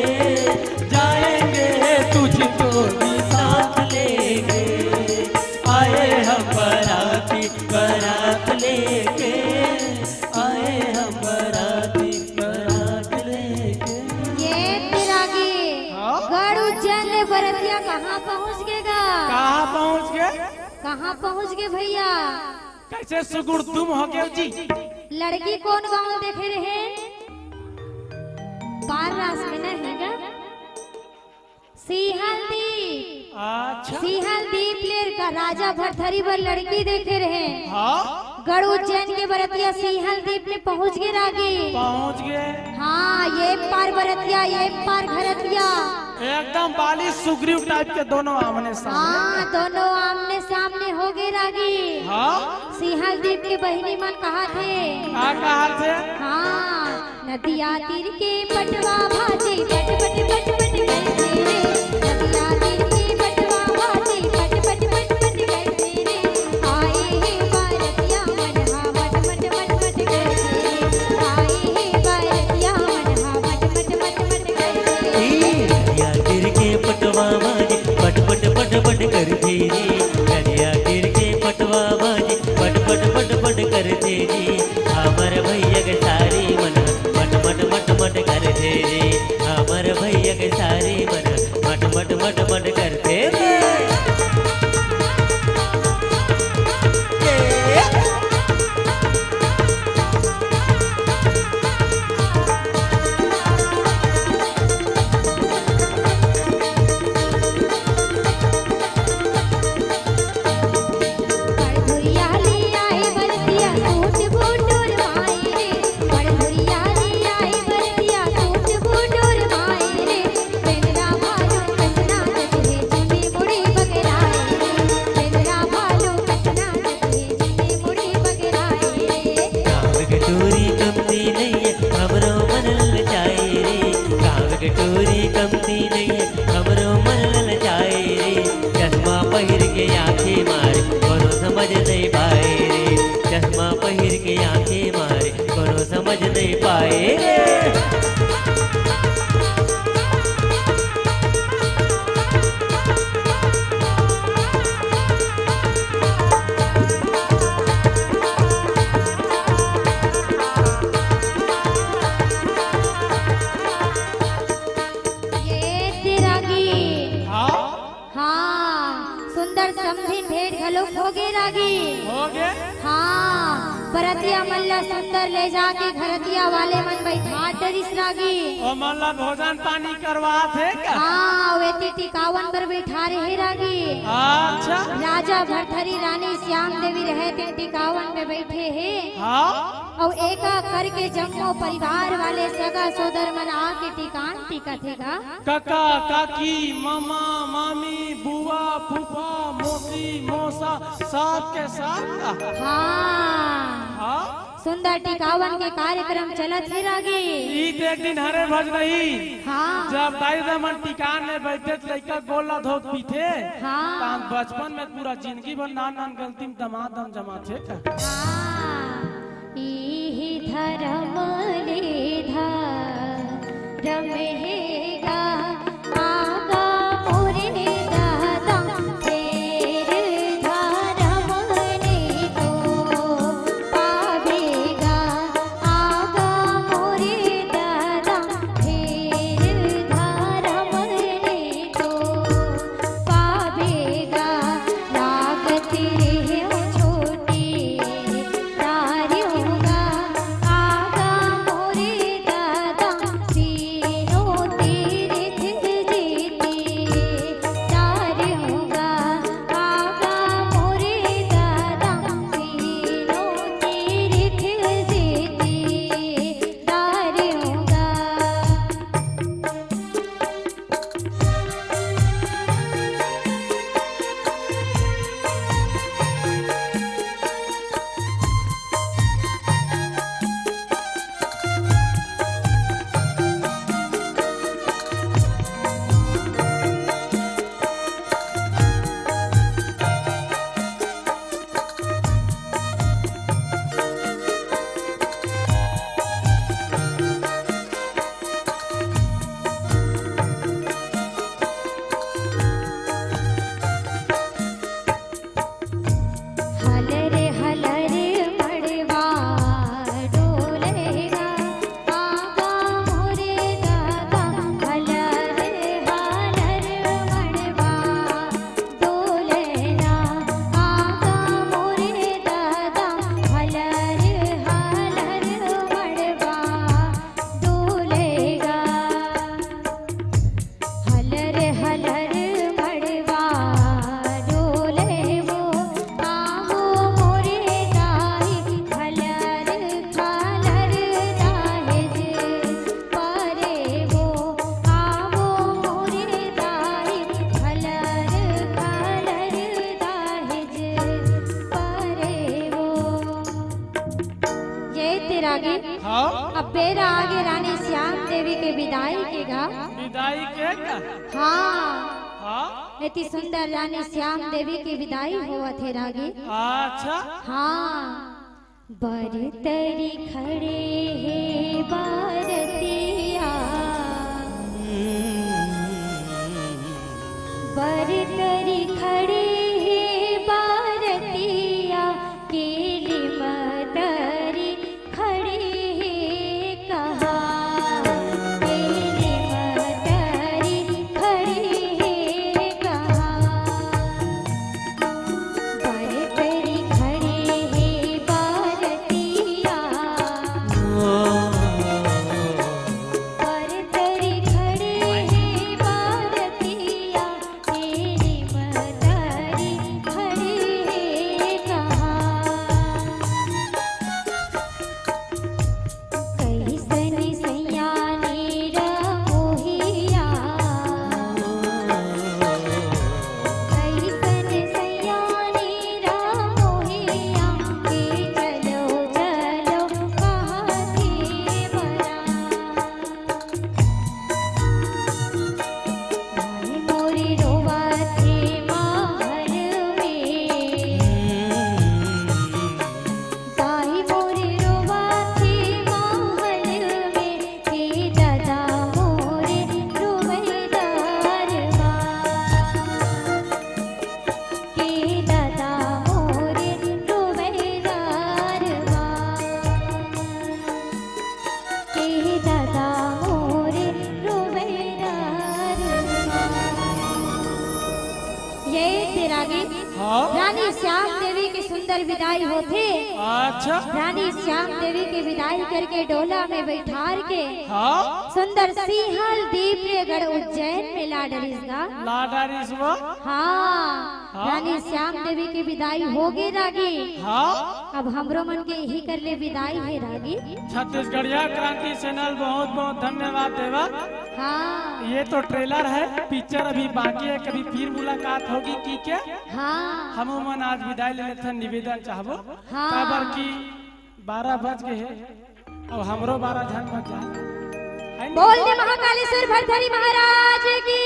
जाएंगे तुझको भी साथ लेके आए हम बाराती बारात लेके आए हम बाराती बारात लेके। ये तिरागी गढ़ उज्जैन ले बरतिया कहाँ पहुँच गएगा? कहाँ पहुँच गए? कहाँ पहुँच गए भैया? कैसे सुगुड़ तुम हो गए जी? लड़की कौन गांव देखे रहे? पार रास में न हैगा सिंहलदीप। अच्छा सिंहलदीप लेर का राजा भरथरी बर लड़की देखे रहे। हाँ गढ़ उज्जैन के बरतिया सिंहलदीप में पहुँच गए रागी। पहुँच गए। हाँ ये पार बरतिया ये पार घरतिया एकदम बाली सुग्रीव टाइप के दोनों आमने सामने। हाँ दोनों आमने सामने हो गए रागी। हाँ सिंहलदीप के बहिनी मन कहा थे? कहा थे? हाँ नदिया तीर के पटवा भाजे पट पट पट पट कैसे रे। नदिया तीर के पटवा भाजे पट पट पट पट कैसे रे। आए हे बारतिया मनहा मट मट मट मट कैसे रे। आए हे बारतिया मनहा मट मट मट मट कैसे रे। या गिर के पटवा बाजे पट पट पट पट कर तेरी नदिया गिर के पटवा बाजे पट पट पट पट कर तेरी हमर भैया के सारी मन मट मट मट मट कर तेरी हमर भैया के सारी मन मट हलोक हो गए रागी। हो गए। हाँ बरतिया मल्ला सुंदर ले जाके घरतिया वाले मन बैठा डरिस रागी। ओ मल्ला भोजन पानी करवा थे क्या? हाँ वेती टिकावन पर बैठा रहे रागी। अच्छा राजा भरथरी रानी श्याम देवी रहे थे टिकावन में बैठे हैं। हाँ और एका करके जम्मो परिवार वाले सगा सोदर मन आके टिकान टिका थेगा। काका काकी मामा मामी बुआ फूफा मौसी मौसा साथ के साथ। हाँ हाँ सुंदर टिकावन के कार्यक्रम चलत है रागी। ईद एक दिन हरे भज रही। हाँ जब दाई दमन टिकान में बैठे लड़का गोला धोक पीते। हाँ तान बचपन में पूरा जिंदगी भर नान नान गलती में दमादम जमा थे का। हाँ इहि धर्म ले धर्म हेगा आगा मोरे दादा तेरे धर्म ने तो पावेगा आगा मोरे दादा तेरे धर्म ने तो पावेगा लागत रे छोटी तारियोगा आगा मोरे दादा सीनो तेरे थिक जीती तारियोगा आगा मोरे दादा सीनो तेरे थिक जीती तारियोगा। हलरे मड़वा डोलेगा आगा मोरे दादा हलरे मड़वा डोलेगा आगा मोरे दादा हलरे मड़वा डोलेगा हलरे मड़वा डोले वो आहो मोरे दाई हलर खालर दाहेज परे वो आहो मोरे दाई हलर खालर दाहेज परे वो। ये तेरा गीत हाँ अब बेरा आगे रानी श्याम देवी के विदाई के गा। विदाई के का। हाँ हाँ इतनी सुंदर रानी श्याम देवी की विदाई हुआ थे रागी। अच्छा हाँ बरतरी खड़े हैं बारतिया बरतरी खड़े हैं बारतिया केली मतरी खड़े हैं कहा केली मतरी खड़े हैं कहा बरतरी खड़े हैं बारतिया बरतरी खड़े हैं बारतिया तेरी मतरी खड़े हैं कहा कैसन सयानी रमोहिया कैसन सयानी रमोहिया के चलो चलो कहाँ थे बरा भाई मोरे रोवा थे महल में ताई मोरे रोवा थे महल में के दादा मोरे रोवेदार के दादा मोरे रोवेदार के दादा मोरे रोवेदार। ये तेरा गीत हाँ रानी श्याम देवी की सुंदर विदाई होते। अच्छा रानी श्याम देवी की विदाई करके डोला में बैठार के हाँ सुंदर सिंहल दीपगढ़ उज्जैन में लाडरीसगा। लाडारी सुबह हाँ रानी श्याम देवी की विदाई होगी रागी। हाँ अब हमरो मन के यही कर ले विदाई है रागी। छत्तीसगढ़िया क्रांति चैनल बहुत बहुत धन्यवाद देवा। हाँ ये तो ट्रेलर है, पिक्चर अभी बाकी है, कभी फिर मुलाकात होगी की क्या? हाँ हम मन आज विदाई ले लेते हैं, निवेदन चाहबो हाँ। काबर की 12 बज गए हैं अब हमरो 12 झन बज जाए। बोल दे महाकालेश्वर भरथरी महाराज की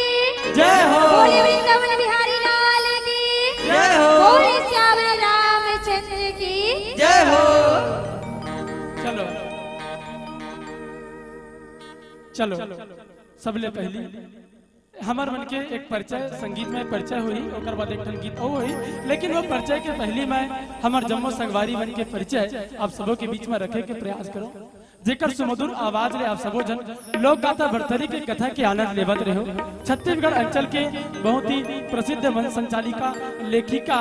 जय हो। बोले वृंदावन बिहारी लाल की जय हो। बोले श्याम रामचंद्र की जय हो। चलो चलो सबले पहली हमार मन के एक परिचय संगीत में परिचय हुई, ओकर बाद एक गीत और हुई, लेकिन वो परिचय के पहली मैं हमार जम्मू संगवारी बन के परिचय आप सबों के बीच में रखे के प्रयास करो, जेकर सुमधुर आवाज ले आप सबो जन लोक गाथा भरथरी के कथा के आनंद लेवत रहो। छत्तीसगढ़ अंचल के बहुत ही प्रसिद्ध मंच संचालिका लेखिका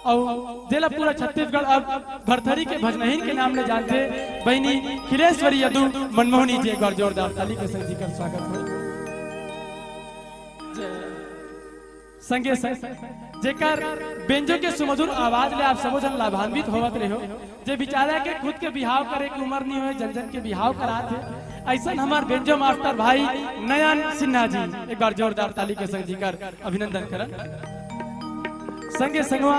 और जिला पूरा छत्तीसगढ़ अब भरथरी के भजनहीन के नाम ले जानते बहनी खिलेश्वरी यदु मनमोहनी जी, एक बार जोरदार ताली के संग जी का स्वागत हो। संगे संग जेकर बेंजो के सुमधुर आवाज ले आप सबो जन लाभान्वित होवत रहो, जे बिचारा के खुद के बिहाव करे की उम्र नहीं हुए, जन जन के बिहाव कराते, ऐसा हमार बेंजो मास्टर भाई नयन सिन्हा जी, एक बार जोरदार ताली के संग जी का अभिनंदन करन। संगे संगवा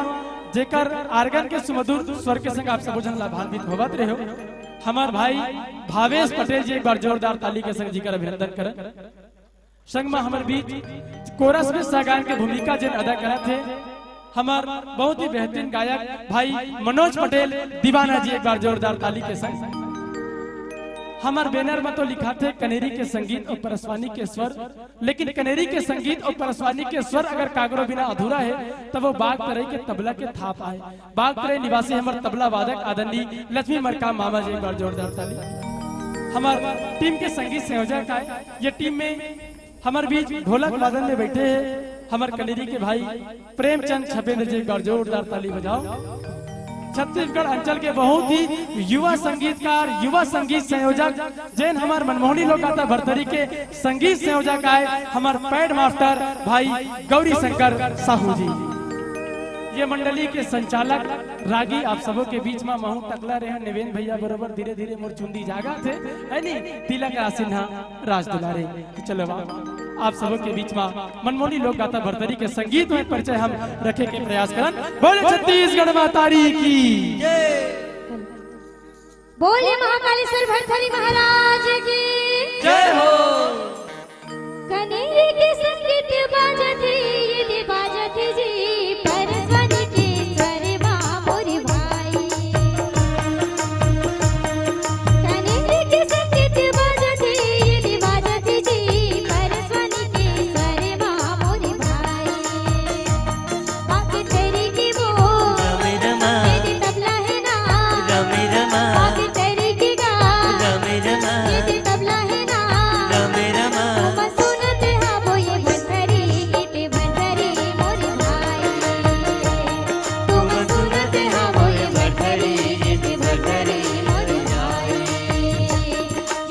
जेकर आर्गन के सुमधुर स्वर के संग आप सब जन लाभान्वित होवत रहो, हमार भाई भावेश पटेल जी, एक बार जोरदार ताली के संग जी का अभिनंदन करन। संग में हमारे बीच कोरस में सागान के भूमिका जिन अदा करा थे हमार बहुत ही बेहतरीन गायक भाई मनोज पटेल दीवाना जी, एक बार जोरदार ताली के संग। हमार बैनर में तो लिखा थे कनेरी के संगीत और परसवानी के स्वर, लेकिन कनेरी के संगीत और परसवानी के स्वर अगर कागरो बिना अधूरा है तब वो बाग तरह के तबला के थाप आए। बाग तरह निवासी हमारे तबला वादक आदरणीय लक्ष्मी मरकाम मामा जी, एक बार जोरदार ताली। हमार टीम के संगीत संयोजक आए, ये टीम में हमारे बीच ढोलक वादन में बैठे हैं हमारे कनेरी के भाई प्रेमचंद छपेंद्र जी, एक बार जोरदार ताली बजाओ। छत्तीसगढ़ अंचल के बहुत ही युवा संगीतकार, युवा संगीत संयोजक जैन हमार मनमोहनी लोक गाथा भरथरी के संगीत संयोजक आए हमार पैड मास्टर भाई गौरी शंकर साहू जी। ये मंडली के संचालक रागी आप सबों के बीच में महू तकला रहे निवेन भैया बरोबर धीरे धीरे मोर चुंदी जागा थे है नी तिलक सिन्हा राज दुलारे। चलो आप सबों के बीच में मनमोहनी लोक गाथा भरथरी के संगीत में परिचय हम रखे के प्रयास करन। बोले छत्तीसगढ़ मातारी की बोले महाकालेश्वर भरथरी महाराज की जय हो। कनेरी के संगीत बाजती ये बाजती जी परसवानी के स्वर मोरी भाई। कनेरी के संगीत बाजती ये बाजती जी परसवानी के स्वर मोरी भाई। बाकी तेरी की वो ये तबला है ना, बाकी तेरी की गा ये तबला है ना, तुम सुनते हो वो ये भरथरी गीत भरथरी मोरी भाई। तुम सुनते हो वो ये भरथरी गीत भरथरी मोरी भाई।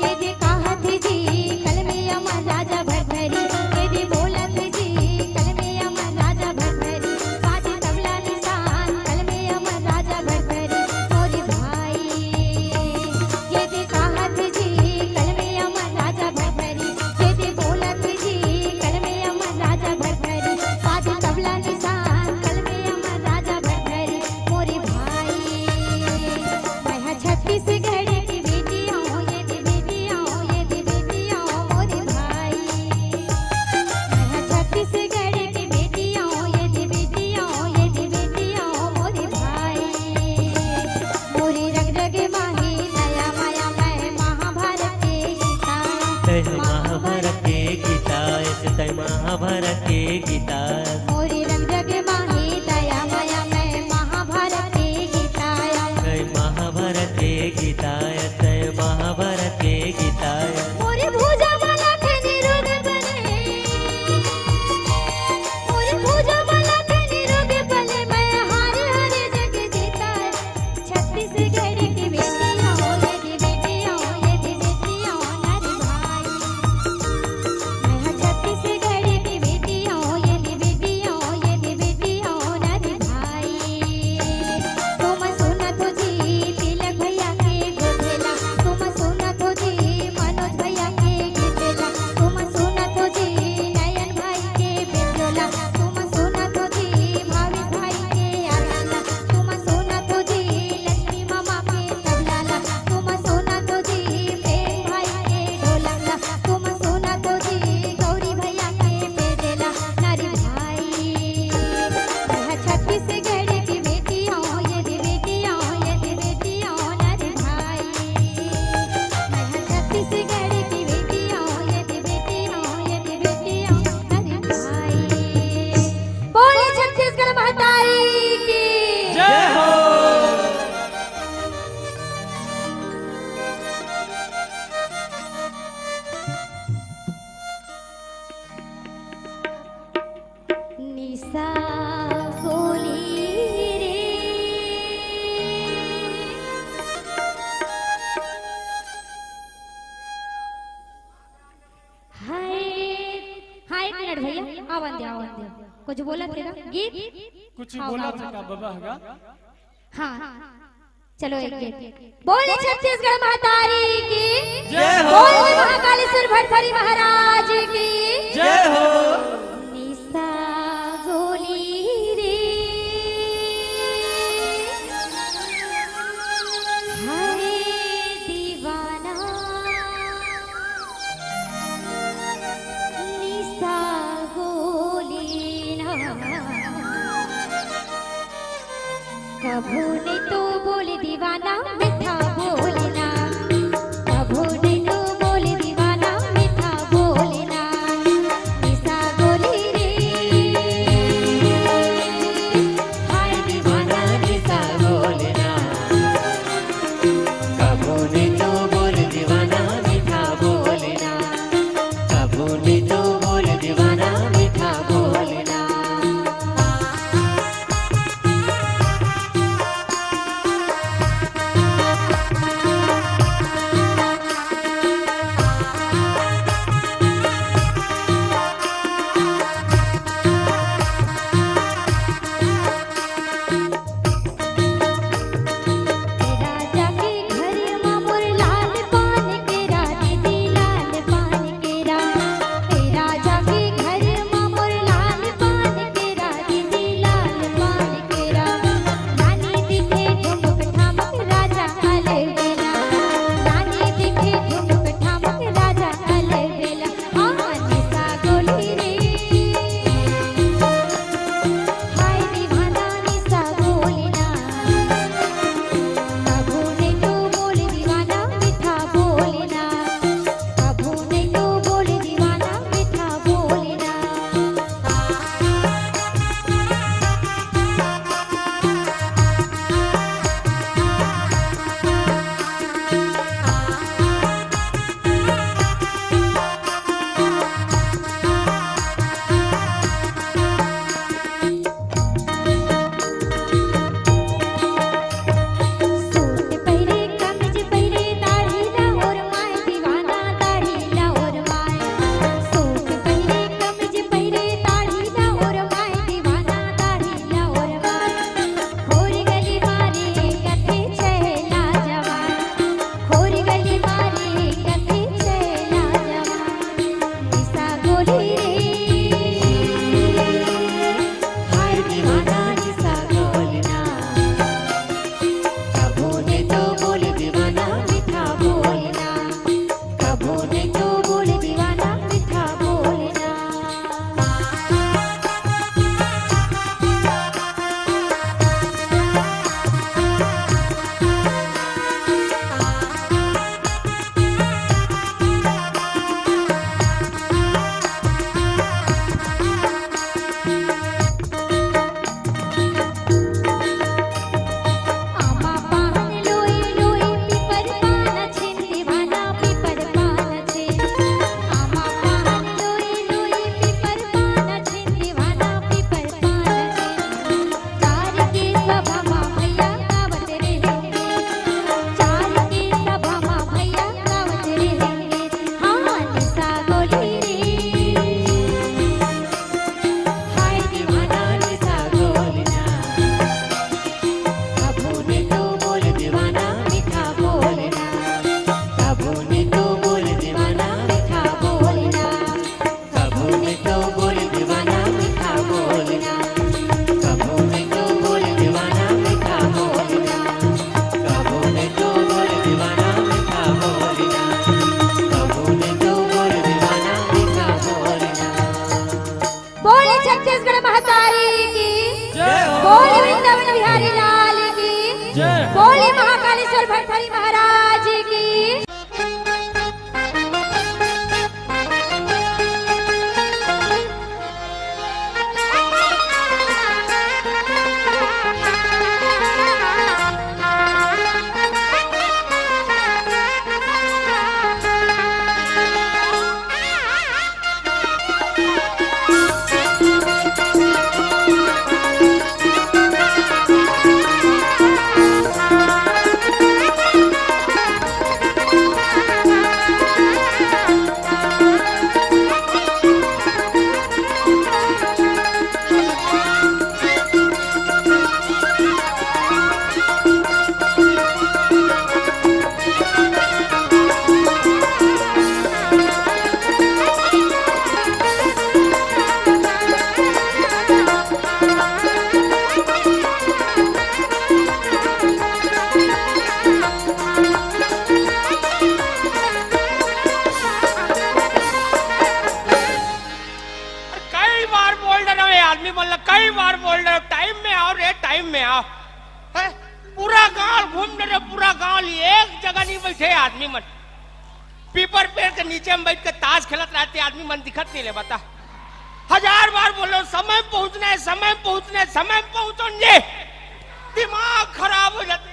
ये दे कहत जी कल में अमर राजा भरथरी, ये दे बोलत जी कल में अमर राजा भरथरी, बाजे तबला निशान कल में अमर राजा भरथरी मोरी भाई। ये दे कहत जी कल में अमर राजा भरथरी, ये दे बोलत जी कल में अमर राजा भरथरी, बाजे तबला निशान कल में अमर राजा भरथरी मोरी भाई। मैं छत्तीसगढ़ की बेटियां हूँ, ये दे बेटियां हूँ, ये दे बेटियां हूँ मोरी भाई। मैं छत्तीसगढ़ की बेटियां हूँ, ये दे बेटियां हूँ, ये दे बेटियां हूँ मोरी भाई। मोरी रग रग माही दया माया मैं महाभारत के गीता, महाभारत के गीता महाभारत के गीता मोरी रग रग माही दया माया मैं महाभारत के गीता। महाभारत के गीता महाभारत के गीता मोरी भुजा माला के निरोग बने, मोरी भुजा माला के निरोग बने, आवन दे कुछ बोला थे ना गीत कुछ बोला था का बाबा हगा हाँ चलो एक गीत बोले छत्तीसगढ़ महातारी की जय हो। बोले महाकालेश्वर भट्टरी महाराज की जय हो। निशा गोली रे हरे दीवाना निशा गोली ना कभू नहीं तो बोले दीवाना मीठा बोलना कभू नहीं तो बोले दीवाना मीठा बोलना निशा गोली रे हाय दीवाना निशा बोलना कबू ने तो बोल दीवाना मीठा बोलना कबू ने तो बोल दीवाना मीठा बोलना राजा के घर मामुर लाल पान केरा दीदी लाल पान केरा राजा के घर मामुर लाल पान केरा दीदी लाल पान केरा नानी दिखे ठुमक ठामक राजा अलबेला नानी दिखे ठुमक ठामक राजा अलबेला निशा गोली रे हाय दीवाना निशा बोलना कभू नहीं तो बोले दीवाना मीठा बोलना कभू नहीं तो बोले दीवाना मीठा बोलना सूट पहरे कमीज पहरे दाढ़ी लाहौर माय दीवाना दाढ़ी लाहौर माय सूट पहरे कमीज पहरे दाढ़ी लाहौर माय दीवाना दाढ़ी लाहौर माय खोर गली मारे कथे छैला जवान खोर गली मारे कथे छैला जवान निशा गोली रे हाय दीवाना निशा बोलना कबू ने तो बोल दीवाना मीठा बोलना कभू नहीं तो बोले दीवाना मीठा बोलना आमा पान लोई लोई पीपर पान छिन दीवाना पीपर पान छिन आमा पान लोई लोई पीपर पान छिन दीवाना पीपर पान छिन चार की सभा मां भैया गावत रहेंगे चार की सभा मां भैया गावत रहेंगे हाँ निशा गोली रे हाय दीवाना निशा बोलना कबू ने तो बोल दीवाना मीठा बोलना कबू ने तो बोल दीवाना मीठा बोलना कबू ने तो बोल दीवाना मीठा बोलना कबू ने तो बोल दीवाना मीठा बोलना कबू ने तो बोल दीवाना मीठा बोलना कबू ने तो बोल दीवाना मीठा बोलना बोले छत्तीसगढ़ महातारी की जय हो। बोले वृंदावन बिहारी लाल की जय हो। बोले महाकालेश्वर भट्टरी महाराज की गांव एक जगह नहीं बैठे आदमी मन। पीपर पेड़ के नीचे में बैठ के ताश खेलत रहते आदमी मन, दिखत नहीं ले बता। 1000 बार बोलो समय पहुंचना है, समय पहुंचना है, समय पहुंचोगे, दिमाग खराब हो जाते।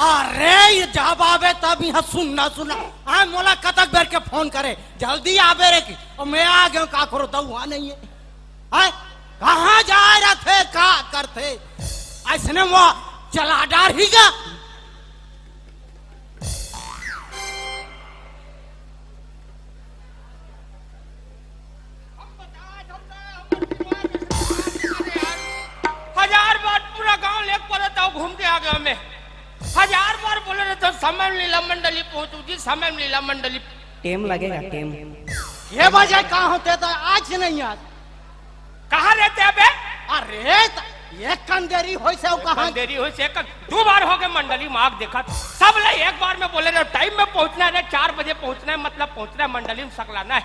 अरे ये जब आवे तब यहाँ सुनना सुना हाँ मोला कतक बेर के फोन करे जल्दी आवे रे की और मैं आ गया का करो तो हुआ नहीं है हाँ? कहाँ जा रहे थे का करते ऐसने वो चला डार ही गा घूम के आ गया मैं। 1000 बार बोले रहे तो समय में लीला मंडली पहुंचू जी, समय में लीला मंडली। टेम लगेगा टेम। ये बजाय कहाँ होते तो आज से नहीं आज कहाँ रहते अबे? अरे ये कंदेरी हो से कहाँ देरी हो से 2 बार हो गए मंडली में आग देखा सब ले एक बार में बोले रहे टाइम में पहुंचना है, 4 बजे पहुंचना है, मतलब पहुंचना है मंडली में सकलाना है।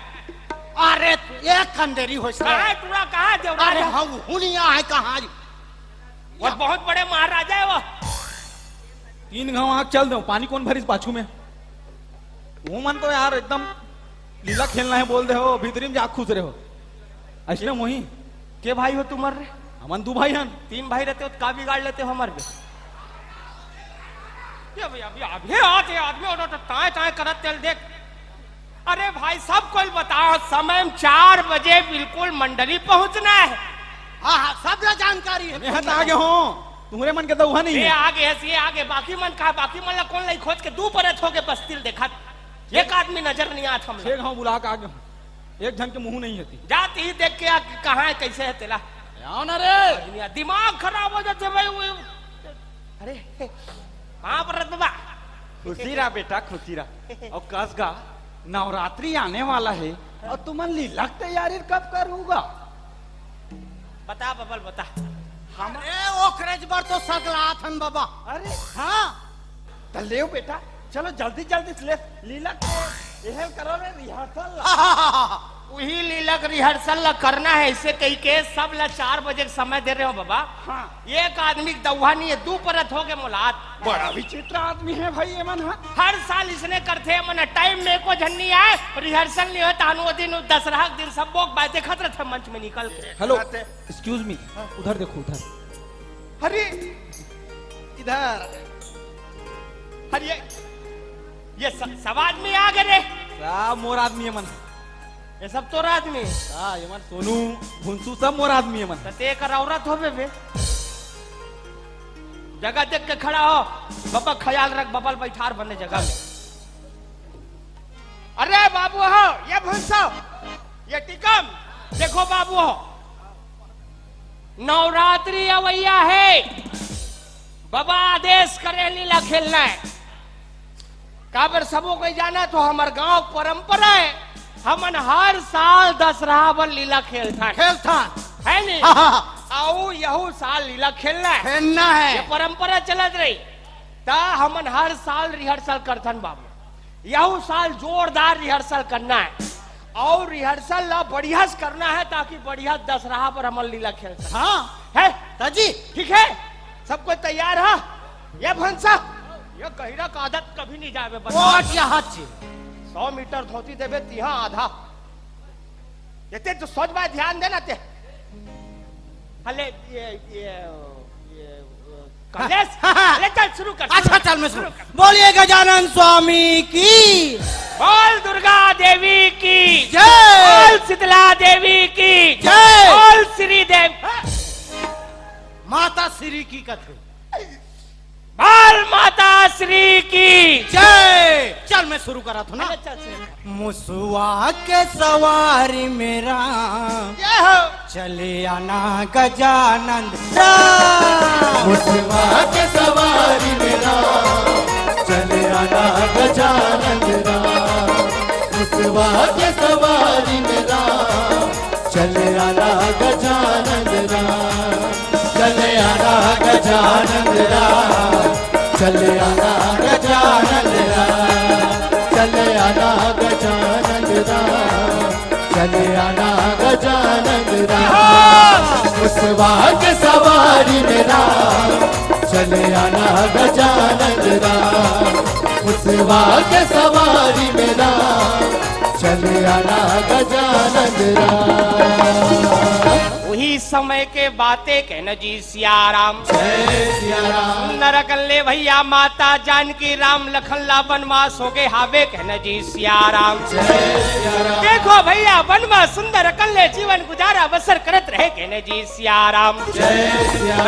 अरे ये कंदेरी हो से कहाँ है टूरा, कहाँ है देवरा? अरे हम हुनिया है कहाँ वो बहुत बड़े महाराजा है वो। 3 गांव आग चल दो, पानी कौन भरी पाछू में? वो मन तो यार एकदम लीला खेलना है बोल दे हो, भीतरी में जा खुश रहे हो। ऐसे मोही के भाई हो तुम रे? हमन 2 भाई हन। 3 भाई रहते हो तो का बिगाड़ लेते हो हमारे पे? अभी आते आदमी और तो ताए ताए करत चल देख। अरे भाई सब कोई बताओ समय में 4 बजे बिल्कुल मंडली पहुंचना है। हाँ सब जानकारी है। मैं आगे हो तुम्हारे मन के तो हुआ नहीं ये है। आगे है, ये आगे बाकी मन का बाकी मन ला कौन लाई खोज के 2 परत हो गए बस तिल देखा एक आदमी नजर नहीं आता हम 6 गांव बुला के आगे हो, एक जन के मुंह नहीं होती। जाती ही देख के कहाँ है कैसे है तेरा आओ ना रे दिमाग खराब हो जाते भाई वो। अरे कहाँ पर रह बाबा? खुशी रहा बेटा खुशी रहा। और कसगा नवरात्रि आने वाला है और तुमन लीला तैयारी कब करूंगा? बता बबल बता। अरे ओखरेज बर तो सकला थन बाबा। अरे हाँ तो ले बेटा चलो जल्दी जल्दी से लीला यह करो रे रिहर्सल। वही लीला रिहर्सल करना है इसे कही के सब ला 4 बजे का समय दे रहे हो बाबा। हाँ। एक आदमी दौहा नहीं है 2 परत हो गए मुलाकात। बड़ा विचित्र आदमी है भाई ये मन। हर साल इसने करते हैं मन टाइम में को झन्नी आए रिहर्सल नहीं होता अनु दिन दशहरा दिन सब लोग बातें खतरे थे मंच में निकल के। हेलो एक्सक्यूज मी, उधर देखो उधर। अरे इधर अरे ये सब आदमी आ गए रे। सब मोर आदमी है मन। ये सब तोरा आदमी हाँ ये मन सोनू भुंसू सब मोर आदमी है मन। ते कर औरत हो बे जगह देख के खड़ा हो बाबा, ख्याल रख बबल बैठार बने जगह में। अरे बाबू हो ये भुंसो ये टिकम देखो बाबू हो नवरात्रि अवैया है, बाबा आदेश करे लीला खेलना है। काबर सबो को जाना तो हमारे गांव परंपरा है, हमन हर साल दशहरा पर लीला खेलता है नहीं? आओ यहू साल लीला खेलना है, खेलना है। ये परंपरा चलत रही ता हमन हर साल रिहर्सल करथन बाबू। यहू साल जोरदार रिहर्सल करना है और रिहर्सल ला बढ़िया से करना है ताकि बढ़िया दशहरा पर हमन लीला खेल सके। हाँ है ताजी ठीक है, सब कोई तैयार है? ये भंसा ये गहिरा का आदत कभी नहीं जावे बस। 100 मीटर धोती देवे तिहा आधा ये तो सोच बाय ध्यान देना ते। हले ये कलेश ले चल शुरू कर। अच्छा चल मैं शुरू बोलिए गजानन स्वामी की बोल, दुर्गा देवी की जय, बोल शीतला देवी की जय, बोल श्री देव माता श्री की कथे बोल माता श्री की जय। चल मैं शुरू करा था ना। चल मुसुआ के सवारी मेरा चले आना गजानंद राम। मुसवा के सवारी मेरा चले आना गजानंद राम। मुसवा के सवारी मेरा चले आना गजानंद राम। चले आना गजानंद राम। चले आना गजानंद राम। चले आना गजानंद राम। चले आना गजानन राम, मुसवा के सवारी में राम, चले आना गजानन राम, मुसवा के सवारी में राम, चले आना गजानन राम। वही समय के बातें कहना जी सियाराम। सुंदर कल्ले भैया माता जानकी राम लखन ला वनवास हो गए हावे कहना जी सियाराम। देखो भैया वनवास सुंदर कल्ले जीवन गुजारा बसर करत रहे कहने जी सियाराम।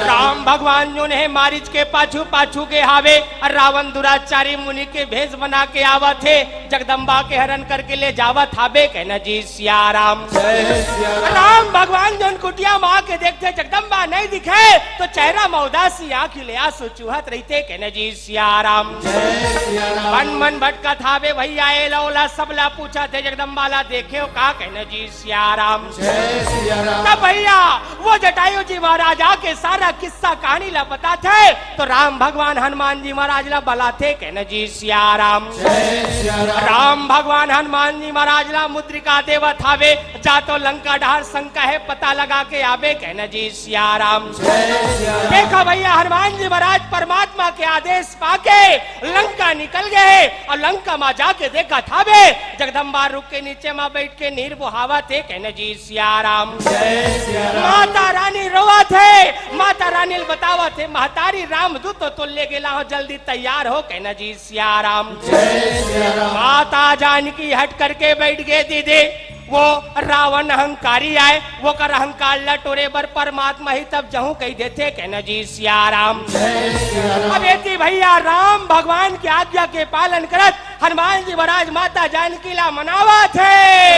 राम भगवान जो ने मारिच के पाछू पाछू के हावे और रावण दुराचारी मुनि के भेष बना के आवा थे जगदम्बा के हरण करके ले जावत हावे कहना जी सियाराम। राम भगवान जो कुटिया माँ के देखते जगदम्बा नहीं दिखे तो चेहरा में उदासी आंखी ले आंसू चूहत रहते कहने जी सियाराम। मन मन भटका थावे भैया ए लौला सबला पूछा थे जगदम्बा ला देखे का कहने जी सियाराम। तब भैया वो जटायु जी महाराज आके सारा किस्सा कहानी ला बताते तो राम भगवान हनुमान जी महाराज ला बलाते कहने जी सियाराम। राम भगवान हनुमान जी महाराज ला मुद्रिका देवा थावे जा तो लंका ढार शंका है पता लगा के आवे कहना जी सियाराम। देखा भैया हनुमान जी महाराज परमात्मा के आदेश पाके लंका निकल गए और लंका में जाके देखा थावे जगदम्बा रुक के नीचे में बैठ के नीर बुहावा थे कहना जी सियाराम। माता रानी रोवा थे माता रानी बतावा थे महतारी राम दूत तो ले गेला हो जल्दी तैयार हो कहना जी सियाराम। माता जानकी हट करके बैठ गए दीदी वो रावण अहंकारी आए वो कर अहंकार लटोरे बर परमात्मा ही तब जहू कही देते कहना जी सियाराम। अब एती भैया राम भगवान की आज्ञा के पालन करत हनुमान जी महाराज माता जानकी ला मनावा थे।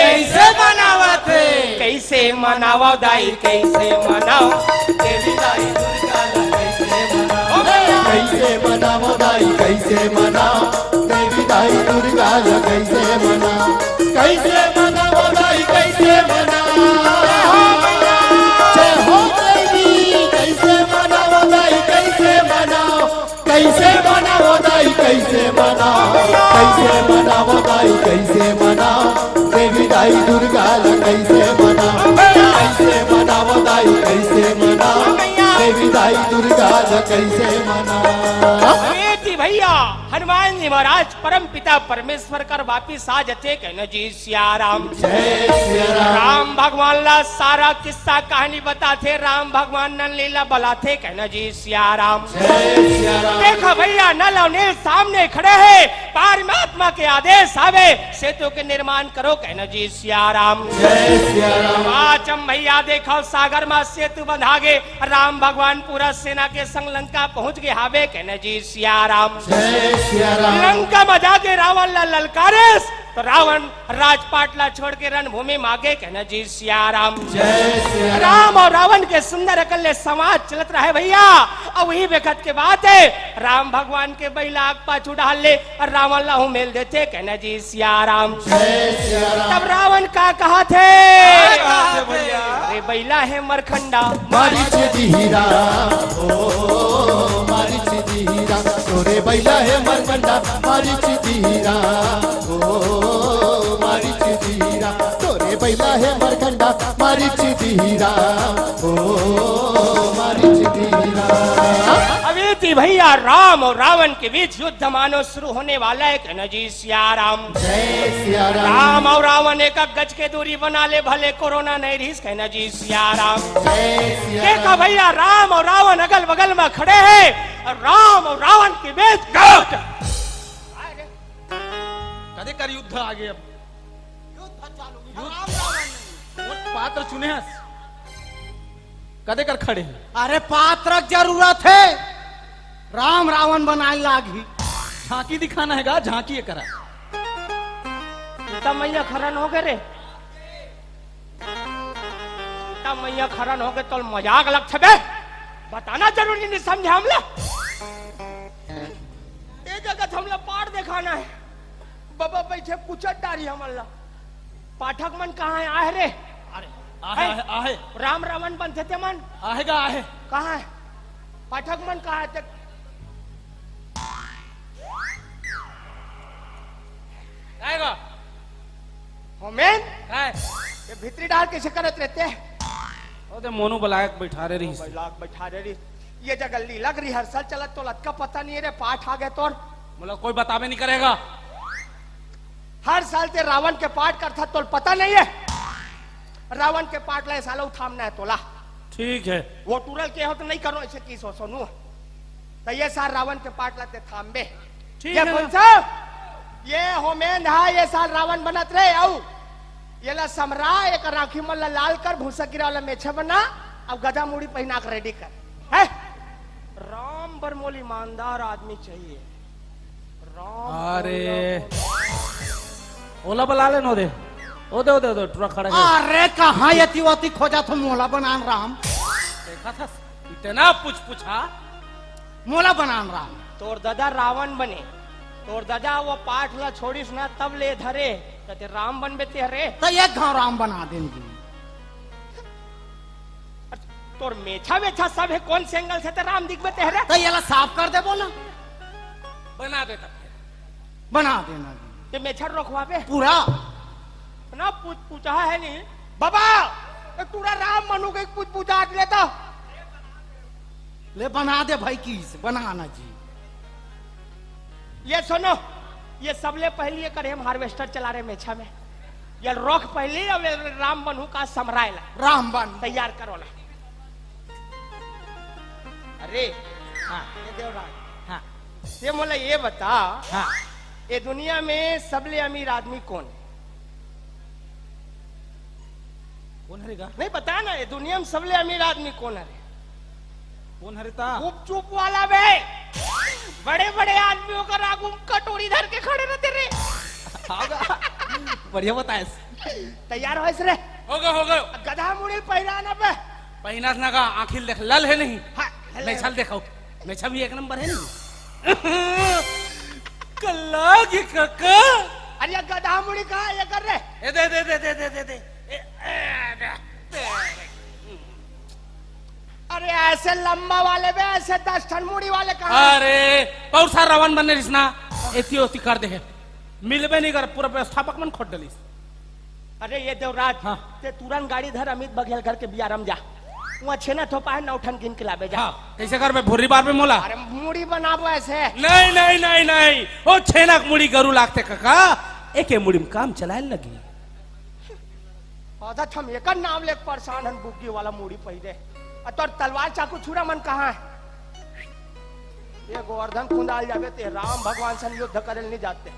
कैसे मनावा थे? कैसे मनावा दाई कैसे मनाओ देवी दाई दुर्गा ला कैसे मनाओ। कैसे मनाओ दाई कैसे मनाओ देवी दाई दुर्गा ला कैसे मनाओ। कैसे मनाओ दाई कैसे मनाओ जय हो देवी। कैसे मनाओ दाई कैसे मनाओ कैसे मनाओ दाई कैसे मनाओ। कैसे मनाओ दाई कैसे मनाओ देवी दाई दुर्गा ला कैसे मनाओ। कैसे मनाओ दाई कैसे मनाओ देवी दाई दुर्गा ला कैसे मनाओ। भैया हनुमान जी महाराज परम पिता परमेश्वर कर वापिस आ जाते कहना जी सियाराम। राम भगवान ला सारा किस्सा कहानी बताते राम भगवान नल लीला बलाते कहना जी सियाराम। देखो भैया नल और नील सामने खड़े हैं परमात्मा के आदेश आवे सेतु के निर्माण करो कहना जी सियाराम। आचम भैया देखो सागर में सेतु बंधा गे राम भगवान पूरा सेना के संग लंका पहुंच गए हावे कहना जी सियाराम। लंका में जाके रावण ला ललकारेस तो रावण राजपाट ला छोड़ के रणभूमि मांगे कहना जी सियाराम। राम और रावण के सुंदर अकल्ले समाज चलत रहे भैया और वही वक्त के बात है राम भगवान के बैला आग पाछू डाल ले और रावण ला मेल देते कहना जी सियाराम। तब रावण का कहा थे अरे बैला है मरखंडा मारिच दीरा ओ मारिच दीरा तोरे बैला है मरखंडा मारिच दीरा ओ मारिच दीरा तोरे बैला है मरखंडा मारिच दीरा ओ मारिच दीरा। अभी थी भैया राम और रावण के बीच युद्ध मानो शुरू होने वाला है कहना जी सियाराम। राम और रावण एक गज के दूरी बना ले भले कोरोना नहीं रही कहना जी सियाराम। देखो भैया राम और रावण अगल बगल में खड़े हैं राम और रावण के बीच कदे कर युद्ध आगे अब पात्र चुने कदे कर खड़े हैं। अरे पात्र की जरूरत है राम रावण बनाए लागी झांकी दिखाना है गा झांकी ये करा तब मैया खरन हो गए रे तब मैया खरन हो गए तो मजाक लग छबे बताना जरूरी नहीं समझे हमला ये जगह हमला पाठ दिखाना है बाबा बैठे कुचट डारी हमला पाठक मन कहाँ है आहे रे अरे आहे आहे राम रावण बनते थे मन आहेगा आहे कहाँ है पाठक मन कहाँ है आएगा होमेन ये भीतरी डाल कैसे करत रहते हैं? ओदे मोनू बलायक बैठा रे रही लाग बैठा रही। ये जगह लीला रिहर्सल चलत तो लटका पता नहीं है रे, पाठ आ गए तोर। बोला कोई बतावे नहीं करेगा। हर साल ते रावण के पाठ करता तो पता नहीं है। रावण के पाठ ले सालों थामना है तोला। ठीक है। वो टूरल के हो तो नहीं करो ऐसे की सोनू। तो ये साल रावण के पाठ लाते थामे। ठीक ये है। कौन सा? ये होमेन हा ये साल रावण बनत रहे आउ। ये ला समरा एक राखी मल्ला लाल कर भूसा गिरा वाला मेछा बना अब गधा मुड़ी पहना कर रेडी कर है। राम बरमोल ईमानदार आदमी चाहिए। राम अरे ओला बुला ले नो दे। ओदे ओदे ओदे ट्रक खड़ा है। अरे कहाँ यति वती खोजा तो मोला बनान राम। देखा था इतना पूछा मोला बनान राम। तोर दादा रावण बने। तोर दादा वो पाठ ला छोड़ीस ना तब ले धरे कहते राम बन बेते हरे। तो एक गांव राम बना देंगे। तोर मेछा वेछा सब है कौन से एंगल से ते राम दिख बेते हरे। तो ये ला साफ कर दे बोला। बना देता बना देना ये मेछा रोकवा पे पूरा ना पूछा है नहीं बाबा तूरा राम मनु के पूछा लेता ले बना दे भाई की बनाना जी। ये सुनो ये सबले पहले करे हम हार्वेस्टर चला रहे मेछा में। ये रोक पहले अब राम बनू का समरायला राम बन तैयार करो ला। अरे हाँ ये देवराज हाँ ये मोला ये बता हाँ ये दुनिया में सबले अमीर आदमी कौन है? कौन हरेगा? नहीं बता ना ये दुनिया में सबले अमीर आदमी कौन है? कौन हरेता? चुप वाला बे। बड़े बड़े आदमियों का रागू कटोरी धर के खड़े रहते रे। बढ़िया बताए। तैयार हो इसरे? हो गए। गधा मुड़ी पहनाना पे पहना ना का आखिर देख लल है नहीं। हाँ, मेछा देखो मेछा भी एक नंबर है नहीं। कल्ला की काका अरे ये गधा मुड़ी कहाँ ये कर रहे? ए दे अरे ऐसे लंबा वाले बे ऐसे 10 टन मुड़ी वाले कहाँ? अरे बहुत सारा रावण बनने रिसना एती ओती कर दे है मिलबे नहीं कर पूरा व्यवस्थापक मन खोट डलिस। अरे ये देवराज हाँ। ते तुरंत गाड़ी धर अमित बघेल घर के बियारम जा। वहाँ छेना थोपा है 9 टन गिन के लाबे जा। हाँ कैसे कर बे भूरी बार पे मोला? अरे मुड़ी बनाबो ऐसे। नहीं ओ छेना मुड़ी गरु लागते काका एके मुड़ी में काम चलाए लगी। आधा हम एक नाम ले परेशान हन बुग्गी वाला मुड़ी पहिरे। और तलवार चाकू छुरा मन कहाँ है? ये गोवर्धन कुंडाल जावे ते राम भगवान से युद्ध करल नहीं जाते।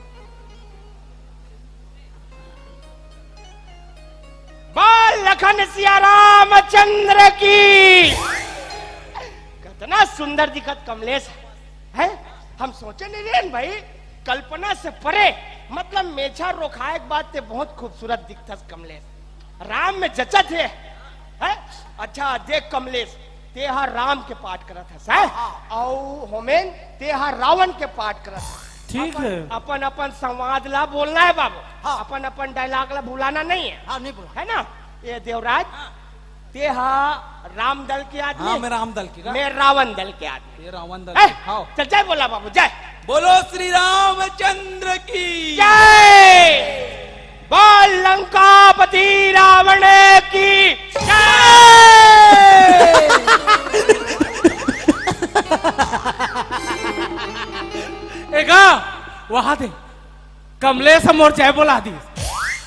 बोल लखन सिया रामचंद्र की। कितना सुंदर दिखत कमलेश है। हम सोचे नहीं रे भाई कल्पना से परे मतलब मेछा रोखाए के बाद ते बहुत खूबसूरत दिखता कमलेश। राम में जचत है? अच्छा देख कमलेश तेहा राम के पाठ करत है और होमेन तेहा रावण के पाठ करत है। ठीक है। अपन अपन संवाद ला बोलना है बाबू। हाँ। अपन अपन डायलॉग ला भुलाना नहीं है। हाँ नहीं बोला है ना? ये देवराज तेहा राम दल के आदमी। हाँ मैं राम दल की मैं रावण दल के आदमी। ये रावण दल हाँ चल जय बोला बाबू जय। बोलो श्री रामचंद्र की जय। बोल लंकापति रावण की जय। वहां दे कमलेश मोर जय बोला दी।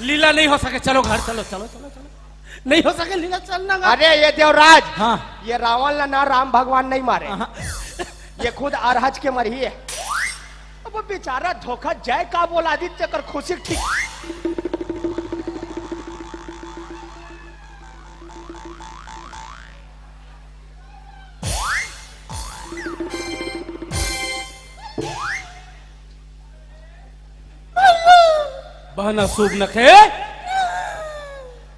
लीला नहीं हो सके चलो घर चलो चलो चलो चलो नहीं हो सके लीला चलना। अरे ये देवराज हाँ ये रावण ना राम भगवान नहीं मारे। ये खुद अरहज के मरही है। अब बेचारा धोखा जय का बोला आदित्य कर खुशी ठीक। बहना शुभ नखे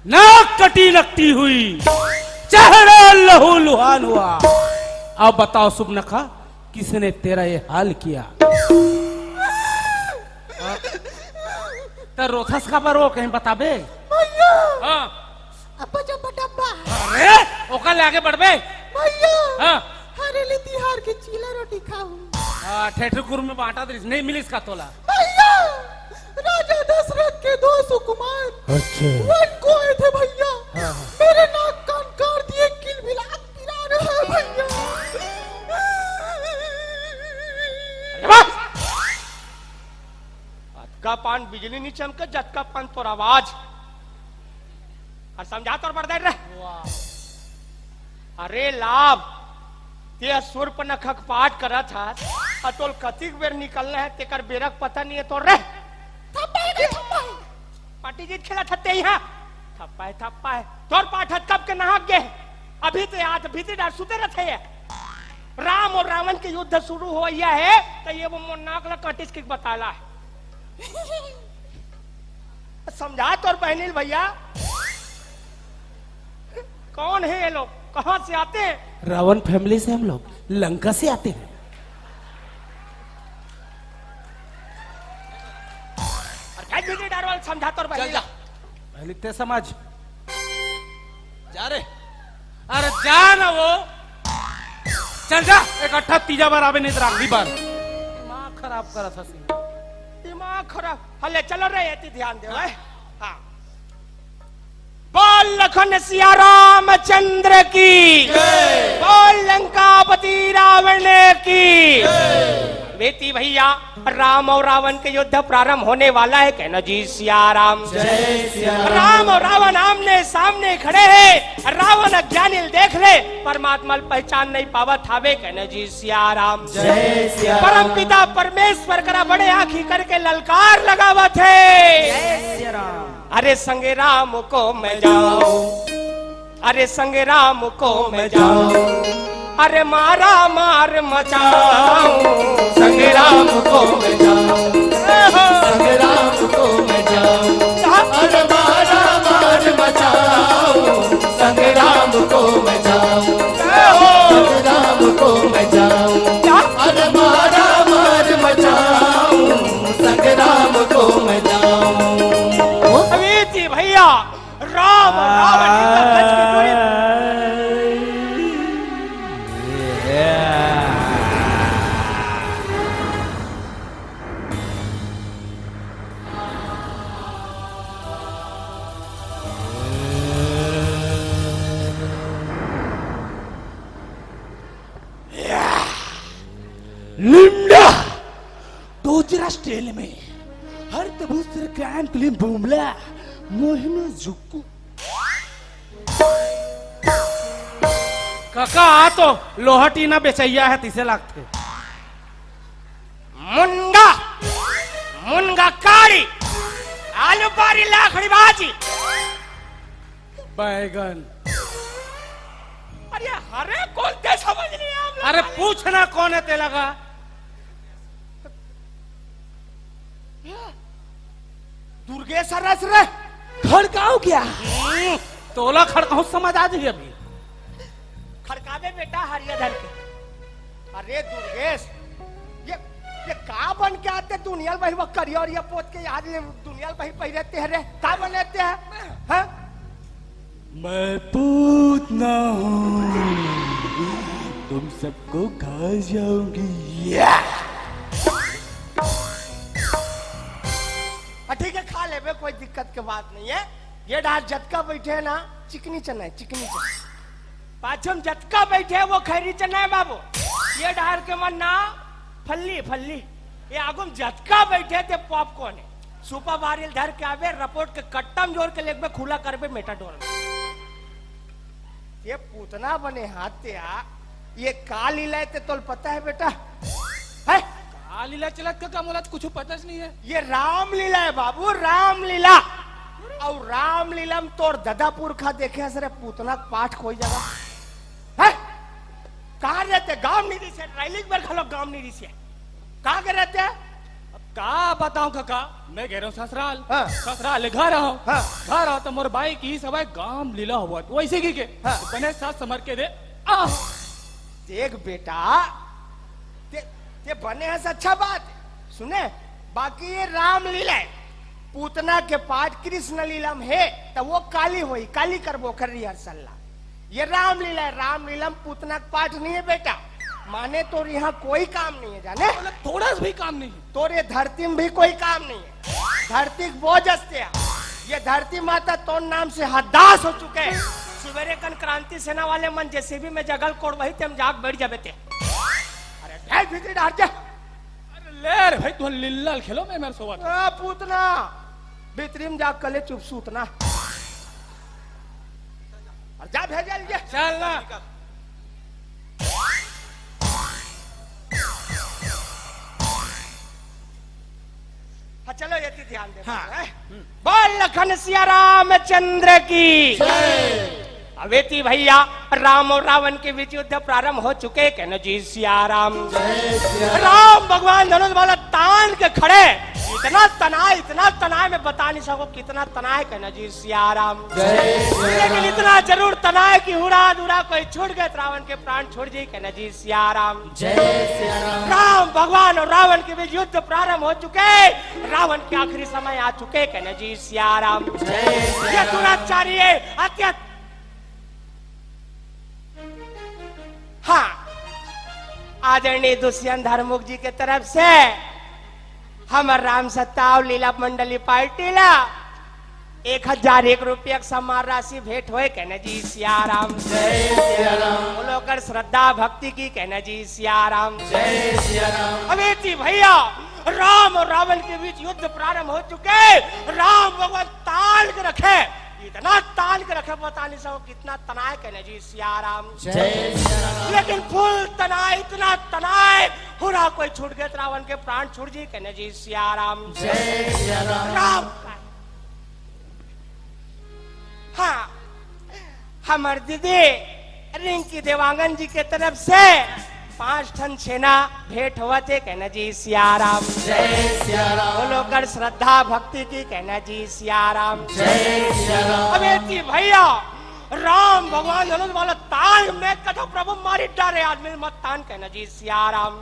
नाक कटी नकटी हुई चेहरा लहू लुहान हुआ। अब बताओ शुभ नखा किसने तेरा ये हाल किया? तो रोथस का पर वो कहीं बताबे। हाँ अरे ओका ले आगे बढ़बे हाँ हरेली तिहार के चीला रोटी खाऊं। ठेठर गुरु में बांटा दरिस नहीं मिलिस का तोला। राजा दशरथ के 2 सुकुमार अच्छा वन को आए थे भैया। मेरे नाक कान काट दिए, किलबिलाट गिरा रहे हैं भैया। अटका पान बिजली नहीं चमके, जटका पान तोर आवाज और समझा तोर बर्दार रहे। अरे लाभ ते सुर पर नखक पाठ करा था और तोल कतिक बेर निकलना है, तेकर बेरक पता नहीं है तोर रे। पार्टी जीत खेला थते यहाँ थप्पा है तोर पाठ कब के नहाक गे अभी तो आज भीतर डाल सुते रहते है। राम और रावण के युद्ध शुरू हो गया है तो ये वो नाक ला कटिस के बताला है। समझा तोर बहनील भैया कौन है ये लोग, कहां से आते हैं? रावण फैमिली से हम लोग लंका से आते हैं। समझा तोर बहनील पहले ते समझ जा रे। अरे जा ना वो चल जा, इकट्ठा तीजा बार आवे नहीं तो अगली बार दिमाग खराब करा था। दिमाग खराब हले चलो रे ये ध्यान दे। हाँ बोल लखन सिया रामचंद्र की, बोल लंकापति रावण की। बेटी भैया राम और रावण के युद्ध प्रारंभ होने वाला है, कहना जी सिया राम। राम और रावण आमने सामने खड़े हैं। रावण अज्ञानी देख ले, परमात्मा पहचान नहीं पावत हावे, कहना जी सिया राम। परम पिता परमेश्वर करा बड़े आंखी करके ललकार लगावत है। अरे संगे राम को मैं जाऊं, अरे संगे राम को मैं जाऊं, अरे मारा मार मचाऊं, संगे राम को मैं जाऊं, संगे राम को मैं जाऊं, अरे मारा मार मचाऊं, संगे राम को मैं जाऊं, संगे राम को मैं जाऊं, अरे मारा मार मचाऊं, संगे राम को मैं जाऊं। भैया राम रावण लिम्डा दोजरा स्टेल में हर तबूस्तर क्रांत क्लीन बूमला मोहिनी जुक्कू काका आ तो लोहाटी ना बेचैया है 30 लाख थे। मुंगा मुंगा कारी आलू पारी लाखड़ी बाजी बैगन। अरे हरे कौन ते समझ नहीं आप। अरे पूछना कौन है ते लगा दुर्गेश रस रे खड़काओ क्या तोला खड़काओ समझ आ जाइए अभी खड़कावे बेटा हरियाधर के। अरे दुर्गेश ये का बन के आते दुनिया भाई वो करिया और ये पोत के आज दुनिया भाई पहिरते हैं रे का बनते हैं हाँ? मैं पूत ना हूँ, तुम सबको खा जाऊंगी। ठीक है खा ले, कोई दिक्कत की बात नहीं है। ये डाल जटका बैठे है ना चिकनी चना है, चिकनी चना पाचम जटका बैठे है वो खैरी चना है बाबू। ये डाल के मन ना फल्ली फल्ली ये आगुम जटका बैठे थे पॉपकॉर्न है सुपर बारिल धर के आवे रपोर्ट के कट्टम जोर के लेग में खुला कर बे मेटाडोर में। ये पूतना बने हाथ ते आ ये का लीला ते तोल पता है बेटा है लीला चलत का मुलात कुछ पता नहीं है। ये रामलीला है बाबू, रामलीला। और रामलीला में तोर ददापुर खा देखे सर पूतना पाठ कोई जगह है कहाँ रहते? गांव निधि से ट्राइलिंग पर खलो गांव निधि से कहाँ के रहते हैं? का बताऊं काका, मैं कह रहा हूँ ससुराल। हाँ। ससुराल घर आओ हाँ। घर आओ तो मोर भाई की सब गांव लीला हुआ वैसे की के हाँ। बने साथ समर के दे देख बेटा ते बने हैं अच्छा बात है। सुने बाकी ये रामलीला है पूतना के पाठ कृष्ण लीला में है तो वो काली हुई काली करबो कर रही हर सल्ला। ये रामलीला है, रामलीला में पूतना का पाठ नहीं है बेटा। माने तो यहाँ कोई काम नहीं है जाने थोड़ा सा भी काम नहीं है। तोरे धरती में भी कोई काम नहीं है। धरती बोझ असते ये धरती माता तो नाम से हदास हो चुके हैं। सवेरे कन क्रांति सेना वाले मन जैसे भी मैं जगल कोड़ वही तेम जाग बैठ जाबे थे। अरे ढाई भीतरी डाल जा। अरे ले रे भाई तू लिल्लाल खेलो मैं मेरे सोवत पूतना भीतरी में जाग कले चुप सूतना और जा भेजा लीजिए। चल ना हाँ चलो ये ध्यान दे। हाँ। बोल लखन सिया रामचंद्र की अवेती भैया राम और रावण के बीच युद्ध प्रारंभ हो चुके कहना जी सिया राम। राम भगवान धनुष वाला तान के खड़े इतना तनाए मैं बता नहीं सकूं कितना तनाए कहना जी सिया राम। लेकिन इतना जरूर तनाए कि हुड़ा कोई छूट गए रावण के प्राण छोड़ जाए कहना जी सिया राम। राम भगवान और रावण के बीच युद्ध प्रारंभ हो चुके रावण के आखिरी समय आ चुके कहना जी सिया राम। ये दुराचारी अत्यंत हाँ आदरणीय दुष्यंत धर्मुख जी के तरफ से हमार राम सत्ताव लीला मंडली पार्टी ला 1001 रुपया सम्मान राशि भेंट हुए कहना जी सिया राम। बोलोकर श्रद्धा भक्ति की कहना जी सिया राम। अवेती भैया राम और रावण के बीच युद्ध प्रारंभ हो चुके राम भगवान ताल के रखे इतना ताल के रखे बता नहीं सको कितना तनाए कहना जी सिया राम। लेकिन फुल तनाए इतना तनाए हुरा कोई छूट गए रावण के प्राण छूट जी कहना जी सिया राम। राम हाँ हमार दीदी रिंकी देवांगन जी के तरफ से 5 टन छेना भेंट हुआ थे कहना जी सिया राम। बोलोकर श्रद्धा भक्ति की कहना जी सिया राम। अवेती भैया राम भगवान धनुष वाला ताल में कथो प्रभु मारी डारे आदमी मत तान कहना जी सिया राम।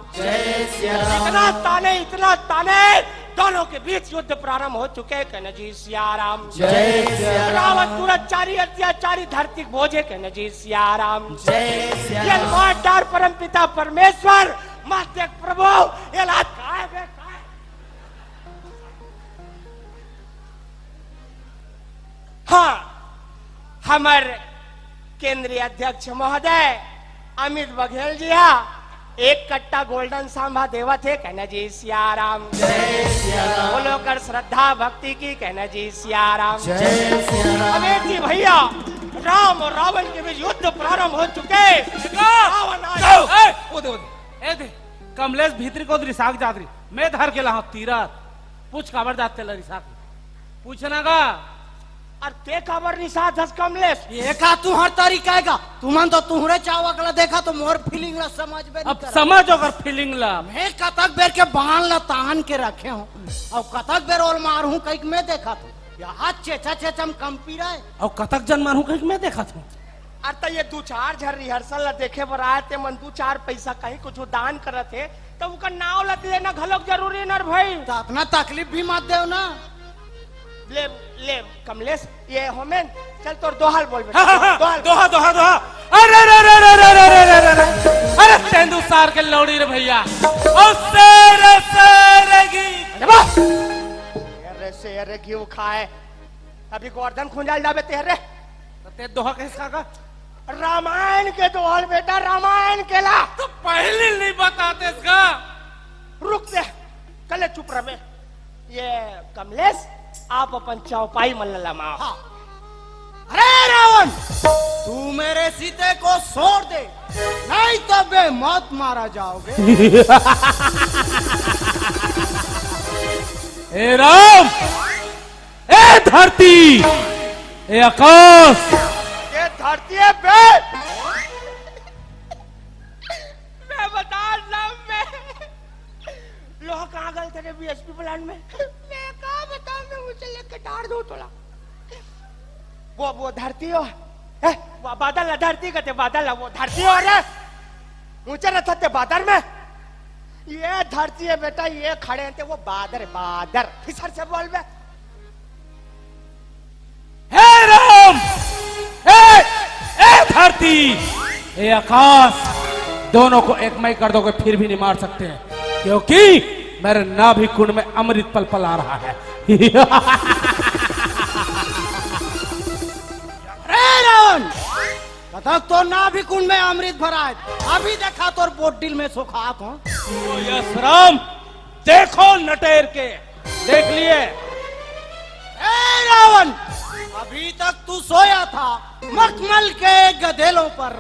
इतना ताने दोनों के बीच युद्ध प्रारंभ हो चुके कहना जी सिया राम। रावण दुराचारी अत्याचारी धरती बोझे कहना जी सिया राम। डार परम पिता परमेश्वर माते प्रभु ये हाँ हमार केंद्रीय अध्यक्ष महोदय अमित बघेल जी 1 कट्टा गोल्डन सांभा देवा थे कहना जी सिया राम। बोलोकर श्रद्धा भक्ति की कहना जी सिया राम। अवेती भैया राम और रावण के बीच युद्ध प्रारंभ हो चुके कमलेश भीतरी को रिसाक जातरी मैं धर के ला तीरथ पूछ काबर जाते रिसाक पूछना का और ते खबर रिसा धस कमलेश ये का तू हर तरीका का तुमन तो तुहरे चावकला देखा तो मोर फीलिंग ला समझ में अब समझ अगर फीलिंग ला मैं कतक बेर के बाण ला तान के रखे हूं और कतक बेर और मारू कहीं मैं देखा तो या हाथ चेचम कंपी रहे और कतक जन मारू कहीं मैं देखा था। अरे ये 2-4 झर रिहर्सल ला देखे बर आए थे मन 2-4 पैसा कहीं कुछ दान करत थे तो उनका नाव ला लेना घलोक जरूरी नर भाई तो अपना तकलीफ भी मत दे ना ले कमलेश ये होमेन चल तोर दोहाल बोल दोहा अरे तेंदु सार के लौड़ी रे भैया और शेर घी खाए अभी गोवर्धन खुंजाल जाबे तेरे तो ते दोहा कैसा का रामायण के दोहल बेटा रामायण के ला तो पहले नहीं बताते इसका रुक दे कले चुप रहे ये कमलेश आप अपन चौपाई मल्ला माओ। हाँ। अरे रावण तू मेरे सीते को छोड़ दे नहीं तो बे मौत मारा जाओगे। ए राम ए धरती ए आकाश ये धरती है बे मैं बता मैं लोहा कहाँ गए थे बीएसपी प्लांट में मैं कहाँ बताऊं मैं उसे लेके डाल दो तोला वो धरती हो वो बादल धरती कहते बादल वो धरती हो रे ऊंचे न थे बादल में ये धरती है बेटा ये खड़े थे वो बादर फिसर से बोल बे हे राम ए धरती ए आकाश दोनों को एक मई कर दोगे फिर भी नहीं मार सकते हैं क्योंकि मेरे नाभि कुंड में अमृत पल पल आ रहा है अरे रावण कथक तो ना भी कुंड में अमृत भरा है, अभी देखा तोर बोटिल में सुखात हो। यस राम, देखो नटेर के, देख लिए। ए रावण, अभी तक तू सोया था मखमल के गधेलों पर,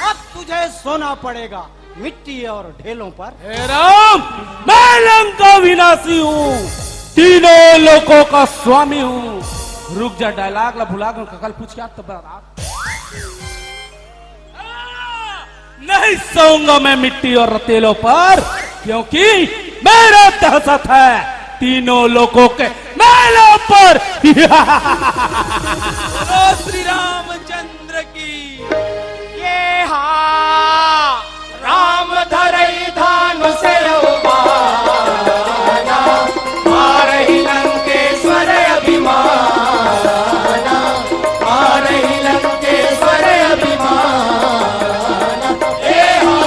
अब तुझे सोना पड़ेगा मिट्टी और ढेलों पर। हे राम, मैं लंका विनाशी हूँ, तीनों लोकों का स्वामी हूँ। रुक जा, डायलॉग ला भुला गया, कल पूछ क्या तो बता। नहीं सोऊंगा मैं मिट्टी और रतेलों पर, क्योंकि मेरा दहशत है तीनों लोगों के मेलों पर। श्री रामचंद्र की। ये हा राम धरई धान से उबाना, मारही लंकेश्वर अभिमाना, मारही लंकेश्वर अभिमाना। ये हा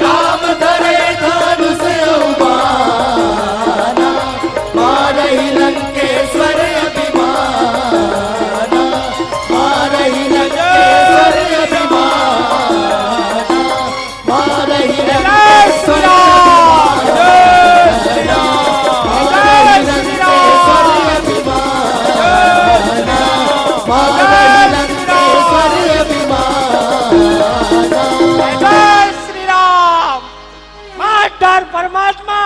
राम धरई धान से उबाना, मारही लंकेश्वर अभिमाना, मारही लंकेश्वर अभिमाना, मारही लंकेश्वर श्री राम। मास्टर परमात्मा,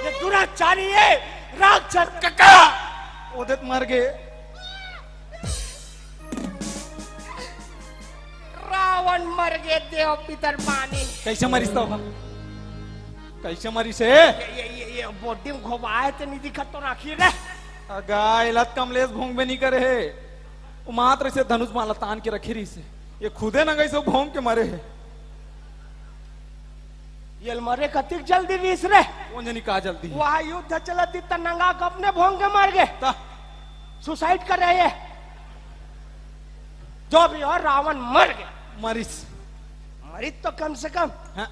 ये दुराचारी है, राक्षस कका। उदित मर गए। रावण मर गए, देव पितर पानी। कैसे मरीस तो होगा, कैसे मरी से? ये बॉडी में घोबाए तो नहीं दिखत तो आखिर रे। गाय लत कमलेश भोंग में नहीं करे है, वो मात्र से धनुष माला तान के रखी रही से, ये खुदे न गई सो भोंग के मरे है। ये मरे कतिक जल्दी बीस रे, कौन जानी का जल्दी है। वहाँ युद्ध चलती त नंगा को अपने भोंग के मार गए, सुसाइड कर रहे हैं। जो भी हो, रावण मर गया। मरीस मरीज तो कम से कम। हाँ।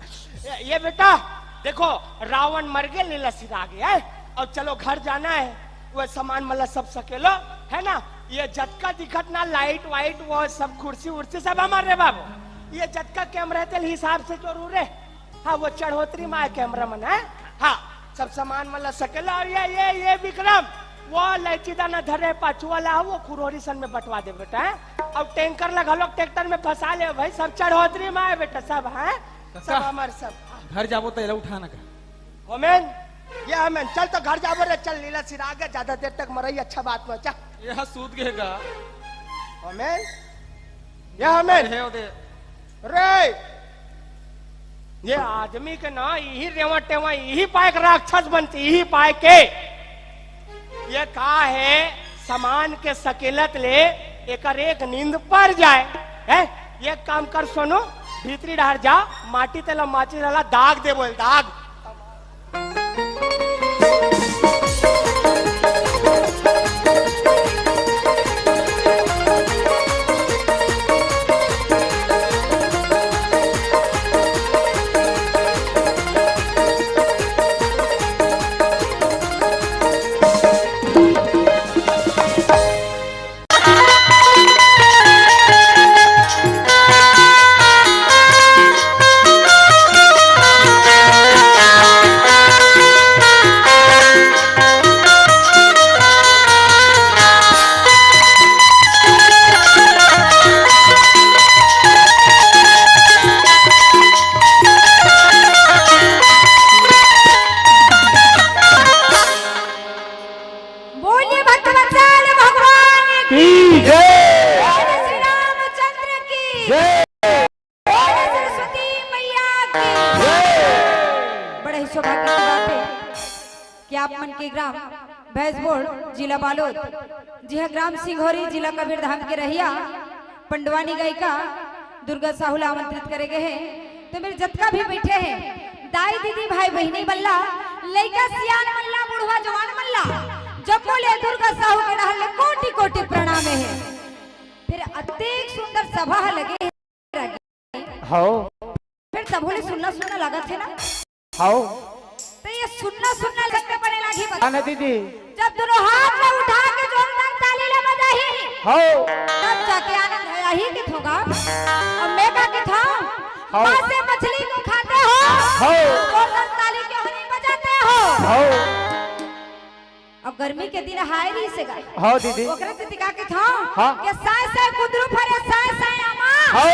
ये बेटा देखो, रावण मर गया, लीला सिर आ गया है। अब चलो घर जाना है, वो सामान मतलब सब सकेलो है ना। ये झटका दिखत ना, लाइट वाइट वो सब कुर्सी उर्सी सब हमारे बाबू। ये झटका कैमरा तेल हिसाब से जरूर है। हाँ, वो चढ़ोतरी में कैमरा मन है। हाँ, सब सामान मतलब सकेलो। और ये विक्रम, वो लैचीदा न धरे पाछू वाला है, वो खुरोरी सन में बंटवा दे बेटा है। अब टैंकर लगा लो, ट्रैक्टर में फंसा ले भाई, सब चढ़ोतरी में है बेटा, सब है, सब हमारे सब। घर जाबो तो एला उठाना का। होमेन, ये हमें चल तो घर जाबो रे, चल लीला सिर आ गया, ज्यादा देर तक मरई अच्छा बात में। चल यह सूद गएगा। होमेन, ये हमेन है ओदे रे, ये आदमी के ना यही रेवा टेवा यही पाए के राक्षस बनती, यही पाए के। ये कहा है सामान के सकेलत ले एक नींद पर जाए है। ये काम कर सोनो, भीतरी डहर जा, माटी तेला माची रला दाग दे, बोल दाग। के ग्राम भैंसबोड़ जिला बालोद, जी हाँ ग्राम सिंघोरी जिला कबीरधाम के रहिया पंडवानी गायिका दुर्गा साहुल आमंत्रित करे गए हैं। तो मेरे जतका भी बैठे हैं, दाई दीदी भाई बहनी बल्ला, लड़का सियान मल्ला, बुढ़वा जवान मल्ला, जब बोले दुर्गा साहू के रहल कोटि कोटि प्रणाम है। फिर अत्यंत सुंदर सभा लगे हाओ, फिर सब बोले सुनना सुनना लगा थे ना। हाओ, तो ये सुनना सुनना लगने पड़े लागी दीदी जब दोनों हाथ में उठा के जोरदार ताली ला बजाही हो तब जाके आनंद है यही के होगा। और मैं का के था मां से मछली को खाते हो जोरदार ताली क्यों नहीं बजाते हो। अब गर्मी के दिन हाय री से गए हो दीदी ओकरे से टिका के था हाँ। के साय साय कुदरू फरे साय साय आमा हो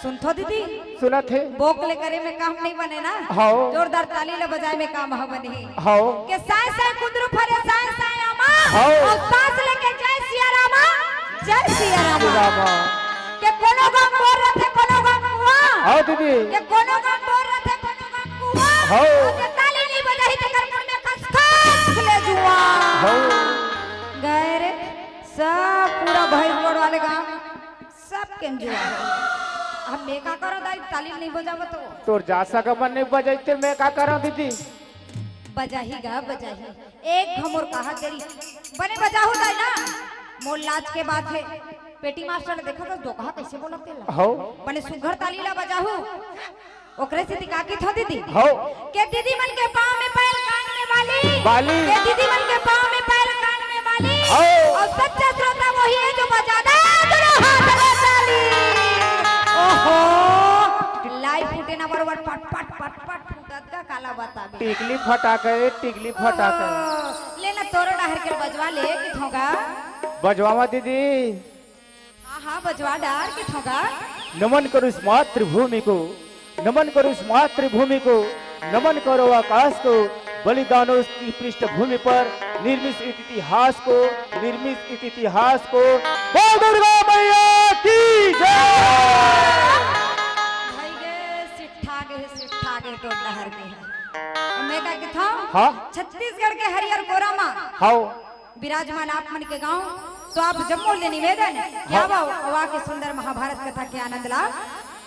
सुनथो दीदी सुना थे बोकले करे में काम नहीं बने ना हो जोरदार ताली ले बजाए में काम ह बने हो के साय साय कुदरू फरे साय साय आमा हो। और सांस लेके जय सिया रामा जय सिया रामा रामा के कोनो गम बोल रहे थे कोनो गम हुआ हो दीदी के कोनो गम बोल रहे थे कोनो गम हुआ हो। के ताली नहीं बजाई तो कर में कस कस ले जुआ हो गए रे सब पूरा भाई रोड वाले गांव सब के जुआ हम मैं का करो दाई ताली नहीं बजावो तो तोर जा सका मन नहीं बजाइते मैं का करा दीदी बजाही गा बजाही एक घमोर कहा तेरी बने बजाहू दाई ना मोर लाज के बात है पेटी मास्टर ने देखा तो दोकहा कैसे बोलते ला हो बने सुघर ताली ला बजाहू ओकरे से टिका के थो दीदी हो के दीदी मन के पाँव में पैर काटने वाली वाली के दीदी मन के पाँव में पैर काटने वाली हो। और सच्चा श्रोता वही है जो बजाता है दोनों हाथ में ताली। ओहो लाई फूटे ना बरोबर पट पट पट पट फूटत का काला बता बे टिकली फटा के लेना तोरो डहर के बजवा ले कि ठोगा बजवावा दीदी हाँ हाँ बजवा डार कि ठोगा नमन करो इस मातृभूमि को नमन करो इस मातृभूमि को नमन करो आकाश को बलिदानों की पृष्ठभूमि पर निर्मित इतिहास को बोल दुर्गा मैया की जय। भाई गे सिट्ठा गे तो डहर के है मैं का के था हाँ छत्तीसगढ़ के हरियर गोरा मां हाउ विराजमान आप मन के गांव तो आप जम्मू ले निवेदन क्या वाह के सुंदर महाभारत कथा के आनंद ला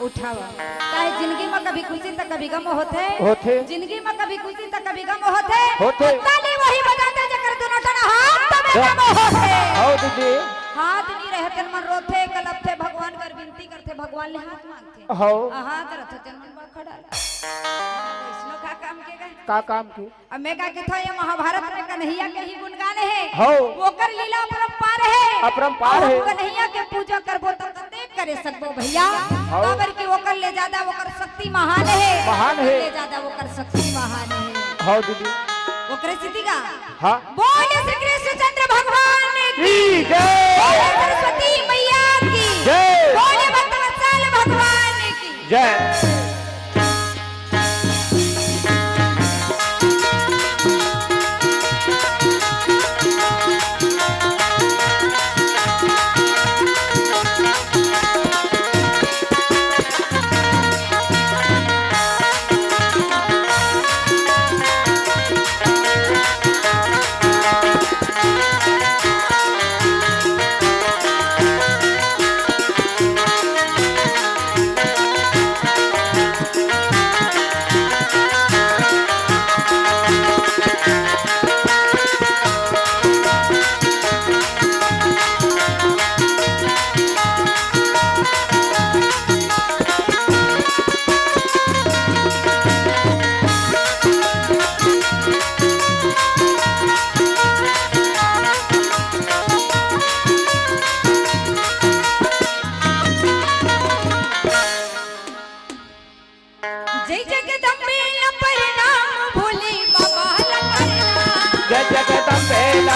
उठावा चाहे जिंदगी में कभी खुशी तो कभी गम होते जिंदगी में कभी खुशी तो कभी गम होते ताली वही बजाते जकर दोनों टना हाथ तबे गम होते हाउ दीदी हाथ नहीं रहते मन रोते कलपते भगवान कर विनती करते भगवान ले हाथ मांगते हाउ हाथ रथ जन्म बा खड़ा इसनो का काम के गए का काम की अब मैं का के था ये महाभारत में कन्हैया के ही गुणगान है हाउ वो कर लीला अपरंपार है कन्हैया के पूजा करबो तो कते करे सकबो भैया बाबर की वो कर ले ज्यादा वो कर शक्ति महान है ले ज्यादा वो कर शक्ति महान है हाउ दीदी वो करे सिद्धि का हां बोले श्री कृष्णचंद्र भगवान की जय बोले सरस्वती मैया की जय बोले भक्तवत्सल भगवान की जय।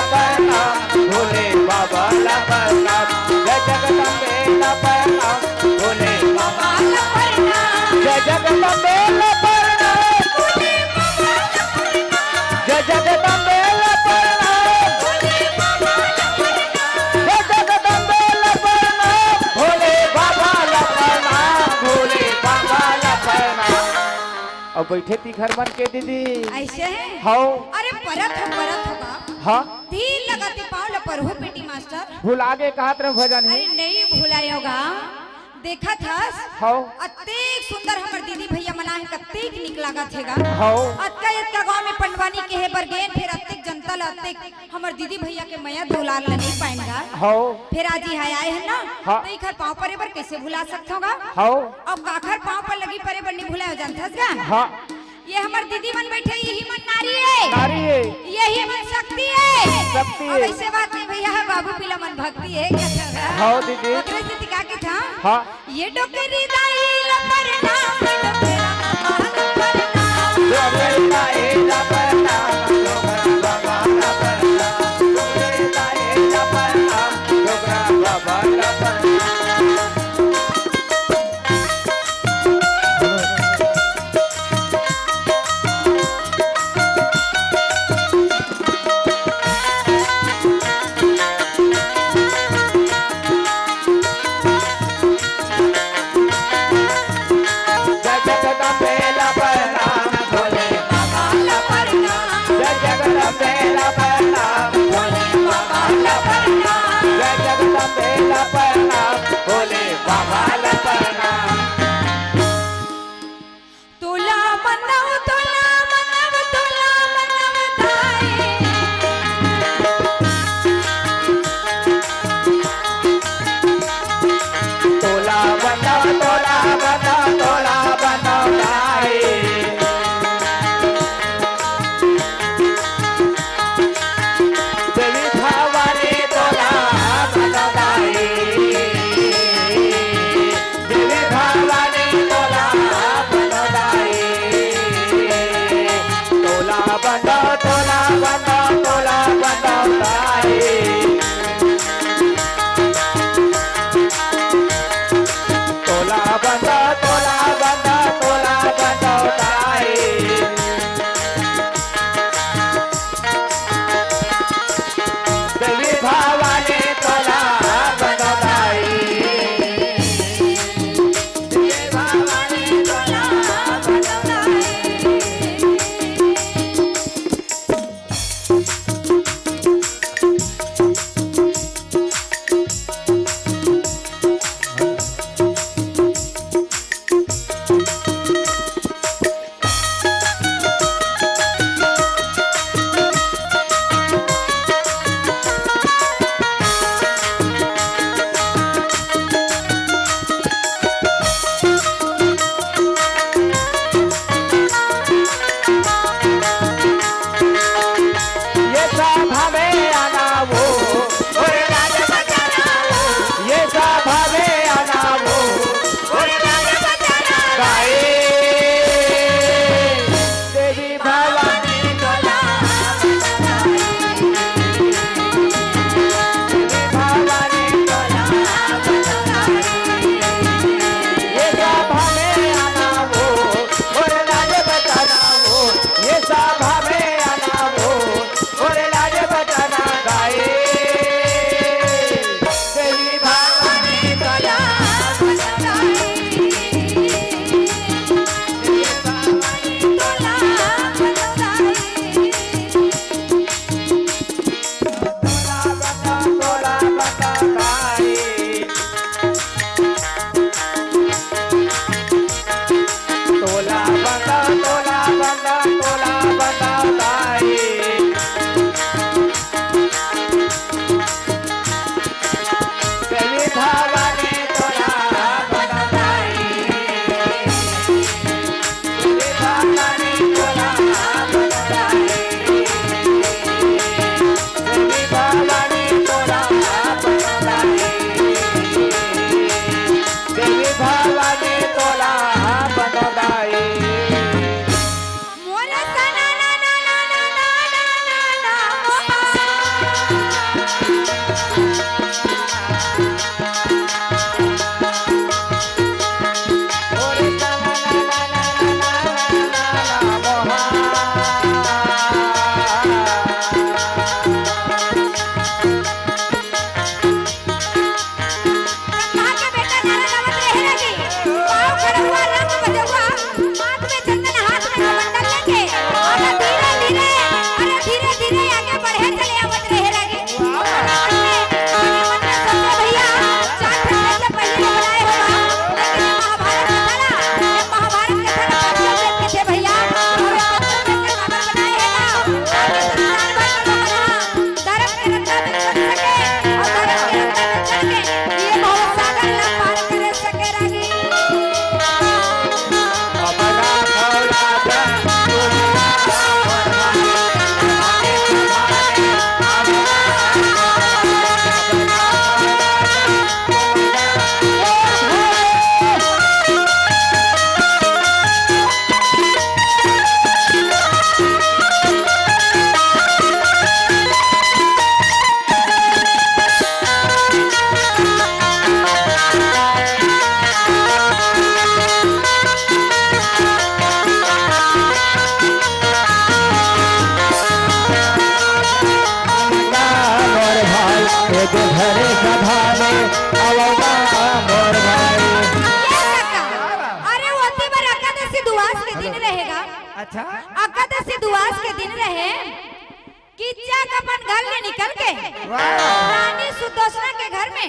भोले बाबा ला प्रणाम जय जगदम्बे ला प्रणाम भोले बाबा ला प्रणाम जय जगदम्बे ला प्रणाम जय जगदम्बे ला प्रणाम जय जगदम्बे ला प्रणाम भोले बाबा ला प्रणाम भोले बाबा ला प्रणाम। अब बैठे थी घर बन के दीदी ऐसे है हाँ अरे परत होगा हाँ दिल लगाते पाँव ल पर हो बेटी मास्टर भूल आगे कहा तरह भजन है अरे नहीं भूलाए होगा देखा था हाँ अतेक सुंदर हमर दीदी भैया मना है कतेक निक लागत हैगा हाँ अतका गांव में पंडवानी के है बरगेन फिर अतेक जनता ल अतेक हमर दीदी भैया के मैया दुलार ल नहीं पाएगा हाँ फिर आज ही आए हैं ना हाँ। तो इखर पाँव परे पर कैसे भुला सकते होगा हाँ अब काखर पाँव पर लगी परे पर नहीं भुलाए जानथस गा हाँ ये हमार दीदी मन बैठे यही मन नारी है, नारी है, यही मन शक्ति है। शक्ति अब है। ऐसे बात नहीं भैया, बाबू पीला मन भक्ति है क्या चल रहा है? हाँ दीदी। ओकरे से टिका के था। हाँ ये डोकरी दाई लपरना, ये डोकरा लपरना। डोकरी दाई लपरना, डोकरा बाबा लपरना, डोकरी दाई लपरना, डोकरा बाबा लपरना। तोला मनव तोला मनव तोला मनव दाई। तोला बना तोला बना तोला बना दाई। देवी भवानी तोला बना दाई। देवी भवानी तोला बना दाई। तोला बना तोला बना तोला बना दाई। तोला बंदा तोला बंदा तोला बंदा दाई। देवी भवानी तोला बंदा दाई। देवी भवानी तोला बंदा दाई। अच्छा एकादशी दुआस के दिन रहे किच्चा अपन घर ले निकल के रानी सुदोषणा के घर में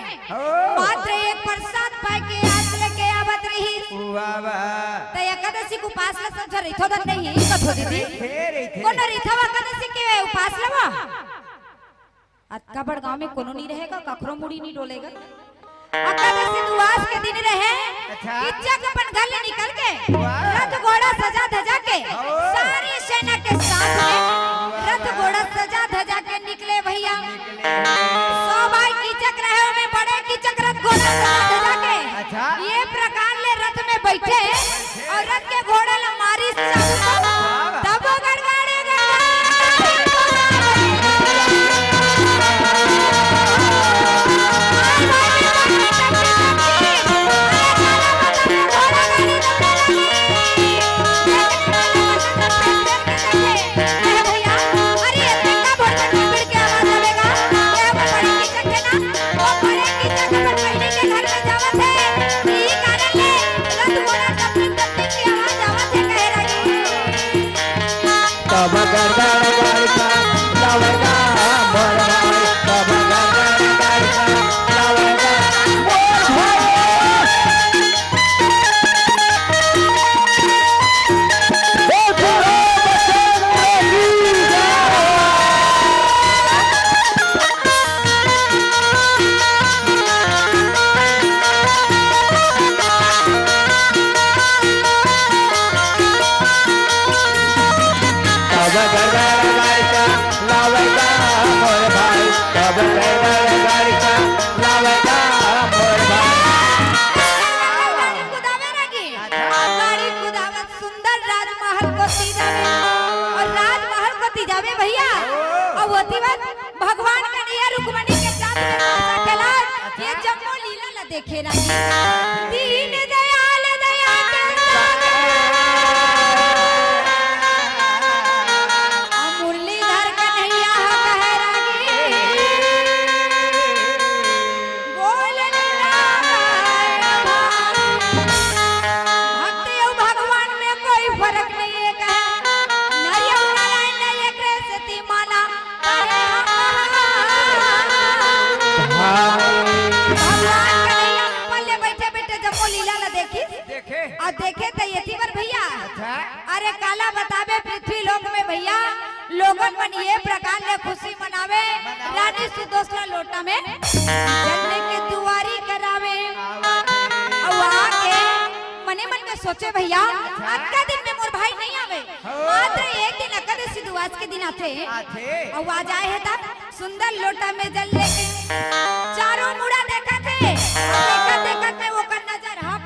मात्र एक प्रसाद पाए के आज लेके आवत रही तो एकादशी को उपास ला समझ रही थो नहीं कथो दीदी कौन रिथवा एकादशी के उपास लवा अतका बड़ गांव में कोनो नहीं रहेगा कखरो मुड़ी नहीं डोलेगा एकादशी दुआस के दिन रहे किच्चा अपन घर ले निकल के रथ घोड़ा सजा धजा के सारी सेना के साथ में रथ घोड़ा सजा धजा के निकले भैया सौ भाई कीचक रहे में बड़े कीचक रथ घोड़ा सजा धजा के ये प्रकार ले रथ में बैठे और रथ के घोड़ा ला मारी तब वो गड़गड़े भगवान कन्हैया रुक्मणी के साथ ये जम्मू लीला ला देखे रानी दीन दयाल दया के मुरलीधर कन्हैया कहे रागी बोलने भक्त और भगवान में कोई फर्क नहीं है नरिया नारायण ने एक रेसती माना देखे तो ये थी भैया अरे काला बतावे पृथ्वी लोक में भैया लोगन मन ये प्रकार ले खुशी मनावे रानी सुदोषणा लोटा में जलने के दुआरी करावे और आके मने मन में सोचे भैया अक्का दिन में मोर भाई नहीं आवे मात्र एक दिन एकादशी दुआस के दिन आते और आ जाए है तब सुंदर लोटा में जल लेके चारों मुड़ा देखा थे देखा देखा थे वो का नजर हप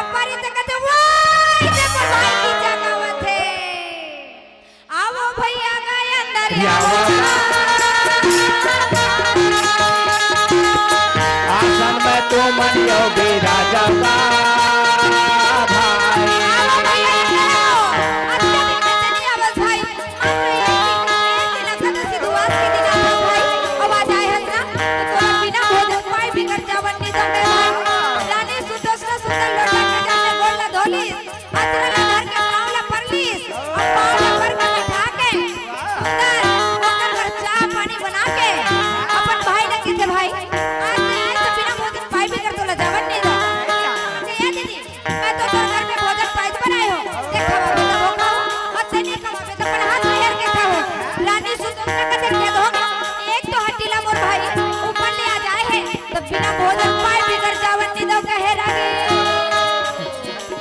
अपरी तक तो वाई देखो भाई की जगावत है आओ भैया का अंदर आओ आसन में तो मन योगी राजा का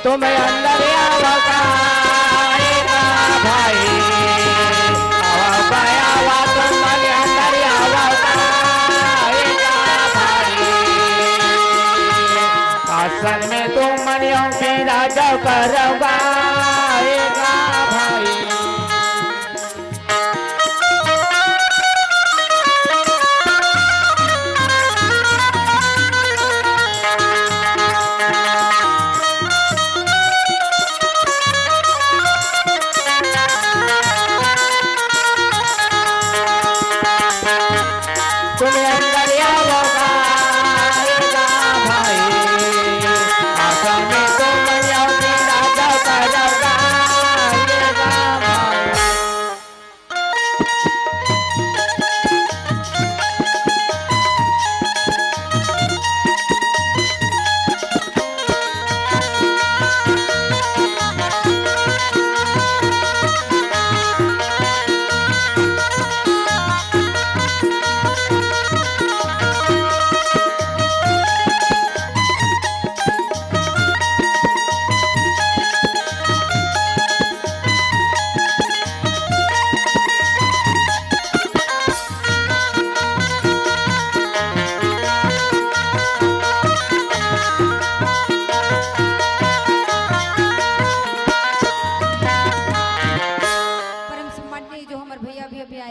तुम्हें अंदर आवा भाई आवा तुम्हारे अंदर आवा भाई आसन में तुम मनियों की राजा करवाएगा भाई राजा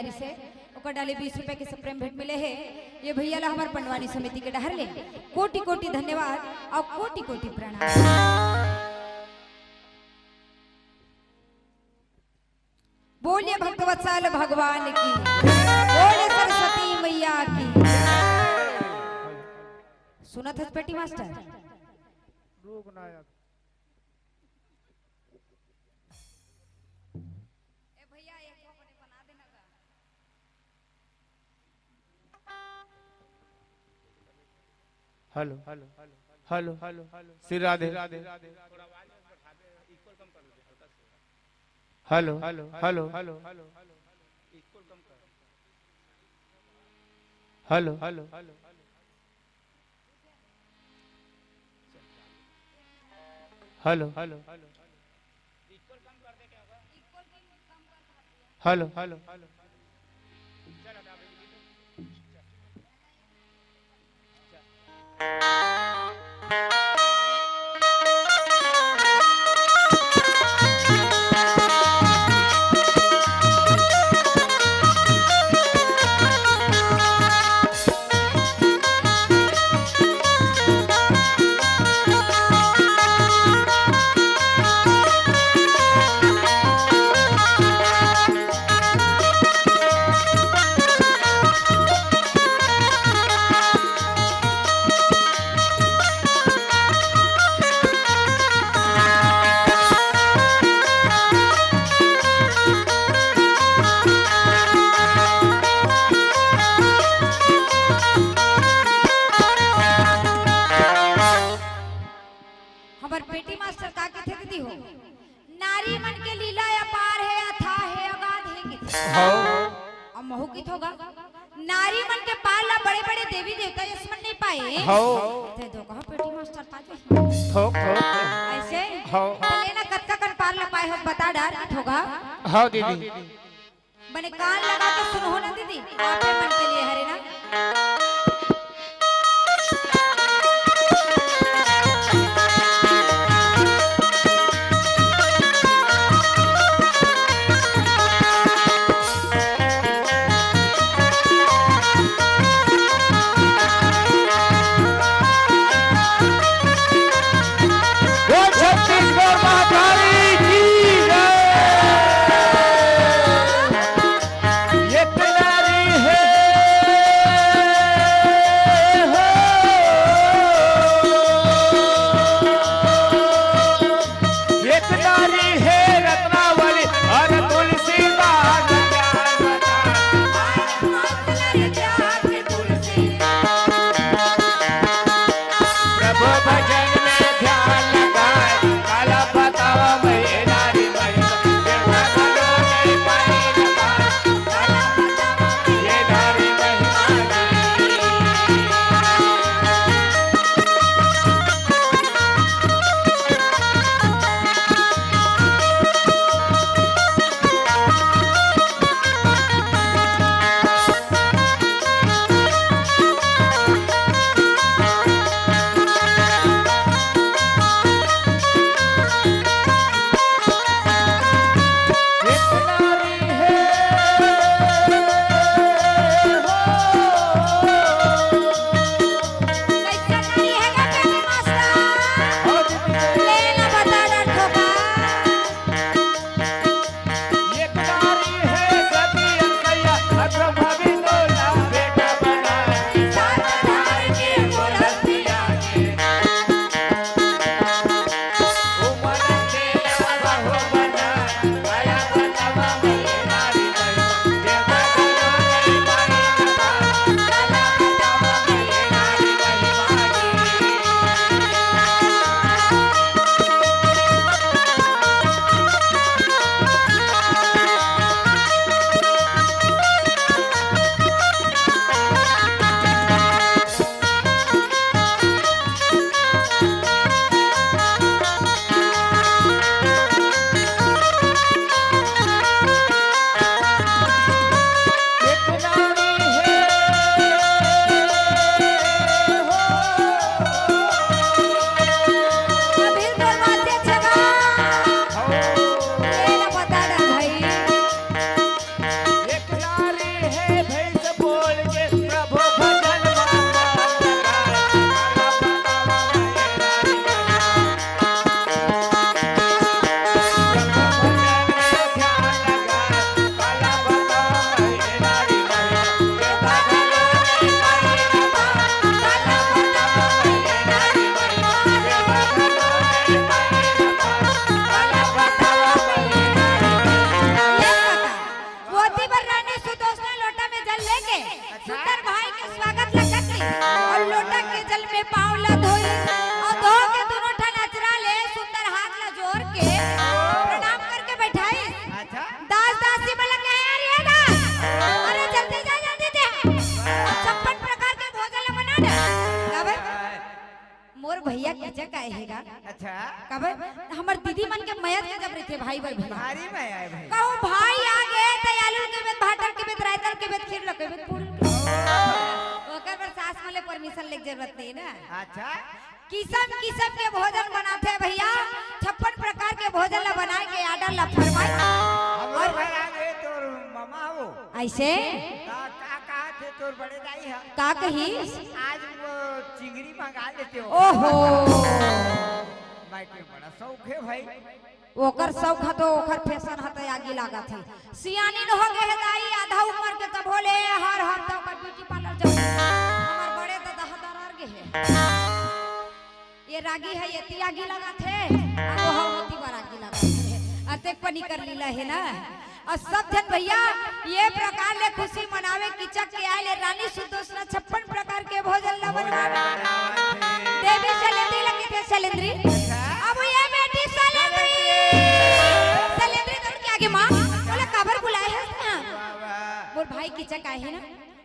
तैयारी से ओकर डाले 20 रुपए के सब प्रेम भेंट मिले है। ये भैया ला हमार पंडवानी समिति के डहर ले कोटि कोटि धन्यवाद और कोटि कोटि प्रणाम। बोलिए भक्तवत्सल भगवान की, बोलिए सरस्वती मैया की। सुना था पेटी master? Hello hello hello Shri Radhe hello hello hello hello hello hello hello hello hello hello हमार बेटी मास्टर का कहते दीदी हो, नारी मन के लीला अपार है, अथाह है, अगाध है कित और महू कित होगा। नारी मन के पाला बड़े बड़े देवी देवता यशमन नहीं पाए थे दो कहा बेटी मास्टर पाए ऐसे चले ना कत्का कन पार ला पाए हो बता डार कित होगा। हाँ दीदी बने कान लगा के सुनो ना दीदी, आपे मन के लिए हरे ना। ये खचा का हैगा अच्छा कब हमर दीदी मन के मयत के जब रखे भाई भाई भारी में आए भाई कहूं भाई आ गए त आलू के बेत भाटर के बेत रायता के बेत खीर लगे बेत पूरी ओकर पर सास वाले परमिशन ले जरूरत नहीं ना अच्छा किस्म किस्म के भोजन बनाते हैं भैया 56 प्रकार के भोजन ला बनाए के आर्डर ला फरमाई और घर आ गए तोर मामा हो ऐसे का कहा थे तोर बड़े दाई है का कही आज वो चिंगड़ी मंगा लेते हो ओहो भाई के बड़ा शौक है भाई ओकर शौक ह तो ओकर फैशन ह तो आगे लागत है सियानी न हो गए दाई आधा उम्र के तब होले हर हफ्ता ओकर ब्यूटी पार्लर जा हमर बड़े तो दहदरार गे है ये रागी है ये तियागी लगा थे वो होती बार आगी लगा थे अतेक पनी कर लीला है ना और सब जन भैया ये प्रकार ले खुशी मनावे किचक के आए रानी सुदोषना 56 प्रकार के भोजन ला बनवावे देवी शैलेंद्री लगी थे शैलेंद्री अब ये बेटी शैलेंद्री शैलेंद्री दौड़ के आगे माँ बोला काबर बुलाए हैं बोल भाई किचक आए हैं ना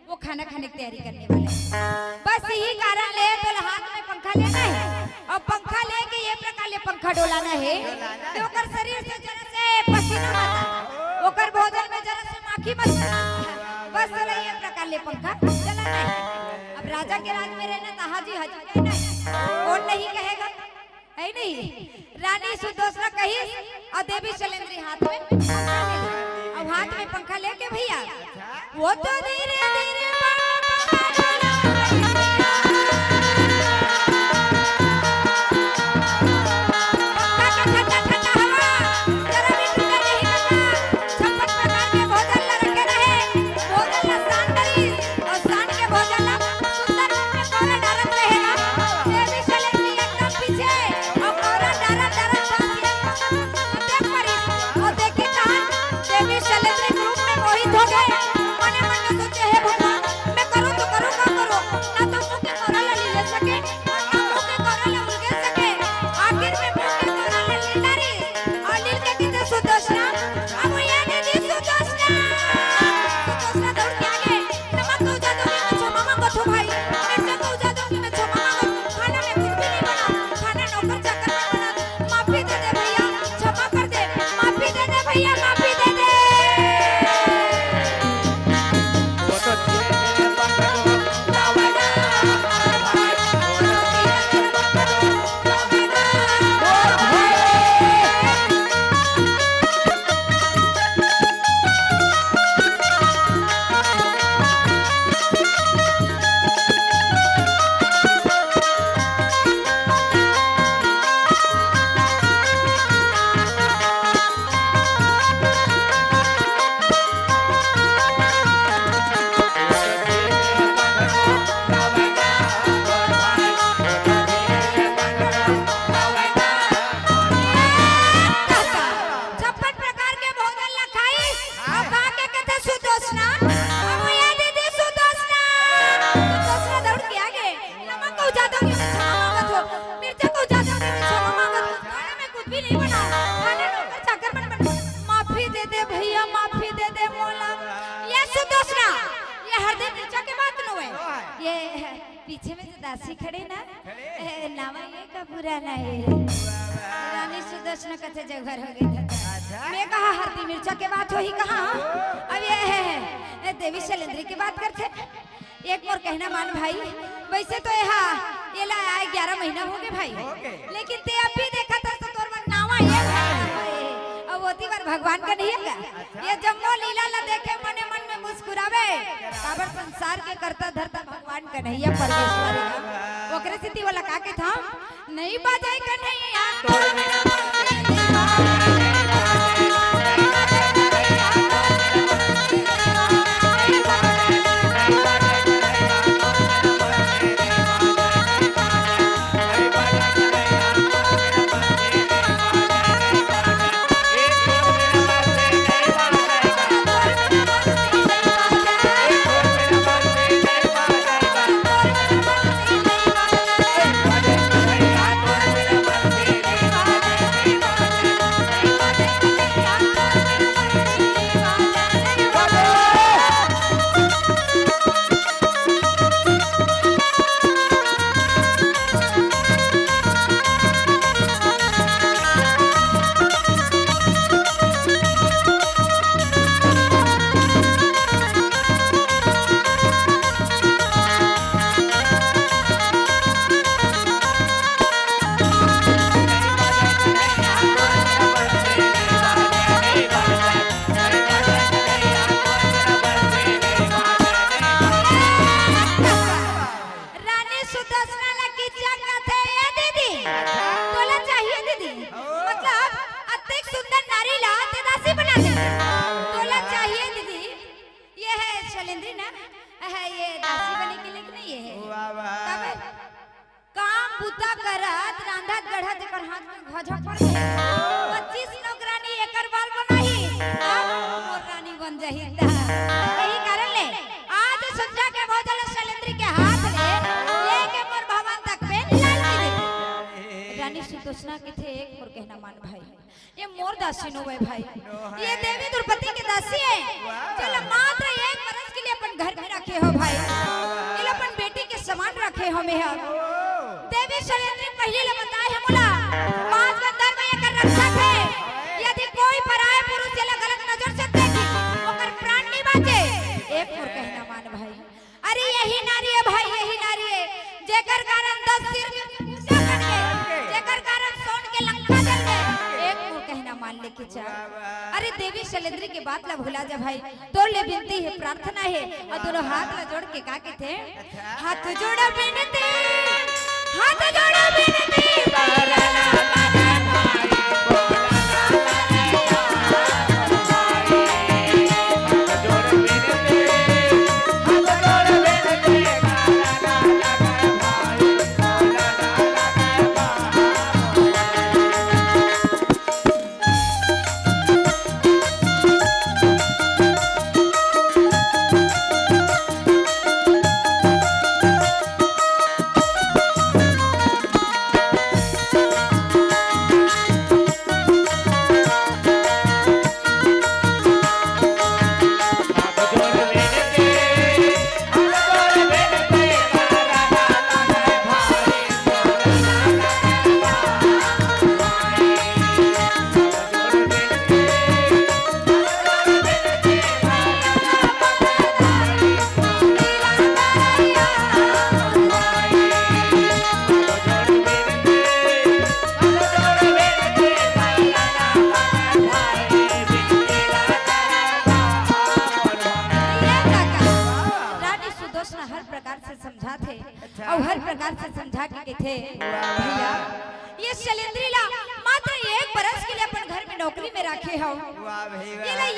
वो खाना खाने की तैयारी करने वाले बस यही कारण ले तो हाथ में पंखा लेना है और पंखा लेके ये प्रकार ले पंखा डोलाना है तो ओकर शरीर से जरा से पसीना आता ओकर भोजन में जरा से माखी मत बस चला ये प्रकार ले पंखा चलाना है अब राजा के राज में रहना तो हाजी हाजी कहना कौन नहीं कहेगा है नहीं रानी सुदोषना कही और देवी शैलेंद्री हाथ में पंखा ले ली अब हाथ में पंखा लेके भैया वो तो धीरे धीरे पीछे में जो दासी खड़े ना नावा ये का बुरा नहीं रानी सुदर्शन कथे जगह हो गई था मैं कहा हल्दी मिर्चा के बात हो ही कहा अब ये है देवी शैलेंद्री की बात करते एक और कहना मान भाई वैसे तो यहाँ ये ला आए 11 महीना हो गए भाई लेकिन ते अब भी देखा था तो तोर मन नावा ये अब होती बार भगवान का नहीं है ये जम्मो लीला ला देखे मने मन में मुस्कुरावे काबर संसार के करता धरता भगवान का नहीं है परमेश्वर है ओकरे सिद्धि वाला का के था नहीं बाजाई कन्हैया दे तोला चाहिए दीदी। ये है शैलेंद्री ना, है ये दासी बने के लिए कि नहीं ये है। तब काम बुता करत रांधा गढ़त एकर हाथ में घोझा पड़ गए 25 नौकरानी एकर बाल बनाही अब मोर रानी बन जाही यही कारण ले आज संध्या के भोजन शैलेंद्री के हाथ लेके मोर भवन तक पे लाल की दे। रानी सुदोषणा के थे एक मोर कहना मान भाई, ये मोर दासी नो है भाई, ये देवी द्रौपदी की दासी है। चलो मात्र 1 बरस के लिए अपन घर में रखे हो भाई, ये अपन बेटी के समान रखे हो मेहर। देवी शैलेंद्री पहले ले बताए है मुला 5 बंदर में एकर रक्षा है, यदि कोई पराये पुरुष ये गलत नजर से देखी ओकर प्राण नहीं बाचे। एक और कहना मान भाई, अरे यही नारी है भाई, यही नारी है जेकर कारण 10 सिर पूजा करके जेकर कारण सोन के लंका जल गए। एक और कहना मान ले के चा। अरे देवी शैलेंद्री की बात ला भुला जा भाई, तो ले विनती है प्रार्थना है और दोनों हाथ ला जोड़ के का कहते हाथ जोड़ा विनती, हाथ जोड़ा विनती बोलना और हर प्रकार से समझा के थे भैया ये शैलेंद्री ला मात्र 1 बरस के लिए अपन घर में नौकरी में रखे हो।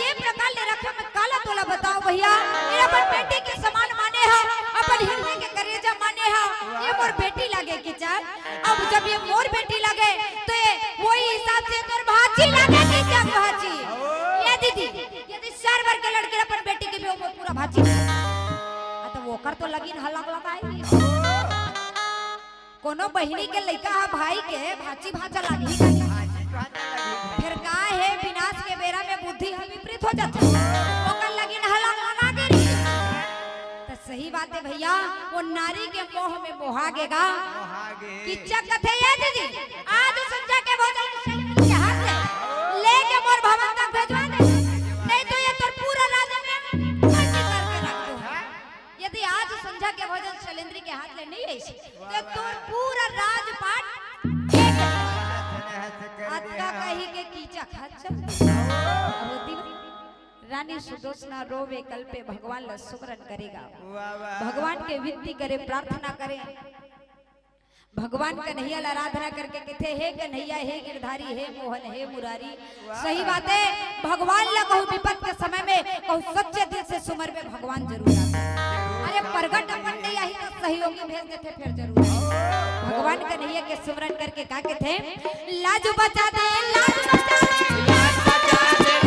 ये प्रकार ले रखे में काला तोला बताओ भैया, ये अपन बेटी के समान माने हो, अपन हृदय के करेजा माने हो, ये मोर बेटी लगे कि चल। अब जब ये मोर बेटी लगे तो ये वही हिसाब से तोर भाची लगे कि जब भाची ये दीदी यदि 4 बार के लड़के अपन बेटी के भी वो पूरा भाची तो वो कर तो लगी हलक लगाई कोनो बहिनी के लइका है भाई के भाची भाचा लगी फिर का है विनाश के बेरा में बुद्धि हम विपरीत हो जाते ओकर लगी हलक लगा के तो सही बात है भैया, वो नारी के मोह में मोहागेगा कि कथे ये दीदी आज संध्या के भोजन के हाथ से लेके मोर भवन तक भेजवा दे, नहीं तो ये तोर पूरा राज में यदि आज संध्या के भोजन शैलेंद्री के हाथ ले नहीं आई तो तोर पूरा राजपाट अत्ता कही के कीचा खाचा होती। रानी सुदोषणा रोवे कल्पे भगवान ला सुमरन करेगा, भगवान के विनती करे प्रार्थना करे, भगवान कन्हैया ला आराधना करके कहते हे कन्हैया हे गिरधारी हे मोहन हे मुरारी। सही बात है, भगवान ला कहूँ विपद के समय में कहूँ सच्चे दिल से सुमर में भगवान जरूर आते। अरे प्रगट अपन नहीं आई तो सहयोगी भेज देते फिर जरूर भगवान कन्हैया के सुमरन करके का कहते लाज बचा दे, लाज बचा दे, लाज बचा दे,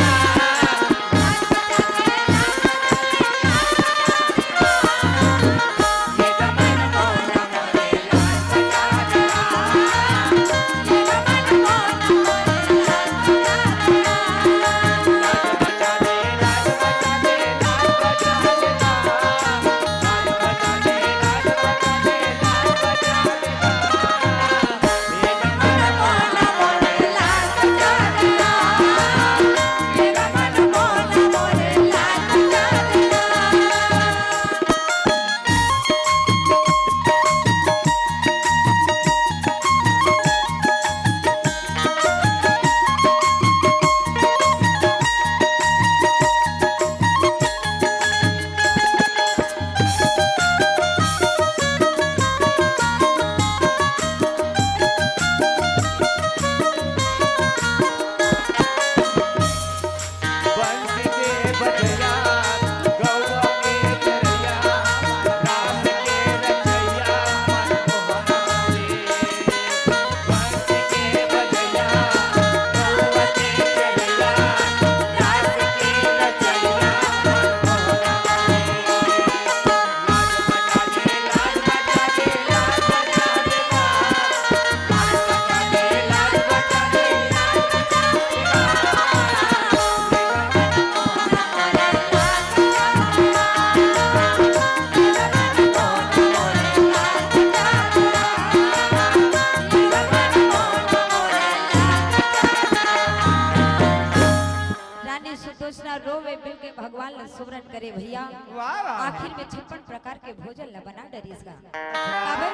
रानी सुदोषना रोवे बिल के भगवान ला सुमरन करे भैया। वाह वाह आखिर में 56 प्रकार के भोजन ला बना डरीस का काबे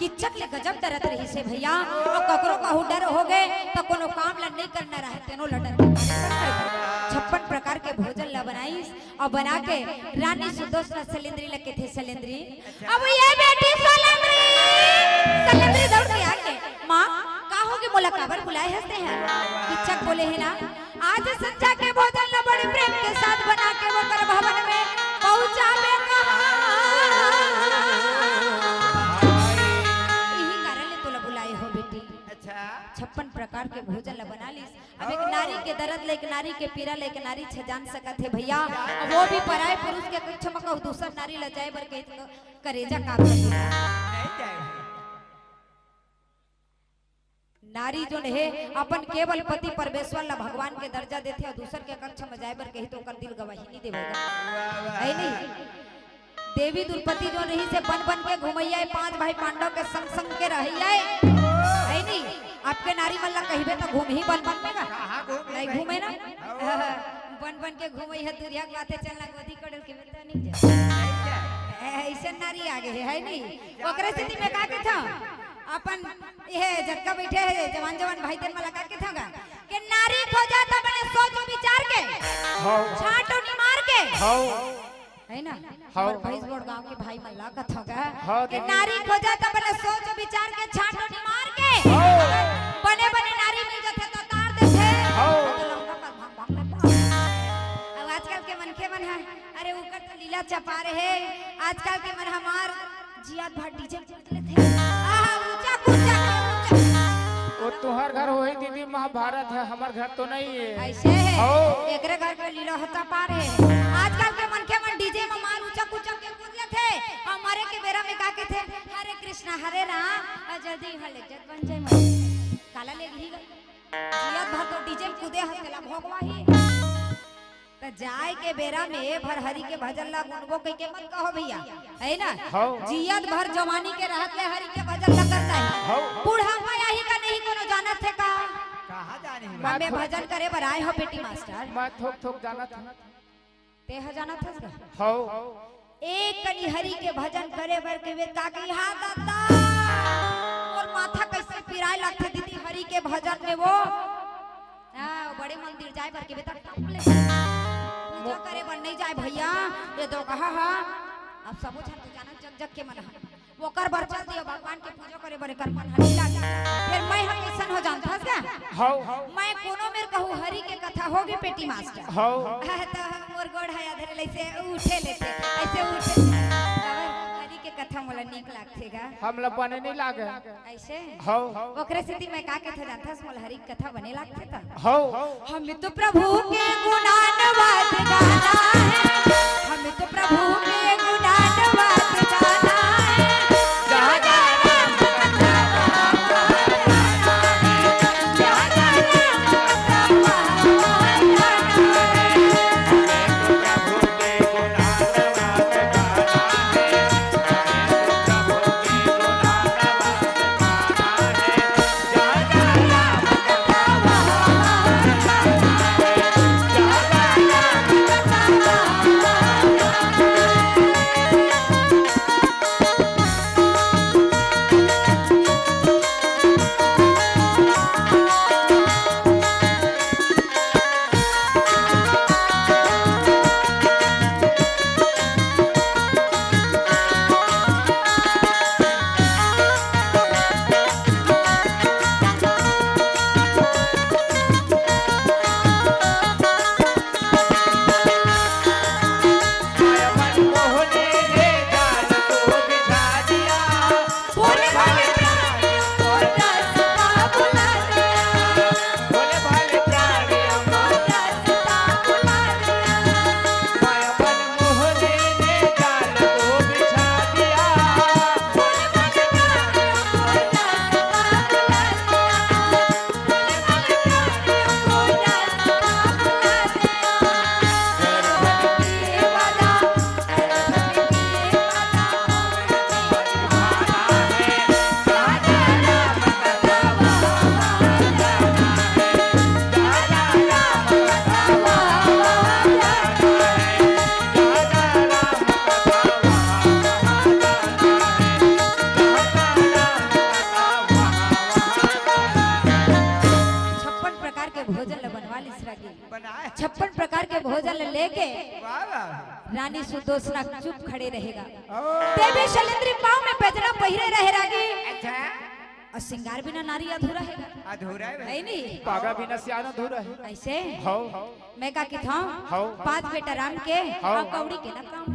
किचक ले गजब डरत रही से भैया। और ककरो कहू डर हो गए तो कोनो काम ला नहीं करना रहे तेनो ला डर 56 प्रकार के भोजन ला बनाईस और बना के रानी सुदोषना सलेंद्री लगे थे सलेंद्री। अब ये बेटी सलेंद्री सलेंद्री दौड़ के आके माँ काहोगे मोला काबर बुलाए हंसते हैं। किचक बोले है ना आज संध्या के भोजन ला बड़े प्रेम के साथ बना के वो कर भवन में पहुंचावे कहां। यही कारण ले तोला बुलाए हो बेटी। अच्छा 56 प्रकार के भोजन ला बना लीस। अब एक नारी के दर्द ले एक नारी के पीड़ा ले एक नारी छ जान सकत है भैया। वो भी पराए पुरुष के कुछ मका दूसर नारी ला जाए बर के करेजा काट नहीं जाएगा नारी जो है अपन केवल पति परमेश्वर ला भगवान के दर्जा देते और दूसर के कक्ष में जाए बर कही तो कर दिल गवाही नहीं देवेगा है नहीं। देवी दुर्पति जो नहीं से बन बन के घुमैया 5 भाई पांडव के संग संग के रहिया है नहीं। आपके नारी मल्ला कहिबे तो घूम ही बन बन में नहीं घूमे ना बन बन के घूमे है दुरिया के बातें चलना गोदी कोडल के बता नहीं जा ऐसे नारी आगे है नहीं। ओकरे स्थिति में का के था अपन ये जक्का बैठे है जवान जवान भाई तेन में लगा के थागा कि नारी खोजा था मैंने सोच विचार के छाटो नहीं मार के है ना। और भैंसगोड़ गांव के भाई मल्ला का थागा कि नारी खोजा था मैंने सोच विचार के छाटो नहीं मार के बने बने नारी मिल जाते तो तार देते तो लंका पर भाग भाग में अब आजकल के मन के मन है अरे ऊपर तो लीला चपा रहे आजकल के मन हमार जिया भाट डीजे चलते थे ऊंचा ऊंचा वो तुहर घर हो ही दीदी महाभारत है हमार घर तो नहीं है ऐसे है एकरे घर पे लीला होता पार है। आजकल के मन के मन डीजे में मार ऊंचा ऊंचा के कूदले थे हमारे के बेरा में का के थे हरे कृष्णा हरे राम जल्दी हले जग बन जाए मन काला ले घी जिया भर तो डीजे में कूदे हसला भगवाही तो जाए के बेरा में भर हरि के भजन ला गुनगो कह के मत कहो भैया है ना। जियत भर जवानी के रहत ले हरि के भजन ला करता है बूढ़ा यही का नहीं कोनो जानत थे का कहां जाने हमें भजन करे बर आए हो बेटी मास्टर मैं थोक थोक जाना था ते ह जाना था हो एक कनी हरि के भजन करे बर के वे ताकि हा दादा और माथा कैसे पिराए लगते दीदी हरि के भजन में वो बड़े मंदिर जाए बर के बेटा पूजा करे बन नहीं जाए भैया ये तो कहा हा अब सब छन तो जाना जग जग के मन वो कर बर चल दियो भगवान के पूजा करे बरे कर मन हरी लागे फिर मैं हम कैसन हो जानता क्या हो मैं कोनो मेर कहूं हरि के कथा होगी पेटी मास्टर हो तो मोर गोड़ है अधरे लेसे उठे लेते ऐसे उठे हरि के कथा मोला नीक लागथेगा हम लोग बने नहीं लागे ऐसे हो ओकरे स्थिति में का के थे जानता मोला हरि के कथा बने लागथे त हो हम तो प्रभु के गुणानुवाद गाना है हम तो प्रभु के गुणानुवाद गाना है जहाँ जा के भोजन लेके रानी सुदोषणा चुप खड़े रहेगा। देवी शैलेंद्री पाँव में पैजना पहिरे रहे रागी। और श्रृंगार बिना नारी अधूरा है नहीं। पागा बिना सियान अधूरा है। ऐसे हो मैं का की था 5 बेटा राम के और कौड़ी के ना काम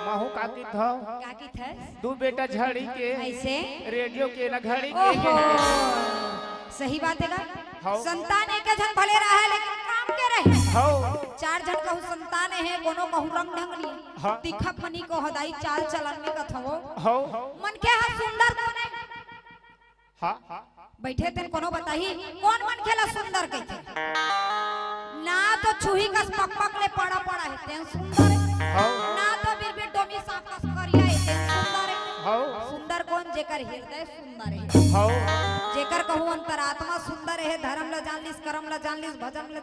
महू काकी था का की था 2 बेटा झड़ी के ऐसे रेडियो के ना घड़ी ओहो के सही बात है का हाँ। संतान एक जन भले रहा है लेकिन काम के रहे हो 4 जन कहू संतान है कोनो कहू रंग ढंग लिए हाँ। दिखक मनी को हदाई चाल चलन में कथवो हो मन के हाथ सुंदर कौन है हाँ बैठे थे कोनो बताही कौन मन खेला सुंदर कहते ना तो छुही कस पक ले पड़ा है तेन सुंदर हो ना तो बिरबिर डोमी साफ कस करिया है तेन सुंदर हो सुंदर कौन जेकर हृदय सुंदर है हो जेकर कहू अंतरात्मा सुंदर है धर्म ल जान लिस कर्म ल जान लिस भजन ल